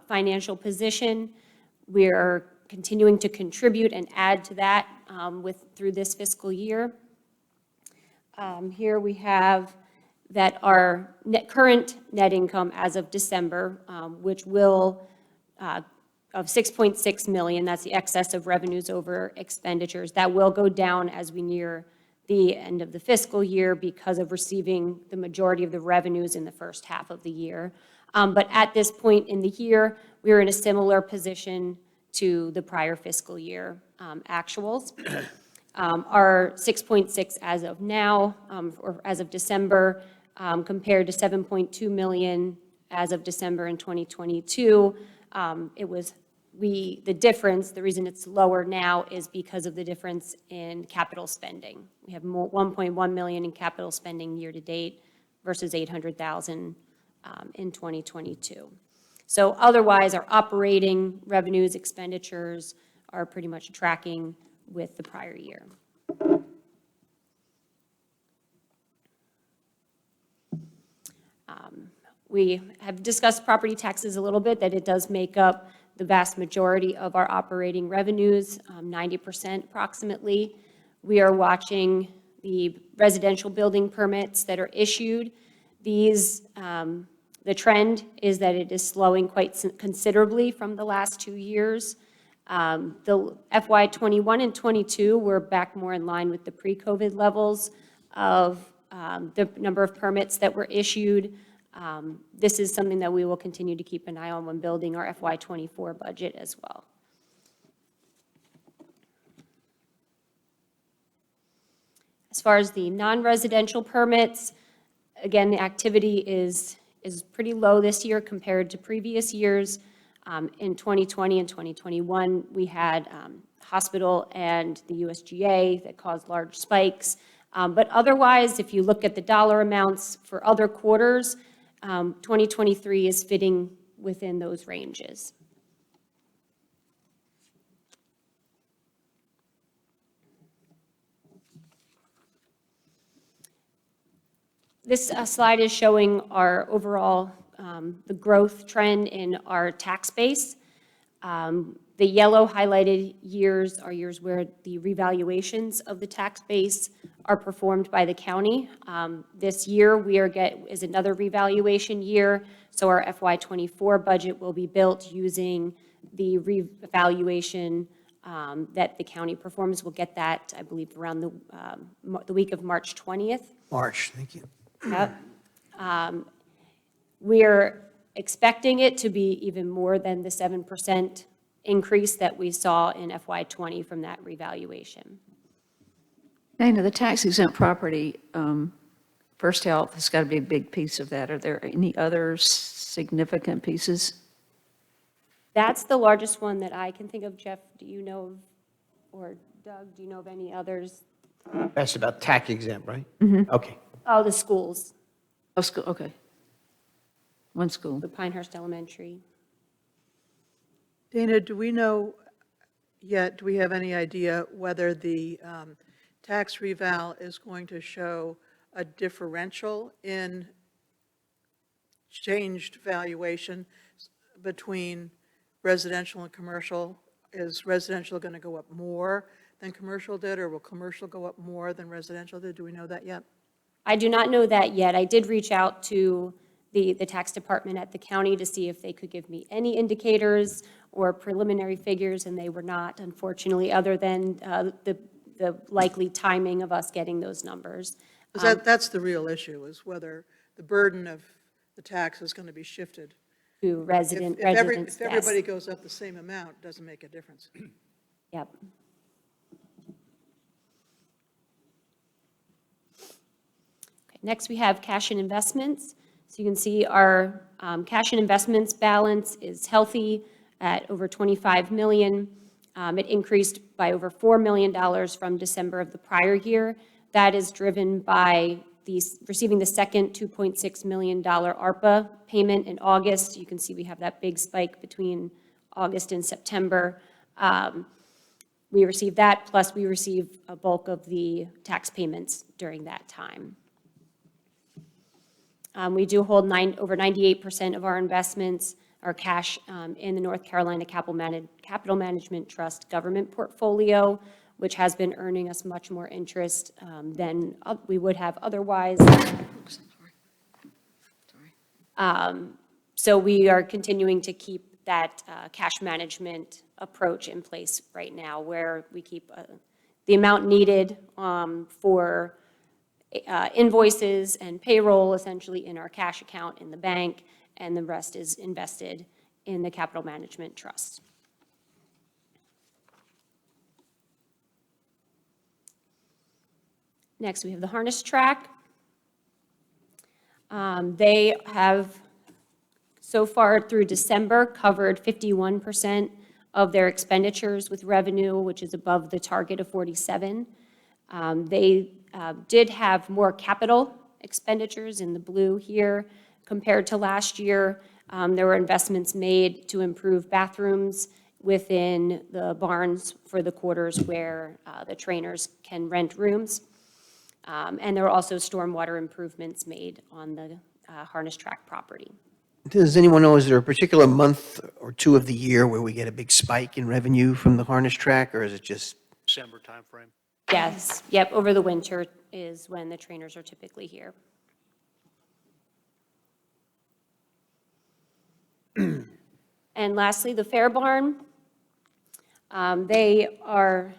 financial position. We're continuing to contribute and add to that through this fiscal year. Here we have that our current net income as of December, which will, of 6.6 million, that's the excess of revenues over expenditures, that will go down as we near the end of the fiscal year because of receiving the majority of the revenues in the first half of the year. But at this point in the year, we're in a similar position to the prior fiscal year actuals. Our 6.6 as of now, or as of December, compared to 7.2 million as of December in 2022, it was, the difference, the reason it's lower now is because of the difference in capital spending. We have 1.1 million in capital spending year to date versus 800,000 in 2022. So otherwise, our operating revenues, expenditures are pretty much tracking with the prior year. We have discussed property taxes a little bit, that it does make up the vast majority of our operating revenues, 90% approximately. We are watching the residential building permits that are issued. These, the trend is that it is slowing quite considerably from the last 2 years. The FY '21 and '22 were back more in line with the pre-COVID levels of the number of permits that were issued. This is something that we will continue to keep an eye on when building our FY '24 budget as well. As far as the non-residential permits, again, the activity is pretty low this year compared to previous years. In 2020 and 2021, we had hospital and the USGA that caused large spikes. But otherwise, if you look at the dollar amounts for other quarters, 2023 is fitting within those ranges. This slide is showing our overall, the growth trend in our tax base. The yellow highlighted years are years where the revaluations of the tax base are performed by the county. This year is another revaluation year, so our FY '24 budget will be built using the revaluation that the county performs. We'll get that, I believe, around the week of March 20th. March, thank you. Yep. We're expecting it to be even more than the 7% increase that we saw in FY '20 from that revaluation. Dana, the tax exempt property, First Health has got to be a big piece of that. Are there any other significant pieces? That's the largest one that I can think of. Jeff, do you know of, or Doug, do you know of any others? That's about tax exempt, right? Mm-hmm. Okay. Oh, the schools, Oh, school, okay. One school. the Pinehurst Elementary. Dana, do we know yet, do we have any idea whether the tax reval is going to show a differential in changed valuation between residential and commercial? Is residential going to go up more than commercial did, or will commercial go up more than residential did? Do we know that yet? I do not know that yet. I did reach out to the tax department at the county to see if they could give me any indicators or preliminary figures, and they were not, unfortunately, other than the likely timing of us getting those numbers. 'Cause that's the real issue, is whether the burden of the tax is going to be shifted. To residents. If everybody goes up the same amount, it doesn't make a difference. Yep. Okay, next, we have cash and investments. So you can see our cash and investments balance is healthy at over $25 million. It increased by over $4 million from December of the prior year. That is driven by receiving the second $2.6 million ARPA payment in August. You can see we have that big spike between August and September. We received that, plus we received a bulk of the tax payments during that time. We do hold over 98% of our investments, our cash, in the North Carolina Capital Management Trust government portfolio, which has been earning us much more interest than we would have otherwise. So we are continuing to keep that cash management approach in place right now, where we keep the amount needed for invoices and payroll essentially in our cash account in the bank, and the rest is invested in the Capital Management Trust. Next, we have the harness track. They have, so far through December, covered 51% of their expenditures with revenue, which is above the target of 47. They did have more capital expenditures in the blue here compared to last year. There were investments made to improve bathrooms within the barns for the quarters where the trainers can rent rooms. And there were also stormwater improvements made on the harness track property. Does anyone know, is there a particular month or two of the year where we get a big spike in revenue from the harness track, or is it just? December timeframe. Yes, yep, over the winter is when the trainers are typically here. And lastly, the Fair Barn. They are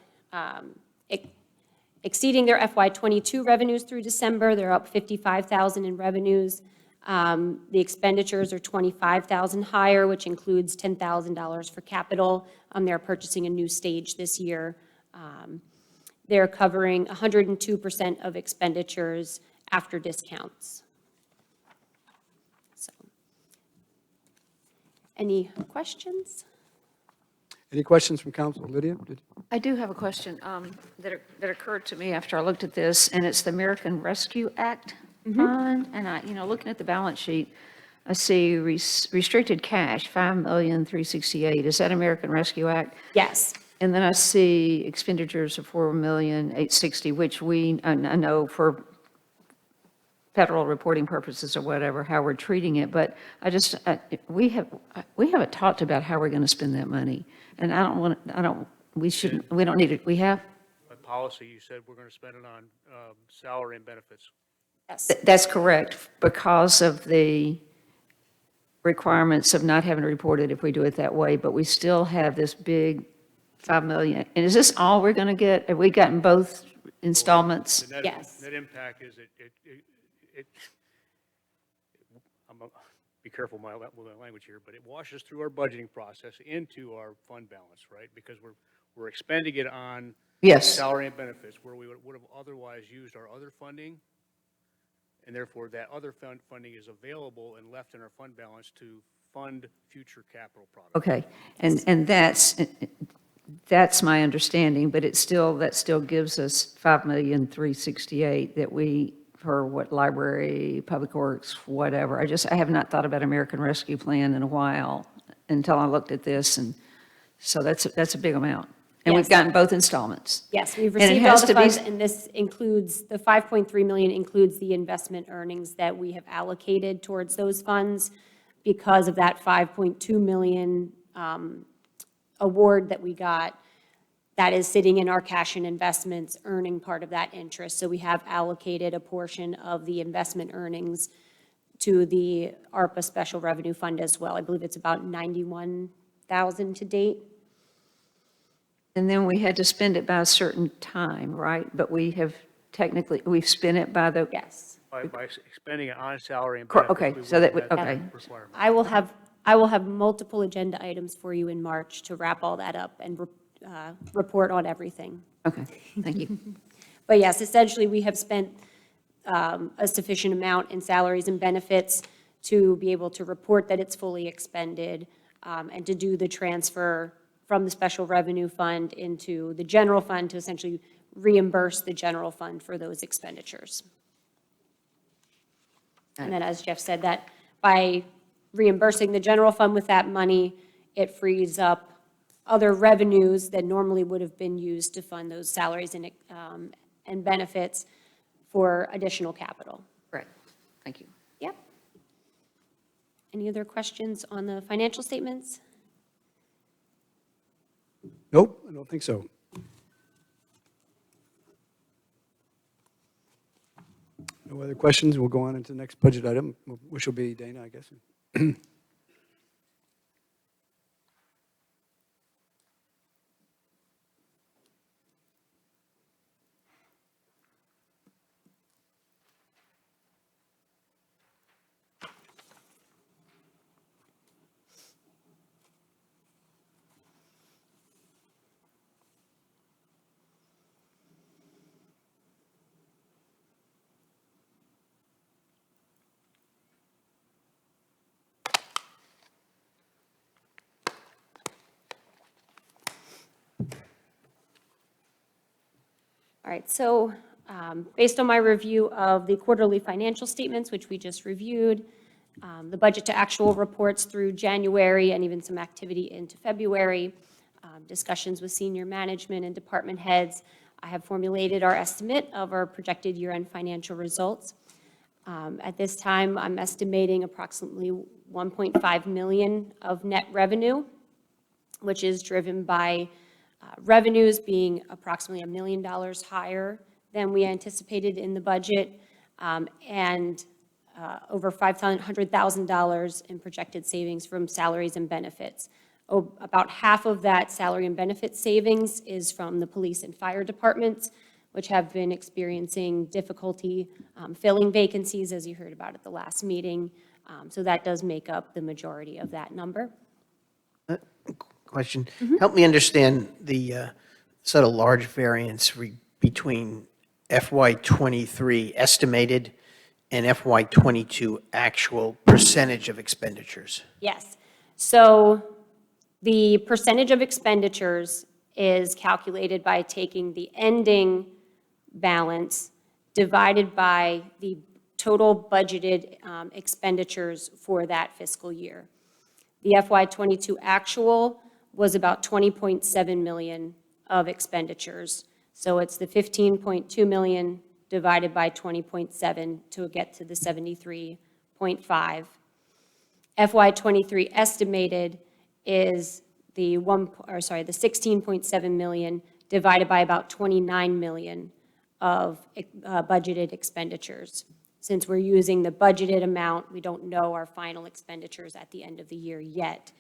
exceeding their FY22 revenues through December. They're up 55,000 in revenues. The expenditures are 25,000 higher, which includes $10,000 for capital. They're purchasing a new stage this year. They're covering 102% of expenditures after discounts. So, any questions? Any questions from council? Lydia? I do have a question that occurred to me after I looked at this, and it's the American Rescue Act fund. And looking at the balance sheet, I see restricted cash, $5,368,000. Is that American Rescue Act? Yes. And then I see expenditures of $4,860,000, which I know for federal reporting purposes or whatever, how we're treating it. But we haven't talked about how we're going to spend that money. And we don't need it. We have? By policy, you said we're going to spend it on salary and benefits. Yes. That's correct, because of the requirements of not having to report it if we do it that way. But we still have this big $5 million. And is this all we're going to get? Have we gotten both installments? The Yes. net impact is be careful with my language here, but it washes through our budgeting process into our fund balance, right? Because we're expending it on Yes. salary and benefits where we would have otherwise used our other funding. And therefore, that other funding is available and left in our fund balance to fund future capital projects. Okay, and that's my understanding, but that still gives us $5,368,000 that we, for what, library, public works, whatever. I have not thought about American Rescue Plan in a while until I looked at this, and so that's a big amount. And we've Yes. gotten both installments. Yes, we've And it received all has the to be funds, and this includes, the 5.3 million includes the investment earnings that we have allocated towards those funds because of that 5.2 million award that we got that is sitting in our cash and investments, earning part of that interest. So we have allocated a portion of the investment earnings to the ARPA Special Revenue Fund as well. I believe it's about 91,000 to date. And then we had to spend it by a certain time, right? But we've spent it by the. Yes. By expending it on salary and Cor- benefits. okay, so that would would- have okay. that requirement. I will have multiple agenda items for you in March to wrap all that up and report on everything. Okay, thank you. But yes, essentially, we have spent a sufficient amount in salaries and benefits to be able to report that it's fully expended and to do the transfer from the special revenue fund into the general fund to essentially reimburse the general fund for those expenditures. And then, as Jeff said, that by reimbursing the general fund with that money, it frees up other revenues that normally would have been used to fund those salaries and benefits for additional capital. Right, thank you. Yep. Any other questions on the financial statements? Nope, I don't think so. No other questions? We'll go on into the next budget item, which will be Dana, I guess. All right, so based on my review of the quarterly financial statements, which we just reviewed, the budget to actual reports through January and even some activity into February, discussions with senior management and department heads, I have formulated our estimate of our projected year-end financial results. At this time, I'm estimating approximately 1.5 million of net revenue, which is driven by revenues being approximately $1 million higher than we anticipated in the budget, and over $500,000 in projected savings from salaries and benefits. About half of that salary and benefit savings is from the police and fire departments, which have been experiencing difficulty filling vacancies, as you heard about at the last meeting. So that does make up the majority of that number. Question. Help me understand the sort of large variance between FY '23 estimated and FY '22 actual percentage of expenditures. Yes. So the percentage of expenditures is calculated by taking the ending balance divided by the total budgeted expenditures for that fiscal year. The FY '22 actual was about 20.7 million of expenditures. So it's the 15.2 million divided by 20.7 to get to the 73.5. FY '23 estimated is the 16.7 million divided by about 29 million of budgeted expenditures. Since we're using the budgeted amount, we don't know our final expenditures at the end of the year yet.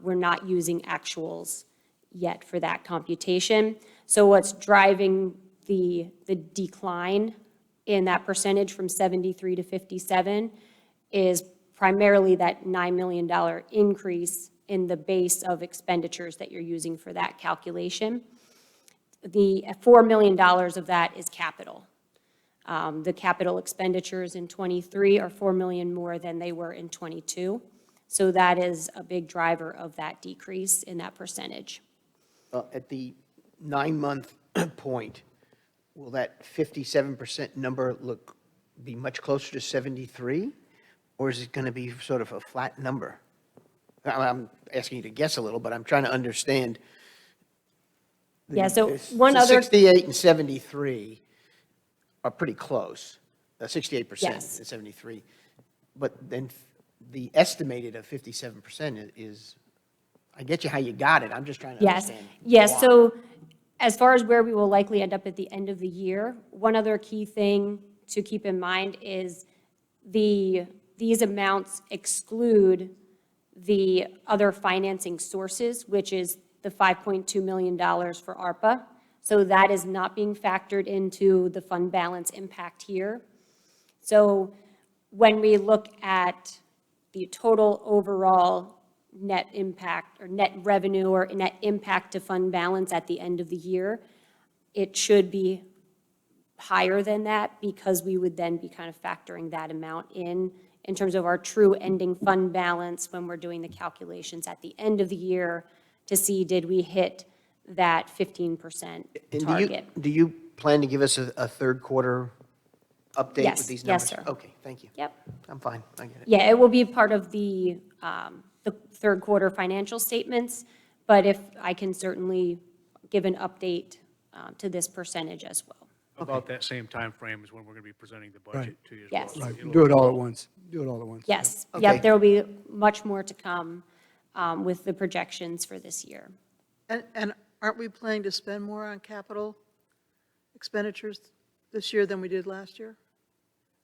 We're not using actuals yet for that computation. So what's driving the decline in that percentage from 73 to 57 is primarily that $9 million increase in the base of expenditures that you're using for that calculation. The $4 million of that is capital. The capital expenditures in '23 are $4 million more than they were in '22. So that is a big driver of that decrease in that percentage. At the 9-month point, will that 57% number be much closer to 73? Or is it going to be sort of a flat number? I'm asking you to guess a little, but I'm trying to understand. Yeah, so one other. 68 and 73 are pretty close, 68% Yes. and 73. But then the estimated of 57% is, I get you how you got it, I'm just trying to Yes, understand. yes, why. so as far as where we will likely end up at the end of the year, one other key thing to keep in mind is these amounts exclude the other financing sources, which is the $5.2 million for ARPA. So that is not being factored into the fund balance impact here. So when we look at the total overall net impact or net revenue or net impact to fund balance at the end of the year, it should be higher than that because we would then be kind of factoring that amount in terms of our true ending fund balance when we're doing the calculations at the end of the year to see did we hit that 15% And target. do you plan to give us a third quarter update Yes, with these yes, numbers? sir. Okay, thank you. Yep. I'm fine, I get it. Yeah, it will be part of the third quarter financial statements, but if I can certainly give an update to this percentage as well. About that same time frame is when we're going to be presenting the budget to you as Yes. well. Right, It'll- do it all at once. Do it all at once. Yes, Okay. yep, there will be much more to come with the projections for this year. And aren't we planning to spend more on capital expenditures this year than we did last year?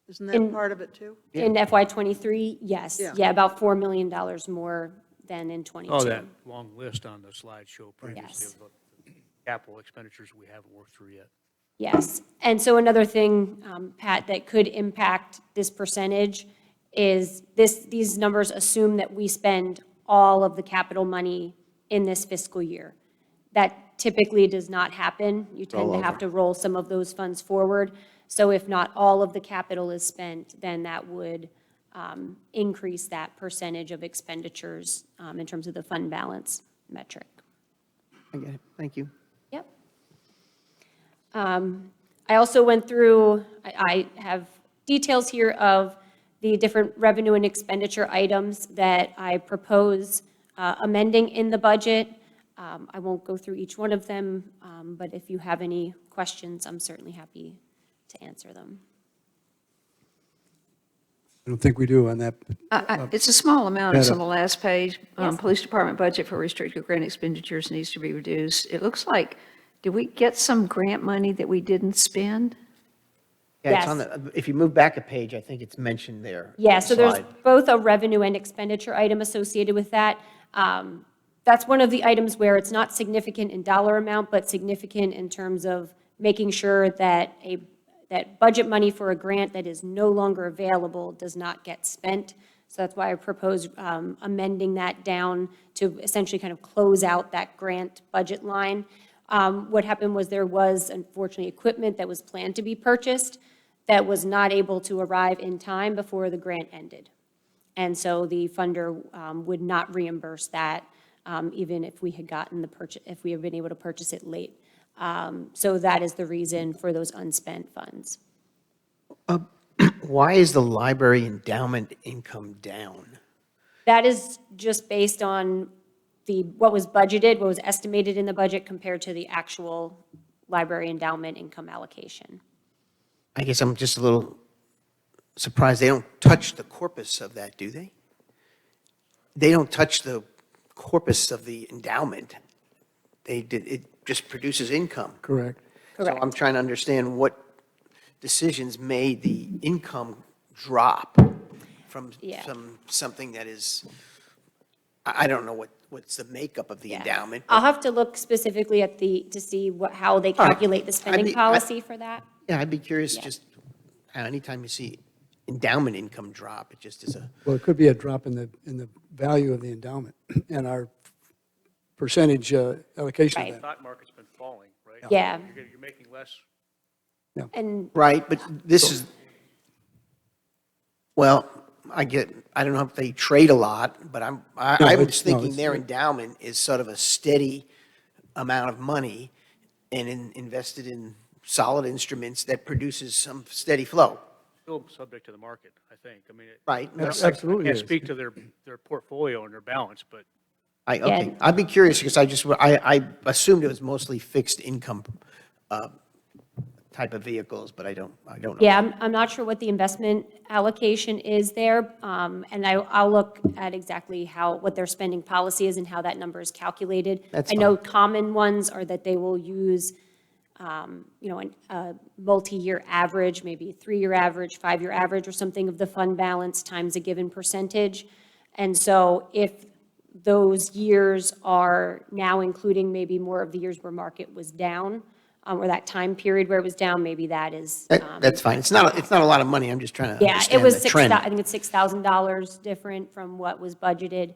Isn't that In- part of it too? In FY '23, yes, Yeah. yeah, about $4 million more than in '22. Oh, that long list on the slideshow previously Yes. of the capital expenditures we haven't worked through yet. Yes, and so another thing, Pat, that could impact this percentage is these numbers assume that we spend all of the capital money in this fiscal year. That typically does not happen. You tend to have to roll some of those funds forward. So if not all of the capital is spent, then that would increase that percentage of expenditures in terms of the fund balance metric. I get it, thank you. Yep. I also went through, I have details here of the different revenue and expenditure items that I propose amending in the budget. I won't go through each one of them, but if you have any questions, I'm certainly happy to answer them. I don't think we do on that. It's a small amount, it's on Madam. the last page. Police Department budget for restricted grant expenditures needs to be reduced. It looks like, did we get some grant money that we didn't spend? Yeah, it's on the, if you move back a page, I think it's mentioned there. Yeah, so there's Slide. both a revenue and expenditure item associated with that. That's one of the items where it's not significant in dollar amount, but significant in terms of making sure that that budget money for a grant that is no longer available does not get spent. So that's why I proposed amending that down to essentially kind of close out that grant budget line. What happened was there was unfortunately equipment that was planned to be purchased that was not able to arrive in time before the grant ended. And so the funder would not reimburse that, even if we had gotten the purchase, if we had been able to purchase it late. So that is the reason for those unspent funds. Why is the library endowment income down? That is just based on what was budgeted, what was estimated in the budget compared to the actual library endowment income allocation. I guess I'm just a little surprised they don't touch the corpus of that, do they? They don't touch the corpus of the endowment. It just produces income. Correct. So I'm trying to understand what decisions made the income drop from Yeah. something that is, I don't know what's the makeup of the endowment. I'll have to look specifically at to see how they All right. calculate the spending policy for that. Yeah, I'd be curious, just how anytime you see endowment income drop, it just is a, Well, it could be a drop in the value of the endowment and our percentage allocation of Right. that. Stock market's been falling, right? Yeah. You're making less. And right, but this is, well, I don't know if they trade a lot, but I was thinking their endowment is sort of a steady amount of money and invested in solid instruments that produces some steady flow. Still subject to the market, I think. I mean, Right. Absolutely I can't is. speak to their portfolio and their balance, but Okay, I'd be curious because I assumed it was mostly fixed income type of vehicles, but I don't know. yeah, I'm not sure what the investment allocation is there. And I'll look at exactly what their spending policy is and how that number is calculated. That's I know common ones are that they will use, a multi-year average, maybe a 3-year average, 5-year average or something of the fund balance times a given percentage. And so if those years are now including maybe more of the years where market was down, or that time period where it was down, maybe that is. That's fine. It's not a lot of money. I'm just trying to Yeah, it understand was the trend. I think it's $6,000 different from what was budgeted.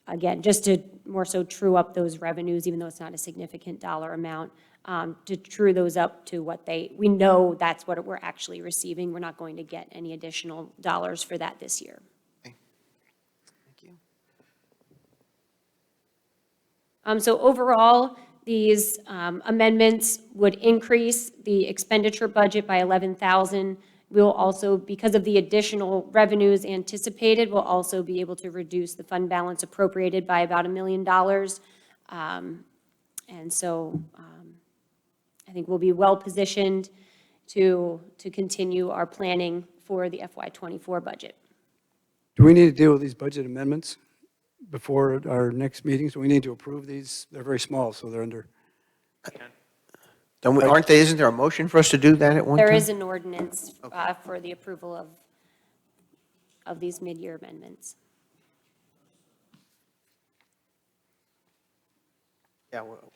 Again, just to more so true up those revenues, even though it's not a significant dollar amount, to true those up to what we know that's what we're actually receiving. We're not going to get any additional dollars for that this year. Thank you. So overall, these amendments would increase the expenditure budget by $11,000. We'll also, because of the additional revenues anticipated, we'll also be able to reduce the fund balance appropriated by about $1 million. And so I think we'll be well-positioned to continue our planning for the FY24 budget. Do we need to deal with these budget amendments before our next meetings? Do we need to approve these? They're very small, so they're under. Isn't there a motion for us to do that at one time? There is an ordinance for the approval of these mid-year amendments. Yeah, well,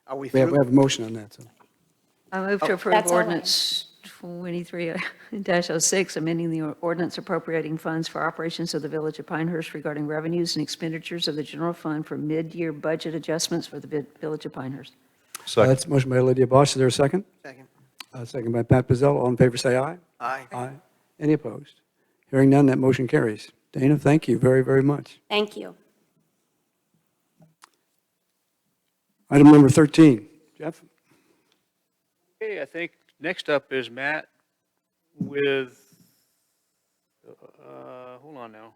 are we We have through? a motion on that, so. I move to approve That's all I- ordinance 23-06, amending the ordinance appropriating funds for operations of the Village of Pinehurst regarding revenues and expenditures of the general fund for mid-year budget adjustments for the Village of Pinehurst. That's a motion by Lydia Bosch. Is there a second? Second. Second by Pat Pizzell. All in favor, say aye. Aye. Aye. Any opposed? Hearing none, that motion carries. Dana, thank you very, very much. Thank you. Item number 13. Jeff? okay, I think next up is Matt with, hold on now.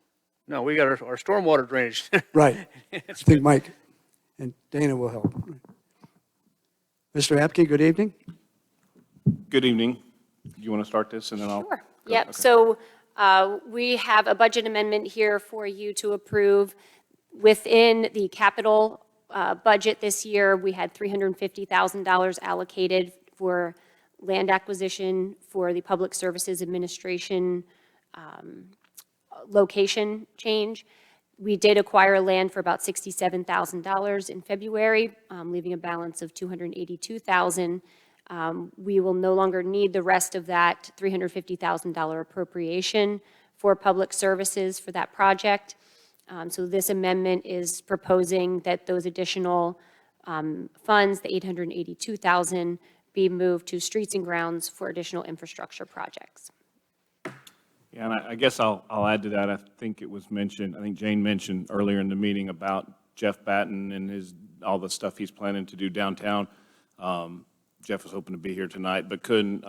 No, we got our stormwater drainage. Right. I think Mike and Dana will help. Mr. Apke, good evening. Good evening. You want to start this and then I'll? Sure. Yep, so we have a budget amendment here for you to approve. Within the capital budget this year, we had $350,000 allocated for land acquisition for the Public Services Administration location change. We did acquire land for about $67,000 in February, leaving a balance of $282,000. We will no longer need the rest of that $350,000 appropriation for public services for that project. So this amendment is proposing that those additional funds, the $882,000, be moved to streets and grounds for additional infrastructure projects. Yeah, and I guess I'll add to that. I think it was mentioned, I think Jane mentioned earlier in the meeting about Jeff Batten and all the stuff he's planning to do downtown. Jeff was hoping to be here tonight, but couldn't.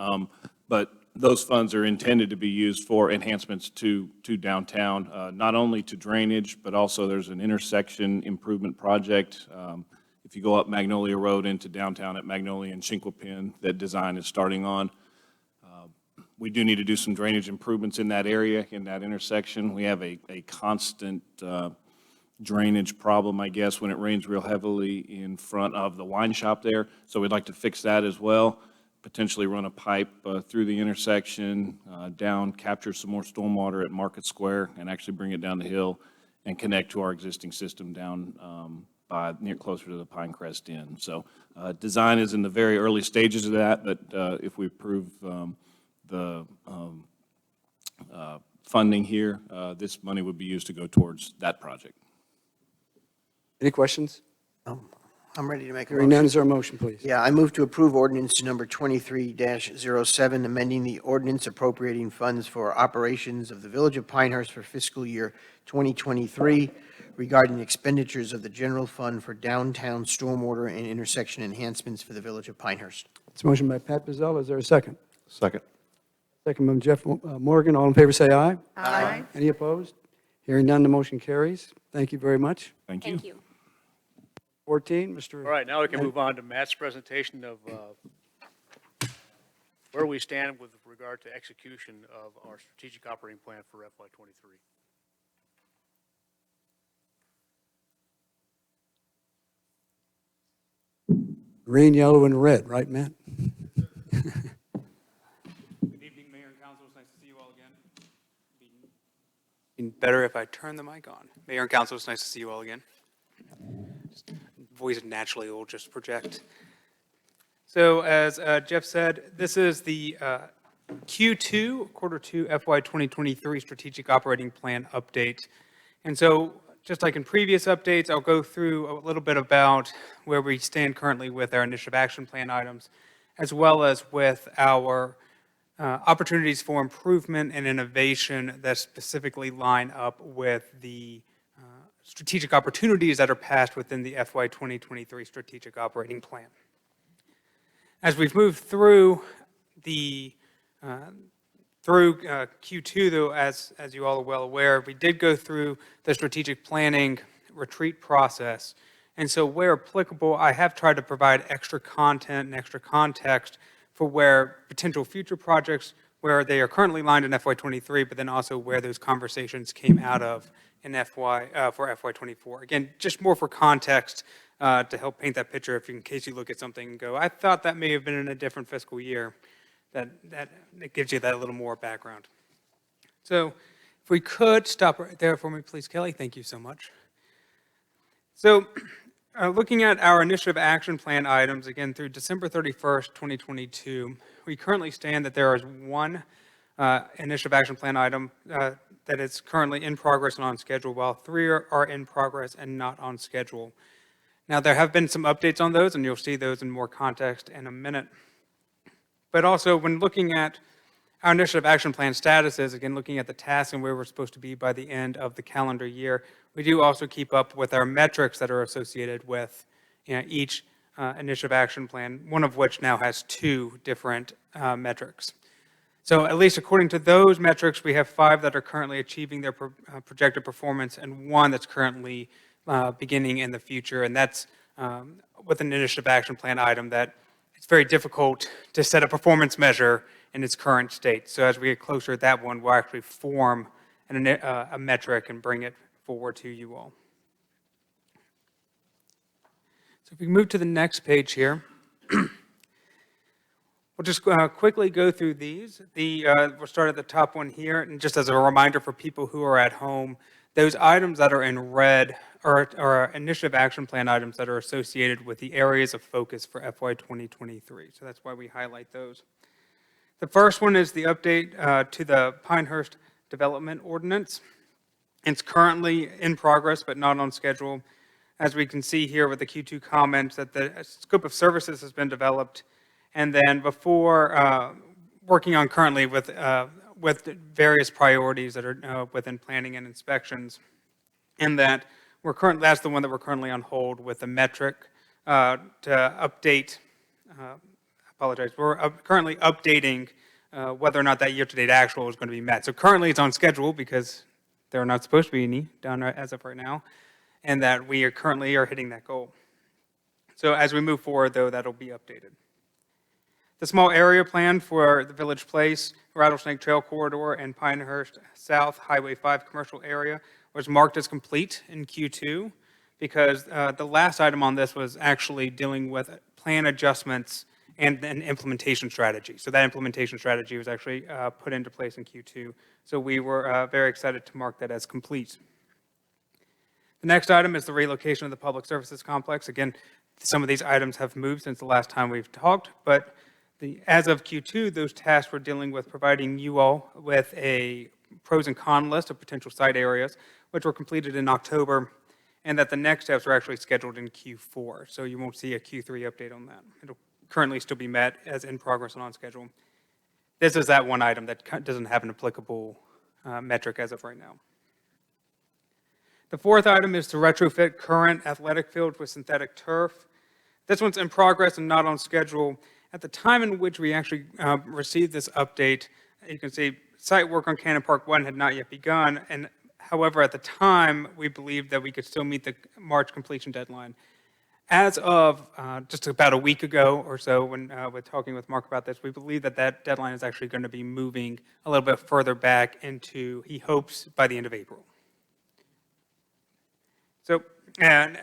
But those funds are intended to be used for enhancements to downtown, not only to drainage, but also there's an intersection improvement project. If you go up Magnolia Road into downtown at Magnolia and Chinquapin, that design is starting on. We do need to do some drainage improvements in that area, in that intersection. We have a constant drainage problem, I guess, when it rains real heavily in front of the wine shop there. So we'd like to fix that as well, potentially run a pipe through the intersection, down, capture some more stormwater at Market Square, and actually bring it down the hill and connect to our existing system down closer to the Pinecrest Inn. So design is in the very early stages of that, but if we approve the funding here, this money would be used to go towards that project. Any questions? I'm ready to make a Hearing none, motion. is there a motion, please? Yeah, I move to approve ordinance number 23-07, amending the ordinance appropriating funds for operations of the Village of Pinehurst for fiscal year 2023 regarding expenditures of the general fund for downtown stormwater and intersection enhancements for the Village of Pinehurst. It's a motion by Pat Pizzella. Is there a second? Second. Second by Jeff Morgan. All in favor, say aye. Aye. Any opposed? Hearing none, the motion carries. Thank you very much. Thank you. Thank you. 14, Mr. All right, now we can move on to Matt's presentation of where we stand with regard to execution of our strategic operating plan for FY23. Green, yellow, and red, right, Matt? Good evening, Mayor and Council. It's nice to see you all again. Be better if I turn the mic on. Mayor and Council, it's nice to see you all again. Voice naturally will just project. So as Jeff said, this is the Q2, quarter 2 FY 2023 strategic operating plan update. And so just like in previous updates, I'll go through a little bit about where we stand currently with our initiative action plan items, as well as with our opportunities for improvement and innovation that specifically line up with the strategic opportunities that are passed within the FY 2023 strategic operating plan. As we've moved through Q2, though, as you all are well aware, we did go through the strategic planning retreat process. And so where applicable, I have tried to provide extra content and extra context for where potential future projects, where they are currently lined in FY23, but then also where those conversations came out of in for FY24. Again, just more for context to help paint that picture in case you look at something and go, I thought that may have been in a different fiscal year. That it gives you that a little more background. So if we could stop right there for me, please, Kelly. Thank you so much. So looking at our initiative action plan items, again, through December 31st, 2022, we currently stand that there is one initiative action plan item that is currently in progress and on schedule, while 3 are in progress and not on schedule. Now, there have been some updates on those, and you'll see those in more context in a minute. But also, when looking at our initiative action plan statuses, again, looking at the tasks and where we're supposed to be by the end of the calendar year, we do also keep up with our metrics that are associated with each initiative action plan, one of which now has 2 different metrics. So at least according to those metrics, we have 5 that are currently achieving their projected performance and 1 that's currently beginning in the future. And that's with an initiative action plan item that it's very difficult to set a performance measure in its current state. So as we get closer to that one, we'll actually form a metric and bring it forward to you all. So if we move to the next page here, we'll just quickly go through these. We'll start at the top one here, and just as a reminder for people who are at home, those items that are in red are initiative action plan items that are associated with the areas of focus for FY 2023. So that's why we highlight those. The first one is the update to the Pinehurst Development Ordinance. It's currently in progress, but not on schedule. As we can see here with the Q2 comments, that the scope of services has been developed, and then before working on currently with various priorities that are within planning and inspections, and that that's the one that we're currently on hold with the metric to update. Apologize. We're currently updating whether or not that year-to-date actual is going to be met. So currently it's on schedule because there are not supposed to be any done as of right now, and that we are currently hitting that goal. So as we move forward, though, that'll be updated. The small area plan for the Village Place, Rattlesnake Trail Corridor, and Pinehurst South Highway 5 commercial area was marked as complete in Q2 because the last item on this was actually dealing with plan adjustments and an implementation strategy. So that implementation strategy was actually put into place in Q2. So we were very excited to mark that as complete. The next item is the relocation of the Public Services Complex. Again, some of these items have moved since the last time we've talked, but as of Q2, those tasks were dealing with providing you all with a pros and con list of potential site areas, which were completed in October, and that the next steps are actually scheduled in Q4. So you won't see a Q3 update on that. It'll currently still be met as in progress and on schedule. This is that one item that doesn't have an applicable metric as of right now. The fourth item is to retrofit current athletic fields with synthetic turf. This one's in progress and not on schedule. At the time in which we actually received this update, you can see site work on Cannon Park 1 had not yet begun, and however, at the time, we believed that we could still meet the March completion deadline. As of just about a week ago or so, when we're talking with Mark about this, we believe that that deadline is actually going to be moving a little bit further back into, he hopes, by the end of April. So,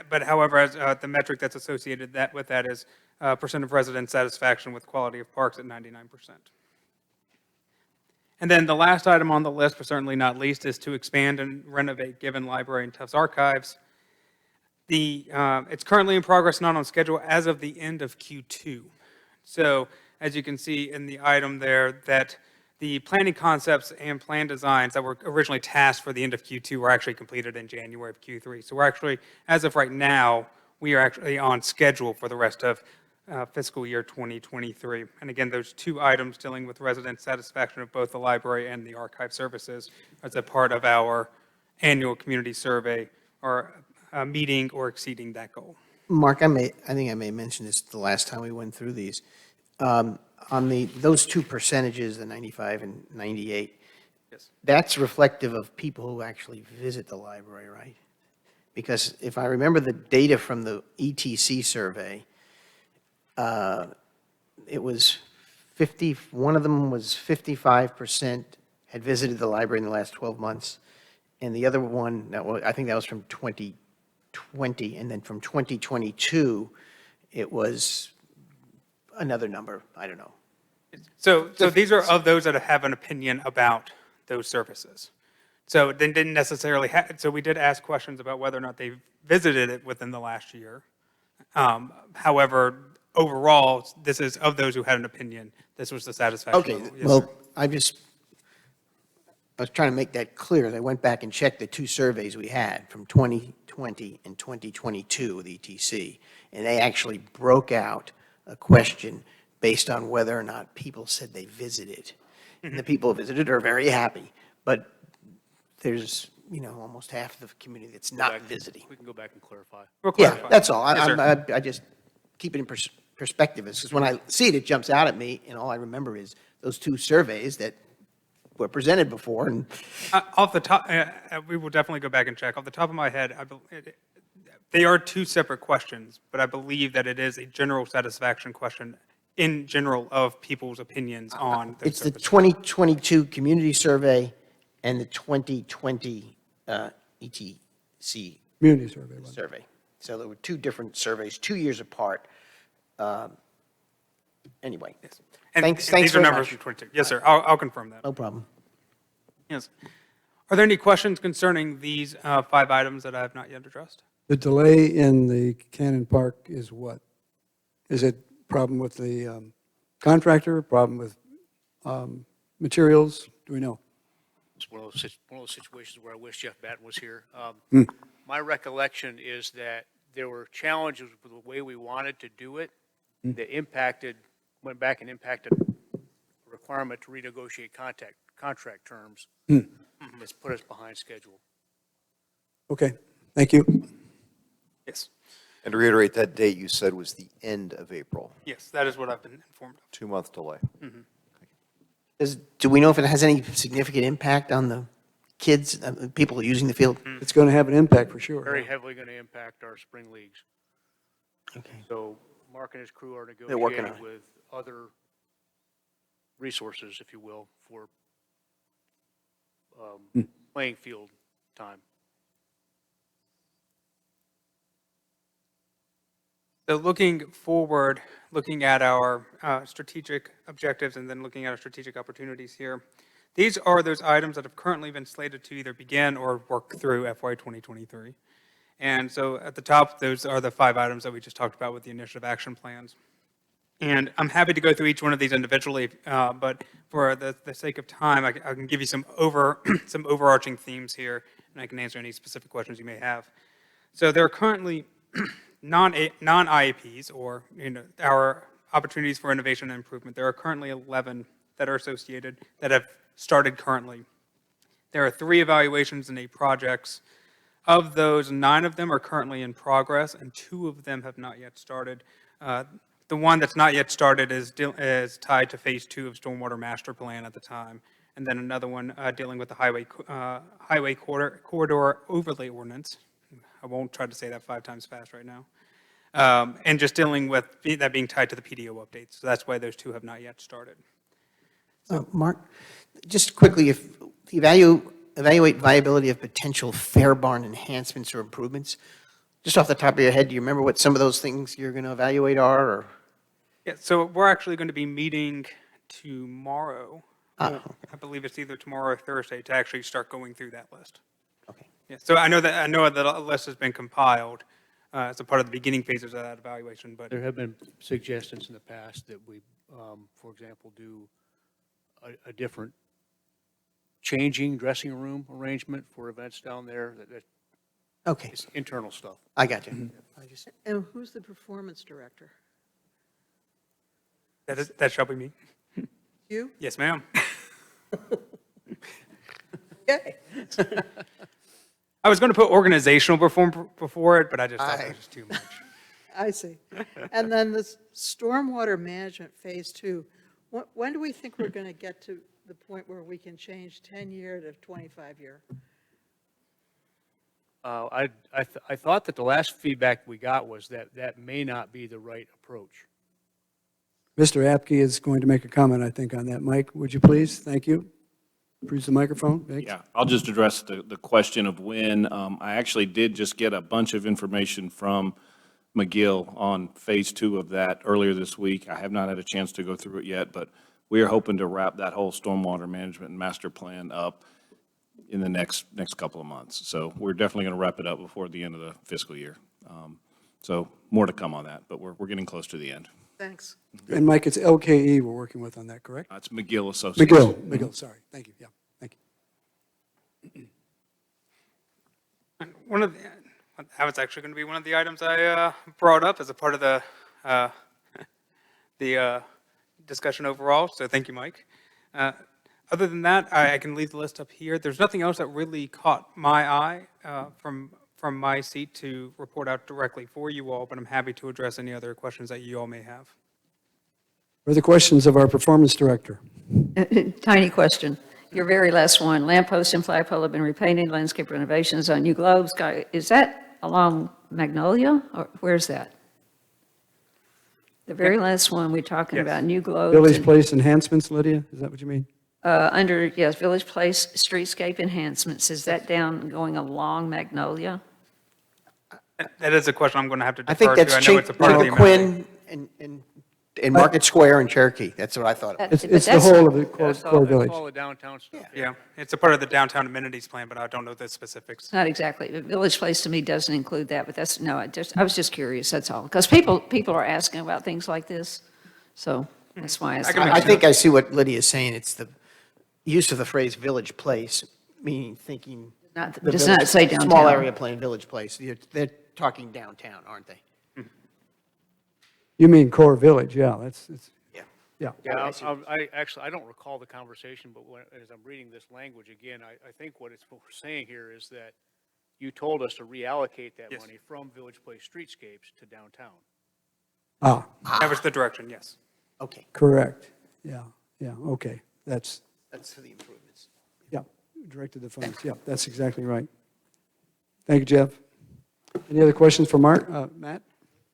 but however, as the metric that's associated with that is percent of resident satisfaction with quality of parks at 99%. And then the last item on the list, but certainly not least, is to expand and renovate Given Library and Tufts Archives. It's currently in progress, not on schedule, as of the end of Q2. So as you can see in the item there, that the planning concepts and plan designs that were originally tasked for the end of Q2 were actually completed in January of Q3. So we're actually, as of right now, we are actually on schedule for the rest of fiscal year 2023. And again, those two items dealing with resident satisfaction of both the library and the archive services as a part of our annual community survey are meeting or exceeding that goal. Mark, I think I may mention this the last time we went through these. On those two percentages, the 95 and 98, yes, that's reflective of people who actually visit the library, right? Because if I remember the data from the ETC survey, it was one of them was 55% had visited the library in the last 12 months, and the other one, I think that was from 2020, and then from 2022, it was another number, I don't know. So these are of those that have an opinion about those services. So they didn't necessarily so we did ask questions about whether or not they visited it within the last year. However, overall, this is of those who had an opinion, this was the satisfaction Okay, level. Yes, well, sir. I was trying to make that clear. I went back and checked the two surveys we had from 2020 and 2022 with ETC, and they actually broke out a question based on whether or not people said they visited. And the people who visited are very happy, but there's, almost half of the community that's not visiting. We can go back and clarify. We'll clarify. Yeah, that's all. Yes, sir. I just keep it in perspective, because when I see it, it jumps out at me, and all I remember is those two surveys that were presented before, and Off the top, we will definitely go back and check. Off the top of my head, they are two separate questions, but I believe that it is a general satisfaction question in general of people's opinions on the It's the service. 2022 community survey and the 2020 ETC Community survey. one. survey. So there were two different surveys, 2 years apart. Anyway, And thanks these are very numbers much. from 22. Yes, sir. I'll confirm that. No problem. Yes. Are there any questions concerning these 5 items that I have not yet addressed? The delay in the Cannon Park is what? Is it problem with the contractor, problem with materials? Do we know? It's one of those situations where I wish Jeff Batten was here. Hmm. My recollection is that there were challenges with the way we wanted to do it that went back and impacted a requirement to renegotiate contract terms. It's put us behind schedule. Okay, thank you. Yes. And to reiterate, that date you said was the end of April, Yes, that is what I've been informed of. 2-month delay. Do we know if it has any significant impact on the kids, people using the field? It's going to have an impact for sure. Very heavily going to impact our spring leagues. Okay. So Mark and his crew are They're working negotiating on it. with other resources, if you will, for playing field time. So looking forward, looking at our strategic objectives and then looking at our strategic opportunities here, these are those items that have currently been slated to either begin or work through FY 2023. And so at the top, those are the 5 items that we just talked about with the initiative action plans. And I'm happy to go through each one of these individually, but for the sake of time, I can give you some overarching themes here, and I can answer any specific questions you may have. So there are currently non-IAPs, or our opportunities for innovation and improvement. There are currently 11 that are associated that have started currently. There are 3 evaluations and 8 projects. Of those, 9 of them are currently in progress, and 2 of them have not yet started. The one that's not yet started is tied to Phase 2 of Stormwater Master Plan at the time, and then another one dealing with the Highway Corridor Overlay Ordinance. I won't try to say that 5 times fast right now. And just dealing with that being tied to the PDO updates. So that's why those 2 have not yet started. Mark, just quickly, if evaluate viability of potential Fair Barn enhancements or improvements, just off the top of your head, do you remember what some of those things you're going to evaluate are? Or? Yeah, so we're actually going to be meeting tomorrow. Ah. I believe it's either tomorrow or Thursday to actually start going through that list. Okay. Yeah, so I know that a list has been compiled as a part of the beginning phases of that evaluation, but There have been suggestions in the past that we, for example, do a different changing dressing room arrangement for events down there. Okay. It's internal stuff. I got you. And who's the performance director? that shall be me. You? Yes, ma'am. Okay. I was going to put organizational before it, but I just thought that was just too much. I see. And then this stormwater management Phase 2, when do we think we're going to get to the point where we can change 10-year to 25-year? I thought that the last feedback we got was that may not be the right approach. Mr. Apke is going to make a comment, I think, on that. Mike, would you please? Thank you. Use the microphone. Thanks. Yeah, I'll just address the question of when. I actually did just get a bunch of information from McGill on Phase 2 of that earlier this week. I have not had a chance to go through it yet, but we are hoping to wrap that whole stormwater management and master plan up in the next couple of months. So we're definitely going to wrap it up before the end of the fiscal year. So more to come on that, but we're getting close to the end. Thanks. And Mike, it's LKE we're working with on that, correct? It's McGill Associates. McGill, sorry. Thank you, yeah, thank you. That was actually going to be one of the items I brought up as a part of the discussion overall, so thank you, Mike. Other than that, I can leave the list up here. There's nothing else that really caught my eye from my seat to report out directly for you all, but I'm happy to address any other questions that you all may have. Further questions of our performance director? Tiny question. Your very last one, lamppost and flagpole have been repainted, landscape renovations on New Globe Sky. Is that along Magnolia, or where's that? The very last one, we're talking Yes. about new globes. Village and, Place enhancements, Lydia, is that what you mean? Under, yes, Village Place streetscape enhancements, is that down going along Magnolia? That is a question I'm going to have to I think defer to. that's I know it's a part of the amendment. Quinn and Market Square and Cherokee. That's what I thought. That- It's but it's the that's whole not- of the core That's core all, village. that's all the downtown stuff. Yeah, it's a part of the downtown amenities plan, but I don't know the specifics. Not exactly. The Village Place to me doesn't include that, but that's, no, I was just curious, that's all. Because people are asking about things like this, so that's why I asked. I think I see what Lydia's saying. It's the use of the phrase village place, meaning thinking. Not- the does not village- say Small downtown. area plan, village place. They're talking downtown, aren't they? You mean core village, yeah, it's, Yeah. yeah. Yeah, I don't recall the conversation, but as I'm reading this language again, I think what we're saying here is that you told us to reallocate that Yes. money from Village Place streetscapes to downtown. Ah, That was the direction, yes. Okay, correct, yeah, okay, that's, that's for the improvements. yeah, directed the funds, yeah, that's exactly right. Thank you, Jeff. Any other questions for Matt?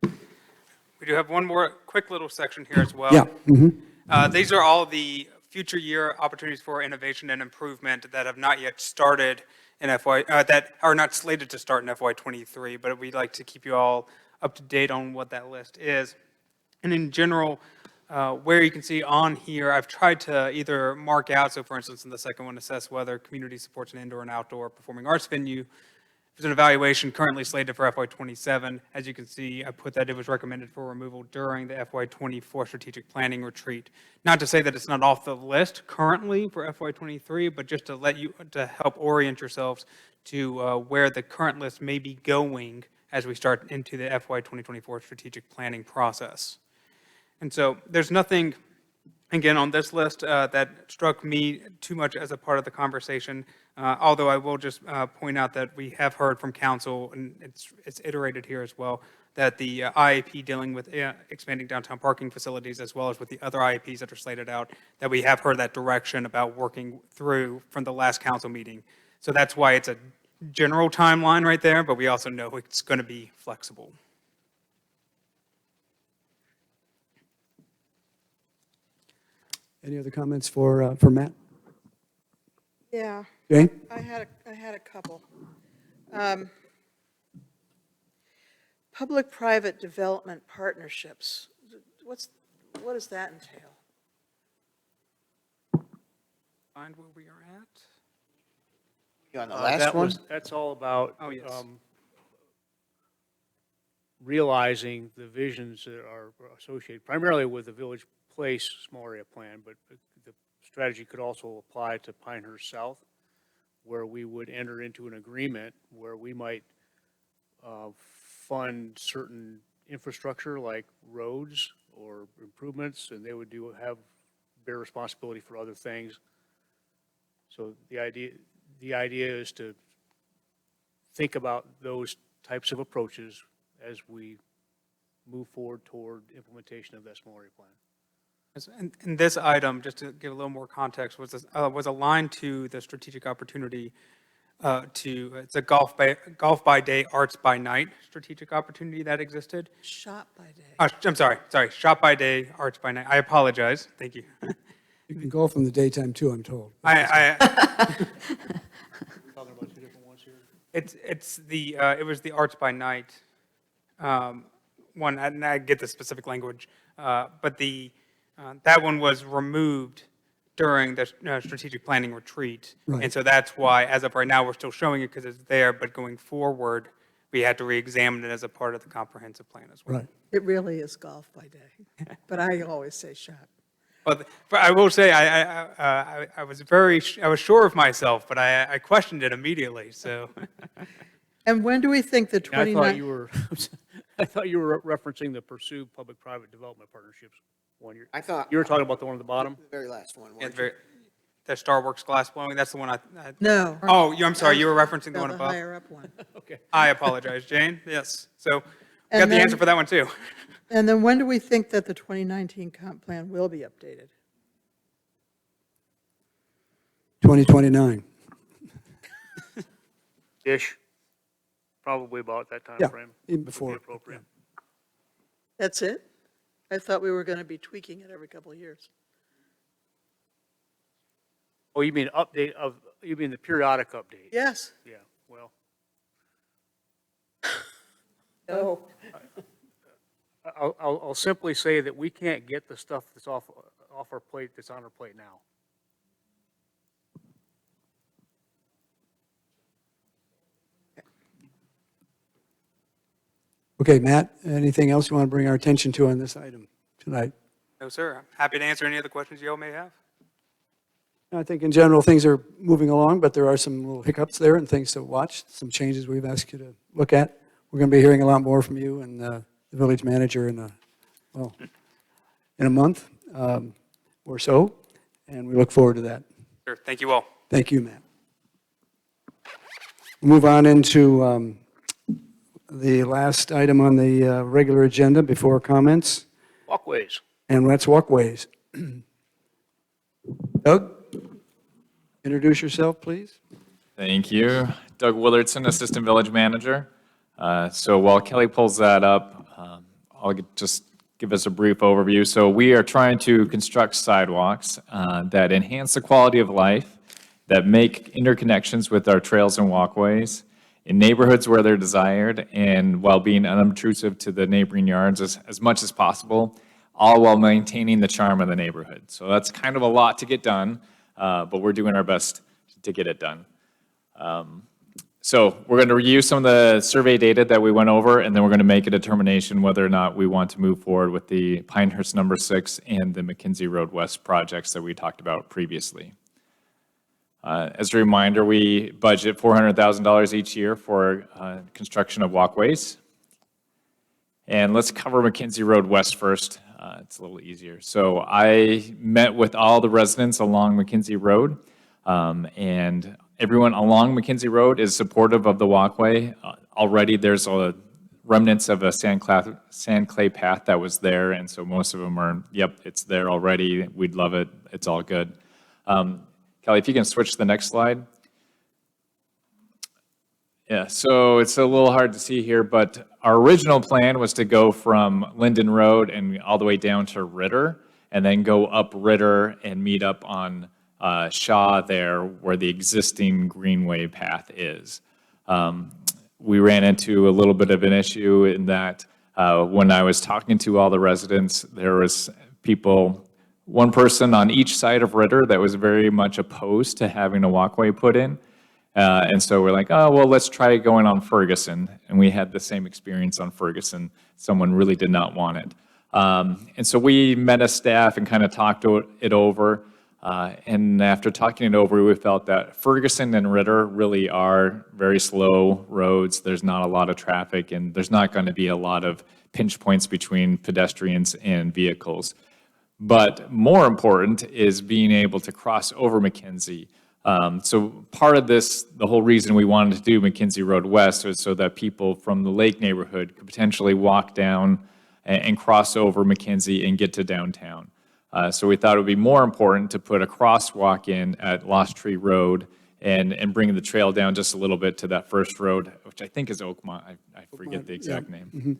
We do have one more quick little section here as well. Yeah. Mhm. These are all the future year opportunities for innovation and improvement that have not yet started in that are not slated to start in FY '23, but we'd like to keep you all up to date on what that list is. And in general, where you can see on here, I've tried to either mark out, so for instance, in the second one, assess whether community supports an indoor and outdoor performing arts venue. There's an evaluation currently slated for FY '27. As you can see, I put that it was recommended for removal during the FY '24 strategic planning retreat. Not to say that it's not off the list currently for FY '23, but just to help orient yourselves to where the current list may be going as we start into the FY 2024 strategic planning process. And so there's nothing, again, on this list that struck me too much as a part of the conversation, although I will just point out that we have heard from council, and it's iterated here as well, that the IAP dealing with expanding downtown parking facilities as well as with the other IAPs that are slated out, that we have heard that direction about working through from the last council meeting. So that's why it's a general timeline right there, but we also know it's going to be flexible. Any other comments for Matt? Yeah. Jane? I had a couple. Public-private development partnerships. What does that entail? Find where we are at. You on the Uh, last that one? was- That's all about. Oh, yes. Realizing the visions that are associated primarily with the Village Place small area plan, but the strategy could also apply to Pinehurst South, where we would enter into an agreement where we might fund certain infrastructure like roads or improvements, and they would bear responsibility for other things. So the idea is to think about those types of approaches as we move forward toward implementation of that small area plan. And this item, just to give a little more context, was aligned to the strategic opportunity it's a golf by day, arts by night strategic opportunity that existed. Shop by day. I'm sorry, shop by day, arts by night. I apologize. Thank you. You can golf in the daytime too, I'm told. Talking about two different ones here. It was the arts by night one, and I get the specific language, but that one was removed during the strategic planning retreat. Right. And so that's why, as of right now, we're still showing it because it's there, but going forward, we had to reexamine it as a part of the comprehensive plan as well. Right. It really is golf by day, but I always say shop. But I will say, I was sure of myself, but I questioned it immediately, so. And when do we think the I thought 29th? I thought you were referencing the pursue public-private development partnerships one. I thought. You were talking about the one at the bottom? The very last one. Yeah, weren't you? the Starworks glass blowing, that's the one I. No. Oh, I'm sorry, you were referencing the No, one the above? higher up one. Okay. I apologize, Jane, yes. So, got And the then- answer for that one too. And then when do we think that the 2019 comp plan will be updated? 2029. Ish. Probably about that time Yeah, frame. even would be before. appropriate. That's it? I thought we were going to be tweaking it every couple of years. Oh, you mean you mean the periodic update? Yes. Yeah, well, No. I'll simply say that we can't get the stuff that's off our plate, that's on our plate now. Okay, Matt, anything else you want to bring our attention to on this item tonight? No, sir. I'm happy to answer any other questions you all may have. I think in general, things are moving along, but there are some little hiccups there and things to watch, some changes we've asked you to look at. We're going to be hearing a lot more from you and the village manager in a month or so, and we look forward to that. Sure. Thank you all. Thank you, Matt. We'll move on into the last item on the regular agenda before comments, Walkways. and that's walkways. Doug, introduce yourself, please. Thank you. Doug Willardson, Assistant Village Manager. So while Kelly pulls that up, I'll just give us a brief overview. So we are trying to construct sidewalks that enhance the quality of life, that make interconnections with our trails and walkways in neighborhoods where they're desired, and while being unobtrusive to the neighboring yards as much as possible, all while maintaining the charm of the neighborhood. So that's kind of a lot to get done, but we're doing our best to get it done. So we're going to review some of the survey data that we went over, and then we're going to make a determination whether or not we want to move forward with the Pinehurst number 6 and the McKenzie Road West projects that we talked about previously. As a reminder, we budget $400,000 each year for construction of walkways. And let's cover McKenzie Road West first. It's a little easier. So I met with all the residents along McKenzie Road, and everyone along McKenzie Road is supportive of the walkway. Already there's remnants of a sand clay path that was there, and so most of them are, yep, it's there already. We'd love it. It's all good. Kelly, if you can switch to the next slide. Yeah, so it's a little hard to see here, but our original plan was to go from Linden Road and all the way down to Ritter, and then go up Ritter and meet up on Shaw there, where the existing greenway path is. We ran into a little bit of an issue in that when I was talking to all the residents, there was one person on each side of Ritter that was very much opposed to having a walkway put in. And so we're like, oh, well, let's try going on Ferguson. And we had the same experience on Ferguson. Someone really did not want it. And so we met as staff and kind of talked it over. And after talking it over, we felt that Ferguson and Ritter really are very slow roads. There's not a lot of traffic, and there's not going to be a lot of pinch points between pedestrians and vehicles. But more important is being able to cross over McKenzie. So part of this, the whole reason we wanted to do McKenzie Road West was so that people from the Lake neighborhood could potentially walk down and cross over McKenzie and get to downtown. So we thought it would be more important to put a crosswalk in at Lost Tree Road and bring the trail down just a little bit to that first road, which I think is Oakmont. I forget the exact name.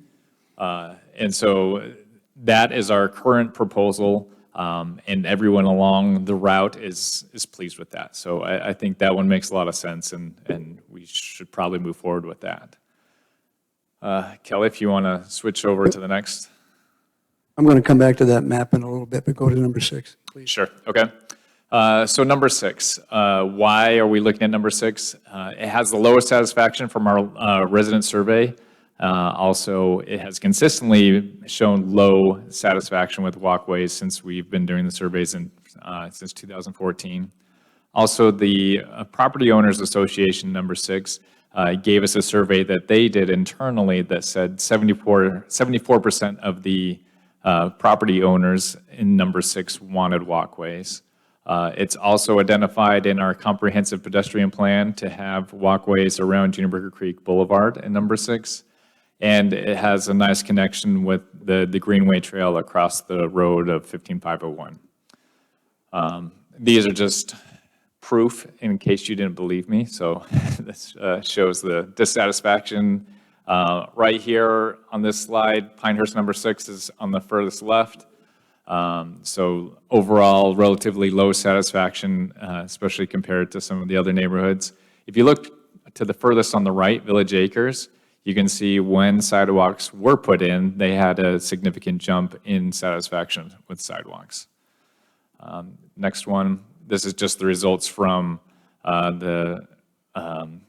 And so that is our current proposal, and everyone along the route is pleased with that. So I think that one makes a lot of sense, and we should probably move forward with that. Kelly, if you want to switch over to the next. I'm going to come back to that map in a little bit, but go to number 6, please. Sure, okay. So number 6, why are we looking at number 6? It has the lowest satisfaction from our resident survey. Also, it has consistently shown low satisfaction with walkways since we've been doing the surveys since 2014. Also, the Property Owners Association, number 6, gave us a survey that they did internally that said 74% of the property owners in number 6 wanted walkways. It's also identified in our comprehensive pedestrian plan to have walkways around Juniper Creek Boulevard in number 6. And it has a nice connection with the Greenway Trail across the road of 15501. These are just proof in case you didn't believe me. So this shows the dissatisfaction Right here on this slide, Pinehurst number 6 is on the furthest left. So overall, relatively low satisfaction, especially compared to some of the other neighborhoods. If you look to the furthest on the right, Village Acres, you can see when sidewalks were put in, they had a significant jump in satisfaction with sidewalks. Next one, this is just the results from the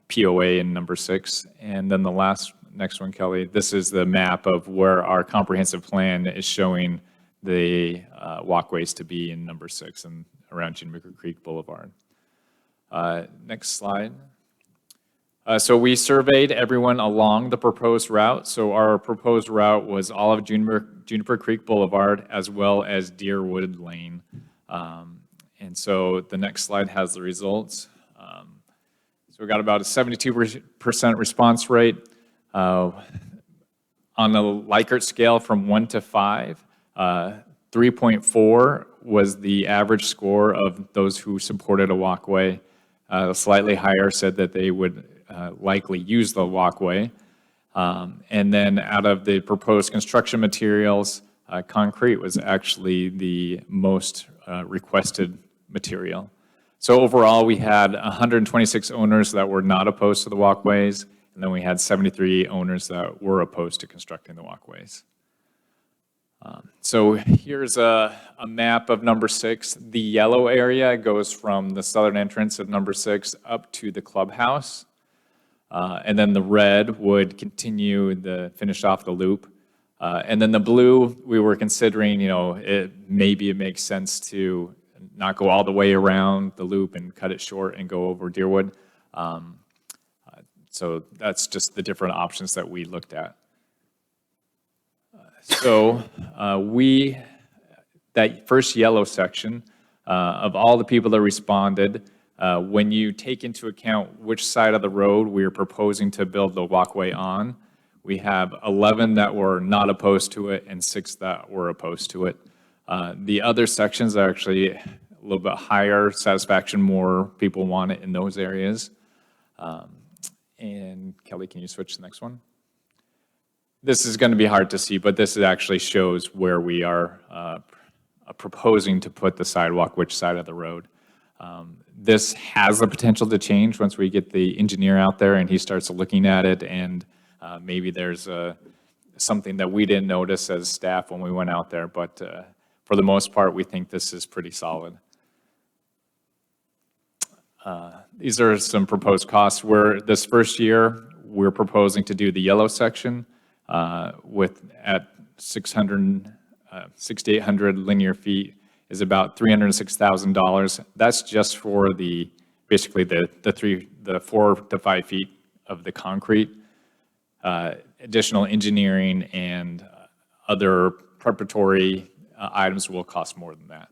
POA in number 6. And then the next one, Kelly, this is the map of where our comprehensive plan is showing the walkways to be in number 6 and around Juniper Creek Boulevard. Next slide. So we surveyed everyone along the proposed route. So our proposed route was all of Juniper Creek Boulevard as well as Deerwood Lane. And so the next slide has the results. So we got about a 72% response rate. On a Likert scale from 1 to 5, 3.4 was the average score of those who supported a walkway. Slightly higher said that they would likely use the walkway. And then out of the proposed construction materials, concrete was actually the most requested material. So overall, we had 126 owners that were not opposed to the walkways, and then we had 73 owners that were opposed to constructing the walkways. So here's a map of number 6. The yellow area goes from the southern entrance of number 6 up to the clubhouse. And then the red would continue finish off the loop. And then the blue, we were considering, maybe it makes sense to not go all the way around the loop and cut it short and go over Deerwood. So that's just the different options that we looked at. So that first yellow section, of all the people that responded, when you take into account which side of the road we are proposing to build the walkway on, we have 11 that were not opposed to it and 6 that were opposed to it. The other sections are actually a little bit higher satisfaction, more people want it in those areas. And Kelly, can you switch to the next one? This is going to be hard to see, but this actually shows where we are proposing to put the sidewalk, which side of the road. This has the potential to change once we get the engineer out there and he starts looking at it, and maybe there's something that we didn't notice as staff when we went out there, but for the most part, we think this is pretty solid. These are some proposed costs. This first year, we're proposing to do the yellow section at 6,800 linear feet is about $306,000. That's just for basically the 4 to 5 feet of the concrete. Additional engineering and other preparatory items will cost more than that.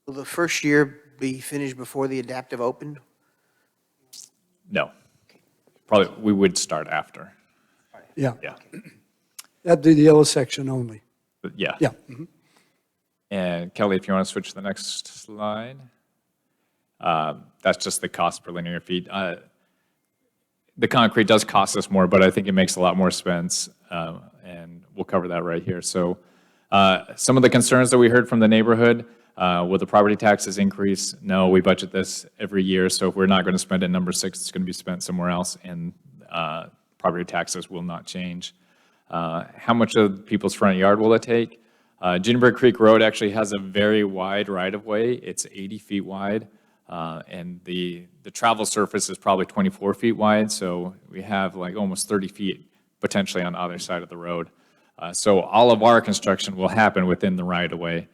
Will the first year be finished before the adaptive opened? No. Probably, we would start after. Yeah. Yeah. That'd be the yellow section only. But yeah. Yeah. Mhm. And Kelly, if you want to switch to the next slide. That's just the cost per linear feet. The concrete does cost us more, but I think it makes a lot more sense, and we'll cover that right here. So some of the concerns that we heard from the neighborhood, will the property taxes increase? No, we budget this every year, so if we're not going to spend it in number 6, it's going to be spent somewhere else, and property taxes will not change. How much of people's front yard will it take? Juniper Creek Road actually has a very wide right-of-way. It's 80 feet wide, and the travel surface is probably 24 feet wide, so we have like almost 30 feet potentially on either side of the road. So all of our construction will happen within the right-of-way.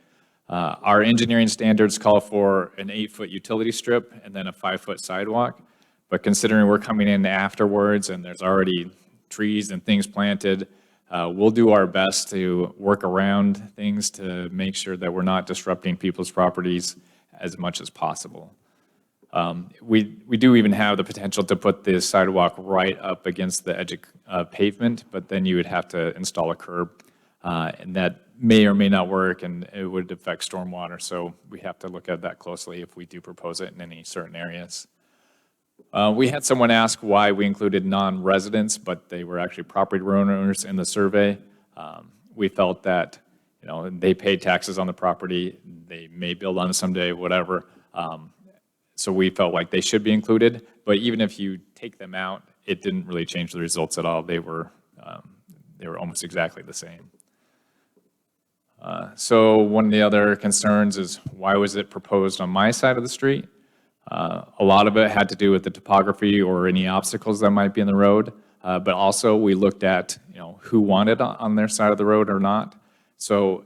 Our engineering standards call for an 8-foot utility strip and then a 5-foot sidewalk, but considering we're coming in afterwards and there's already trees and things planted, we'll do our best to work around things to make sure that we're not disrupting people's properties as much as possible. We do even have the potential to put the sidewalk right up against the edge of pavement, but then you would have to install a curb, and that may or may not work, and it would affect stormwater, so we have to look at that closely if we do propose it in any certain areas. We had someone ask why we included non-residents, but they were actually property owners in the survey. We felt that, you know, they paid taxes on the property, they may build on it someday, whatever. So we felt like they should be included, but even if you take them out, it didn't really change the results at all. They were almost exactly the same. So one of the other concerns is, why was it proposed on my side of the street? A lot of it had to do with the topography or any obstacles that might be in the road, but also we looked at, you know, who wanted on their side of the road or not. So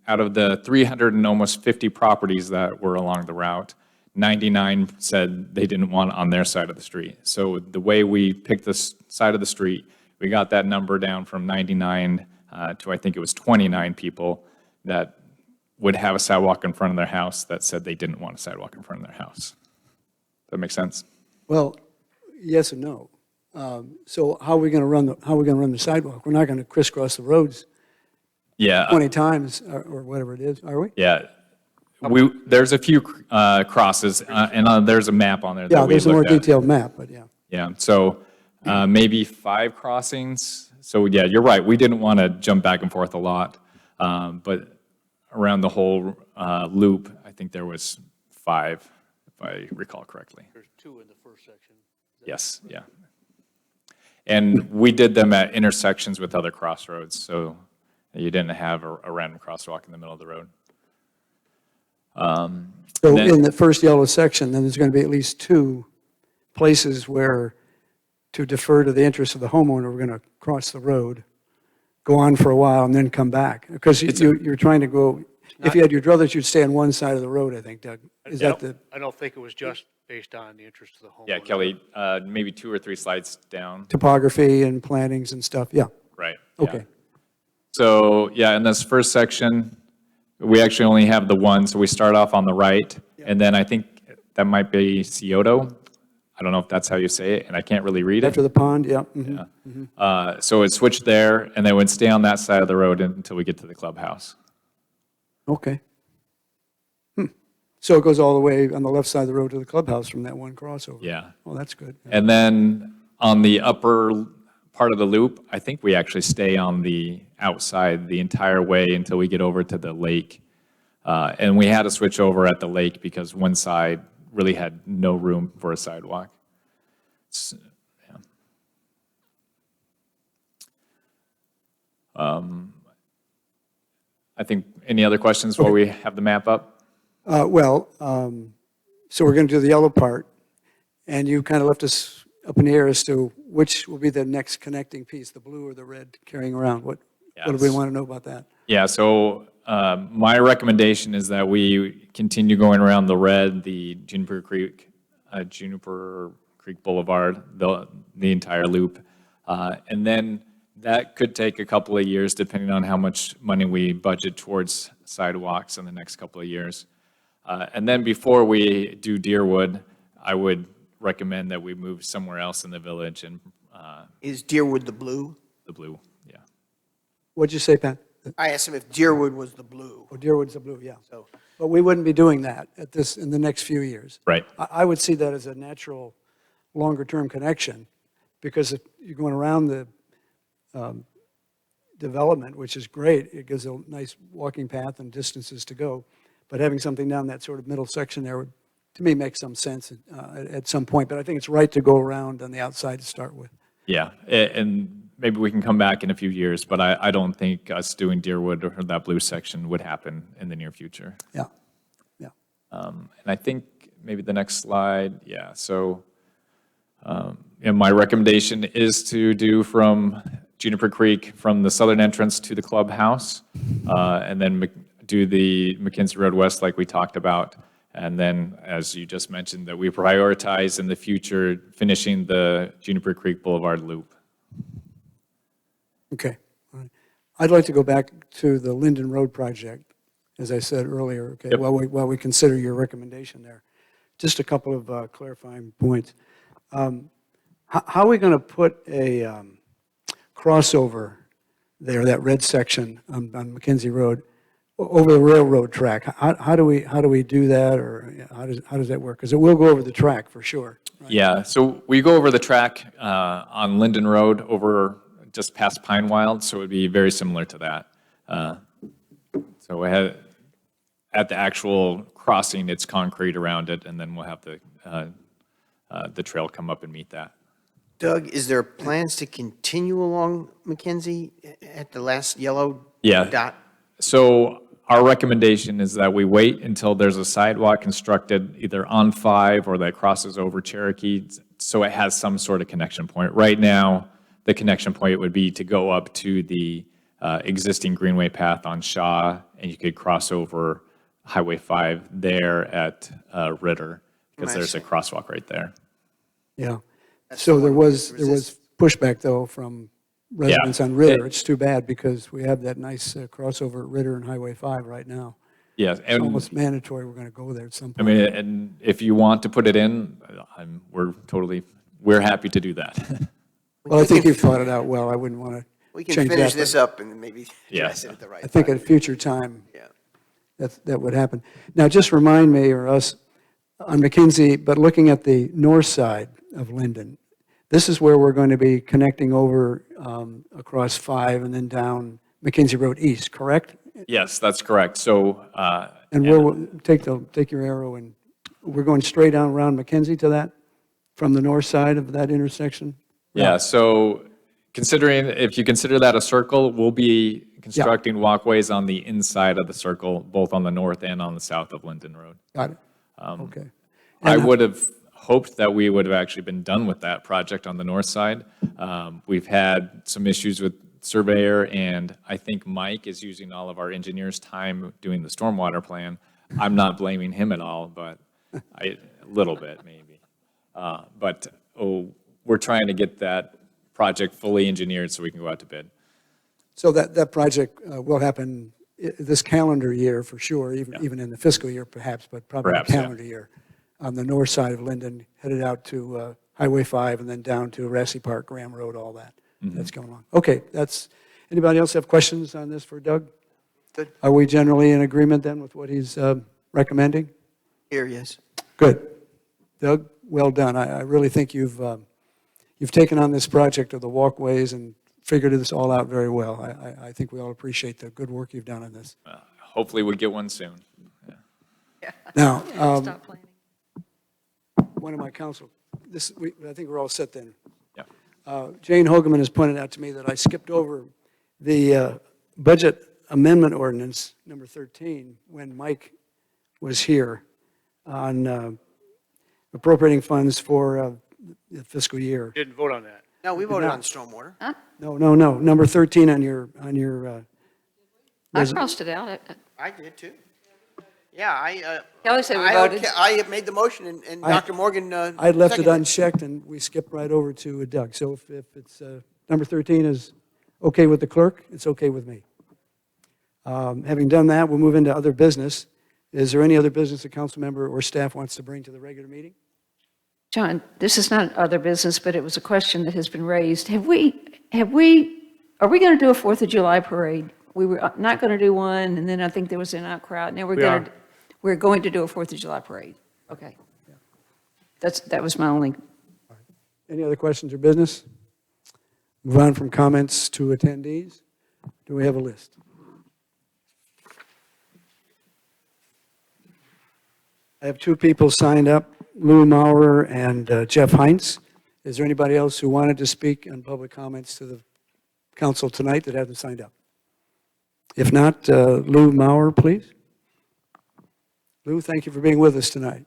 out of the 350 properties that were along the route, 99 said they didn't want on their side of the street. So the way we picked this side of the street, we got that number down from 99 to I think it was 29 people that would have a sidewalk in front of their house that said they didn't want a sidewalk in front of their house. Does that make sense? Well, yes and no. So how are we going to run the sidewalk? We're not going to crisscross the roads Yeah. 20 times or whatever it is, are we? Yeah. There's a few crosses, and there's a map on there that Yeah, we there's a more looked at. detailed map, but yeah. Yeah, so maybe 5 crossings. So yeah, you're right, we didn't want to jump back and forth a lot, but around the whole loop, I think there was 5, if I recall correctly. There's 2 in the first section. Yes, yeah. And we did them at intersections with other crossroads, so you didn't have a random crosswalk in the middle of the road. So in the first yellow section, then there's going to be at least 2 places where, to defer to the interests of the homeowner, we're going to cross the road, go on for a while, and then come back. Because you're trying to go, if you had your druthers, you'd stay on one side of the road, I think, Doug. Is that the? I don't think it was just based on the interest of the homeowner. Yeah, Kelly, maybe 2 or 3 slides down. Topography and plantings and stuff, yeah. Right. Yeah. Okay. So, yeah, in this first section, we actually only have the one, so we start off on the right, and then I think that might be Scioto. I don't know if that's how you say it, and I can't really read it. After the pond, yeah. Yeah. So it switched there, and then it would stay on that side of the road until we get to the clubhouse. Okay. So it goes all the way on the left side of the road to the clubhouse from that one crossover? Yeah. Well, that's good. And then on the upper part of the loop, I think we actually stay on the outside the entire way until we get over to the lake. And we had to switch over at the lake because one side really had no room for a sidewalk. Yeah. I think, any other questions while we have the map up? So we're going to do the yellow part, and you kind of left us up in the air as to which will be the next connecting piece, the blue or the red carrying around. What do we want to know about that? Yeah, so my recommendation is that we continue going around the red, the Juniper Creek Boulevard, the entire loop. And then that could take a couple of years, depending on how much money we budget towards sidewalks in the next couple of years. And then before we do Deerwood, I would recommend that we move somewhere else in the village. And Is Deerwood the blue? The blue, yeah. What'd you say, Pat? I asked him if Deerwood was the blue. Oh, Deerwood's the blue, yeah. But we wouldn't be doing that in the next few years. Right. I would see that as a natural, longer-term connection, because if you're going around the development, which is great, it gives a nice walking path and distances to go, but having something down that sort of middle section there would, to me, make some sense at some point. But I think it's right to go around on the outside to start with. Yeah, and maybe we can come back in a few years, but I don't think us doing Deerwood or that blue section would happen in the near future. Yeah, yeah. And I think maybe the next slide, yeah, so and my recommendation is to do from Juniper Creek, from the southern entrance to the clubhouse, and then do the McKenzie Road West like we talked about. And then, as you just mentioned, that we prioritize in the future finishing the Juniper Creek Boulevard loop. Okay. All right. I'd like to go back to the Linden Road project, as I said earlier, okay, Yep. while we consider your recommendation there. Just a couple of clarifying points. How are we going to put a crossover there, that red section on McKenzie Road, over the railroad track. How do we do that, or how does that work? Because it will go over the track for sure. Yeah, so we go over the track on Linden Road over just past Pine Wild, so it would be very similar to that. So we had, at the actual crossing, it's concrete around it, and then we'll have the trail come up and meet that. Doug, is there plans to continue along Mackenzie at the last yellow Yeah. dot? So our recommendation is that we wait until there's a sidewalk constructed either on 5 or that crosses over Cherokee, so it has some sort of connection point. Right now, the connection point would be to go up to the existing Greenway path on Shaw, and you could cross over Highway 5 there at Ritter, because there's a crosswalk right there. Yeah. So there was pushback, though, from residents on Ritter. It's too bad, because we have that nice crossover at Ritter and Highway 5 right now. Yes, It's almost mandatory we're going to go there at some I point. mean, and if you want to put it in, we're happy to do that. Well, I think you've thought it out well. I wouldn't want to We can change that. finish but this up and maybe Yeah. address it at the right I think time. at a future time, Yeah. that would happen. Now, just remind me, or us, on McKinsey, but looking at the north side of Linden, this is where we're going to be connecting over across 5 and then down McKinsey Road East, correct? Yes, that's correct. So, And we'll take your arrow, and we're going straight down around McKinsey to that, from the north side of that intersection? yeah, so if you consider that a circle, we'll be constructing walkways on the inside of the circle, both on the north and on the south of Linden Road. Got it. Okay. I would have hoped that we would have actually been done with that project on the north side. We've had some issues with surveyor, and I think Mike is using all of our engineers' time doing the stormwater plan. I'm not blaming him at all, but a little bit maybe. But we're trying to get that project fully engineered so we can go out to bid. So that project will happen this calendar year for sure, even in the fiscal year perhaps, but probably the Perhaps, yeah. calendar year. On the north side of Linden, headed out to Highway 5 and then down to Rassy Park, Graham Road, all that. That's going on. Okay, anybody else have questions on this for Doug? Good. Are we generally in agreement then with what he's recommending? Here, yes. Good. Doug, well done. I really think you've taken on this project of the walkways and figured this all out very well. I think we all appreciate the good work you've done on this. Hopefully we get one soon. Now, Stop planning. one of my council, I think we're all set then. Yeah. Jane Hogeman has pointed out to me that I skipped over the budget amendment ordinance, number 13, when Mike was here on appropriating funds for the fiscal year. Didn't vote on that. No, we voted on stormwater. No, number 13 on your I crossed it out. I did too. Yeah, Kelly said we voted. I made the motion and Dr. Morgan I left it seconded unchecked, and we skipped right over to Doug. So if it's, number 13 is okay with the clerk, it's okay with me. Having done that, we'll move into other business. Is there any other business a council member or staff wants to bring to the regular meeting? John, this is not other business, but it was a question that has been raised. Are we going to do a 4th of July parade? We were not going to do one, and then I think there was an outcry. Now we're going to do a 4th of July parade. Okay. That was my only. Any other questions or business? Move on from comments to attendees. Do we have a list? I have 2 people signed up, Lou Maurer and Jeff Heinz. Is there anybody else who wanted to speak on public comments to the council tonight that hasn't signed up? If not, Lou Maurer, please. Lou, thank you for being with us tonight.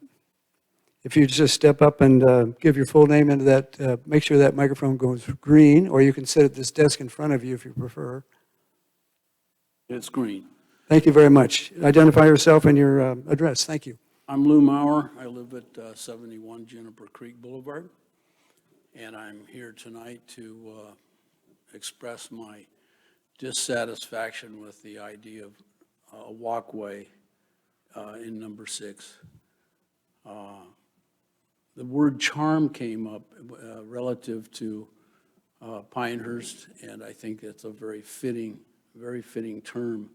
If you just step up and give your full name into that, make sure that microphone goes green, or you can sit at this desk in front of you if you prefer. It's green. Thank you very much. Identify yourself and your address. Thank you. I'm Lou Maurer. I live at 71 Juniper Creek Boulevard, and I'm here tonight to express my dissatisfaction with the idea of a walkway in number 6. The word charm came up relative to Pinehurst, and I think it's a very fitting term.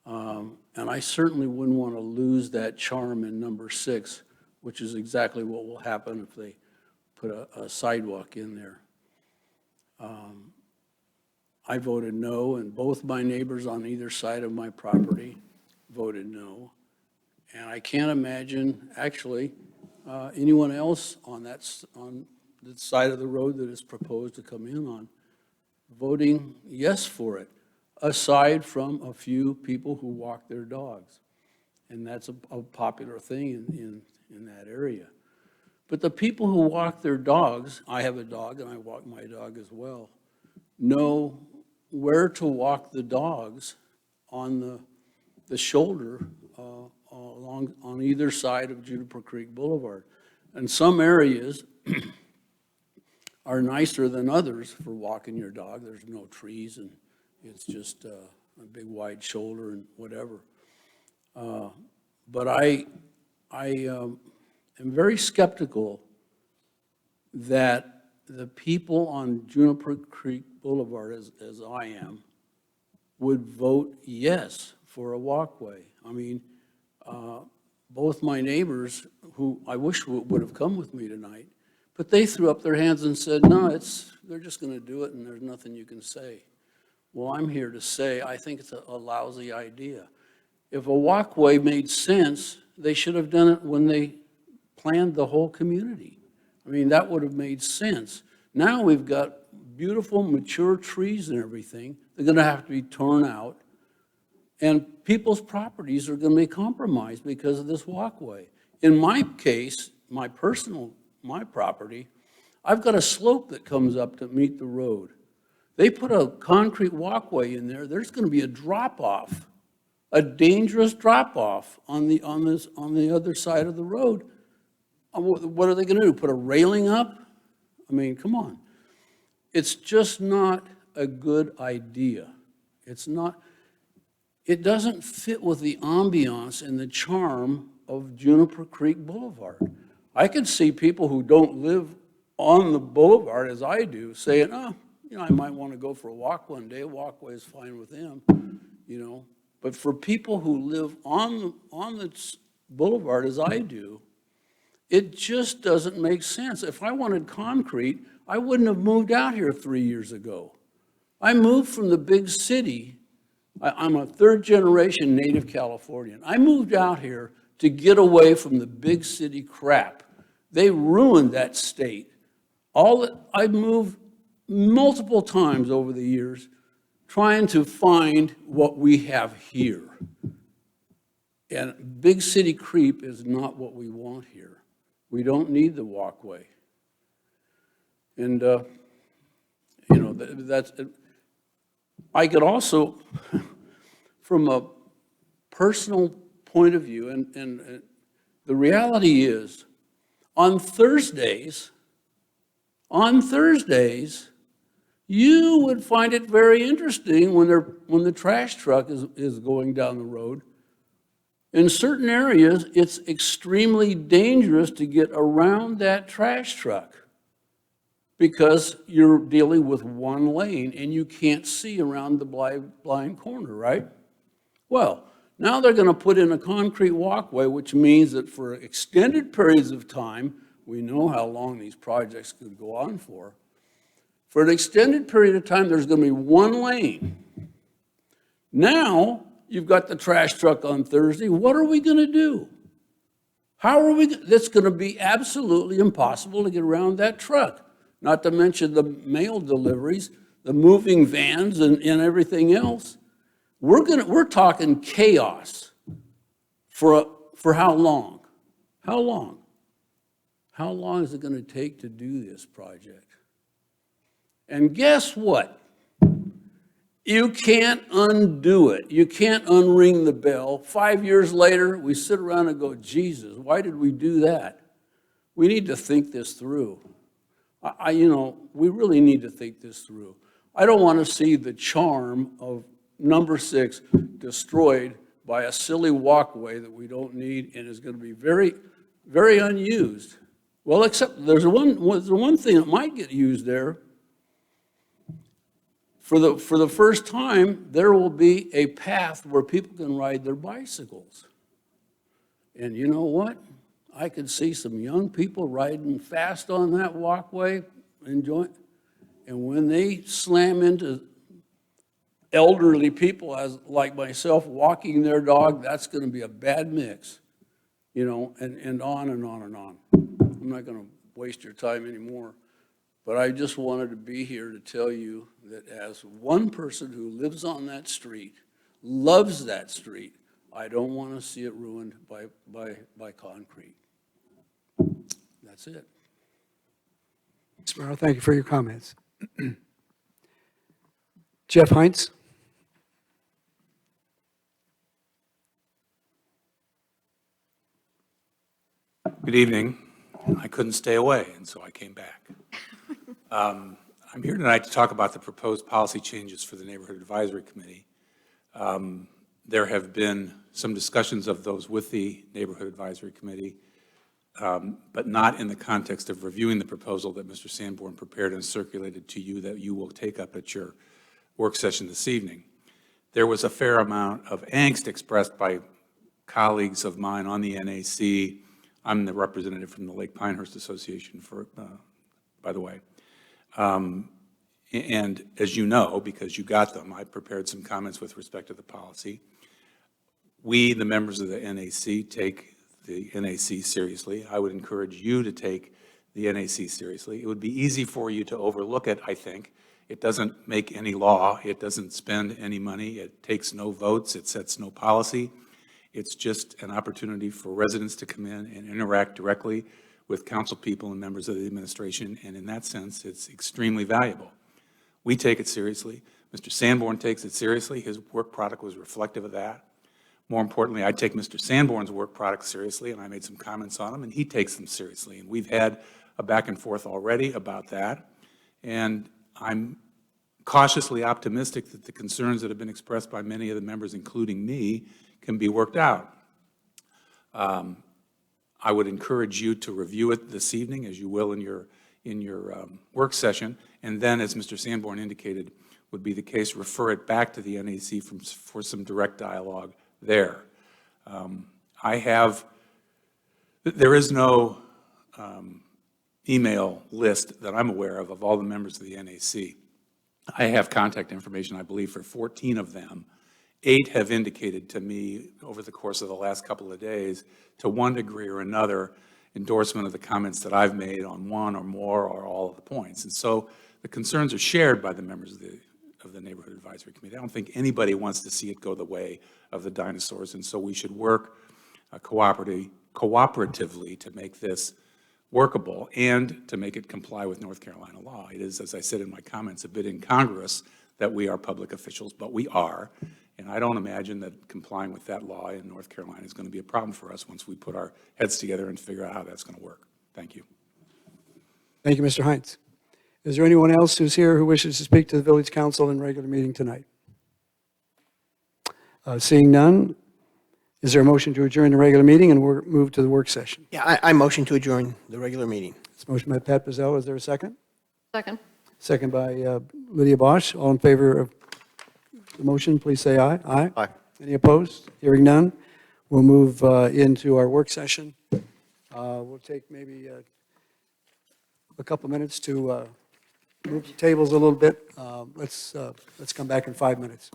And I certainly wouldn't want to lose that charm in number 6, which is exactly what will happen if they put a sidewalk in there. I voted no, and both my neighbors on either side of my property voted no. And I can't imagine, actually, anyone else on on the side of the road that is proposed to come in on voting yes for it, aside from a few people who walk their dogs. And that's a popular thing in that area. But the people who walk their dogs, I have a dog and I walk my dog as well, know where to walk the dogs on the shoulder along on either side of Juniper Creek Boulevard. And some areas are nicer than others for walking your dog. There's no trees and it's just a big wide shoulder and whatever. But I am very skeptical that the people on Juniper Creek Boulevard, as I am, would vote yes for a walkway. I mean, both my neighbors, who I wish would have come with me tonight, but they threw up their hands and said, no, they're just going to do it and there's nothing you can say. Well, I'm here to say I think it's a lousy idea. If a walkway made sense, they should have done it when they planned the whole community. I mean, that would have made sense. Now we've got beautiful, mature trees and everything. They're going to have to be torn out. And people's properties are going to be compromised because of this walkway. In my case, my property, I've got a slope that comes up to meet the road. They put a concrete walkway in there, there's going to be a drop-off, a dangerous drop-off on the other side of the road. What are they going to do, put a railing up? I mean, come on. It's just not a good idea. It doesn't fit with the ambiance and the charm of Juniper Creek Boulevard. I can see people who don't live on the boulevard as I do saying, I might want to go for a walk one day. A walkway is fine with them, But for people who live on the boulevard as I do, it just doesn't make sense. If I wanted concrete, I wouldn't have moved out here 3 years ago. I moved from the big city. I'm a third-generation native Californian. I moved out here to get away from the big city crap. They ruined that state. I moved multiple times over the years trying to find what we have here. And big city creep is not what we want here. We don't need the walkway. And, I could also, from a personal point of view, and the reality is, on Thursdays, you would find it very interesting when the trash truck is going down the road. In certain areas, it's extremely dangerous to get around that trash truck because you're dealing with one lane and you can't see around the blind corner, right? Well, now they're going to put in a concrete walkway, which means that for extended periods of time, we know how long these projects could go on for. For an extended period of time, there's going to be one lane. Now, you've got the trash truck on Thursday. What are we going to do? That's going to be absolutely impossible to get around that truck. Not to mention the mail deliveries, the moving vans, and everything else. We're talking chaos for how long? How long? How long is it going to take to do this project? And guess what? You can't undo it. You can't unring the bell. 5 years later, we sit around and go, Jesus, why did we do that? We need to think this through. We really need to think this through. I don't want to see the charm of number 6 destroyed by a silly walkway that we don't need and is going to be very, very unused. Well, except there's one thing that might get used there. for the first time, there will be a path where people can ride their bicycles. And you know what? I could see some young people riding fast on that walkway, enjoying. And when they slam into elderly people like myself walking their dog, that's going to be a bad mix, and on and on and on. I'm not going to waste your time anymore, but I just wanted to be here to tell you that as one person who lives on that street, loves that street, I don't want to see it ruined by concrete. That's it. Mr. Morrow, thank you for your comments. Jeff Heinz? Good evening. I couldn't stay away, and so I came back. I'm here tonight to talk about the proposed policy changes for the Neighborhood Advisory Committee. There have been some discussions of those with the Neighborhood Advisory Committee, but not in the context of reviewing the proposal that Mr. Sanborn prepared and circulated to you that you will take up at your work session this evening. There was a fair amount of angst expressed by colleagues of mine on the NAC. I'm the representative from the Lake Pinehurst Association, by the way. And as you know, because you got them, I prepared some comments with respect to the policy. We, the members of the NAC, take the NAC seriously. I would encourage you to take the NAC seriously. It would be easy for you to overlook it, I think. It doesn't make any law. It doesn't spend any money. It takes no votes. It sets no policy. It's just an opportunity for residents to come in and interact directly with council people and members of the administration, and in that sense, it's extremely valuable. We take it seriously. Mr. Sanborn takes it seriously. His work product was reflective of that. More importantly, I take Mr. Sanborn's work product seriously, and I made some comments on them, and he takes them seriously. And we've had a back and forth already about that, and I'm cautiously optimistic that the concerns that have been expressed by many of the members, including me, can be worked out. I would encourage you to review it this evening, as you will in your work session, and then, as Mr. Sanborn indicated, would be the case, refer it back to the NAC for some direct dialogue there. There is no email list that I'm aware of all the members of the NAC. I have contact information, I believe, for 14 of them. 8 have indicated to me over the course of the last couple of days, to one degree or another, endorsement of the comments that I've made on one or more or all of the points. And so the concerns are shared by the members of the Neighborhood Advisory Committee. I don't think anybody wants to see it go the way of the dinosaurs, and so we should work cooperatively to make this workable and to make it comply with North Carolina law. It is, as I said in my comments, a bit incongruous that we are public officials, but we are. And I don't imagine that complying with that law in North Carolina is going to be a problem for us once we put our heads together and figure out how that's going to work. Thank you. Thank you, Mr. Heinz. Is there anyone else who's here who wishes to speak to the Village Council in regular meeting tonight? Seeing none, is there a motion to adjourn the regular meeting and move to the work session? Yeah, I motion to adjourn the regular meeting. It's a motion by Pat Pizzella. Is there a second? Second. Second by Lydia Bosch. All in favor of the motion, please say aye. Aye. Aye. Any opposed? Hearing none, we'll move into our work session. We'll take maybe a couple minutes to move the tables a little bit. Let's come back in 5 minutes.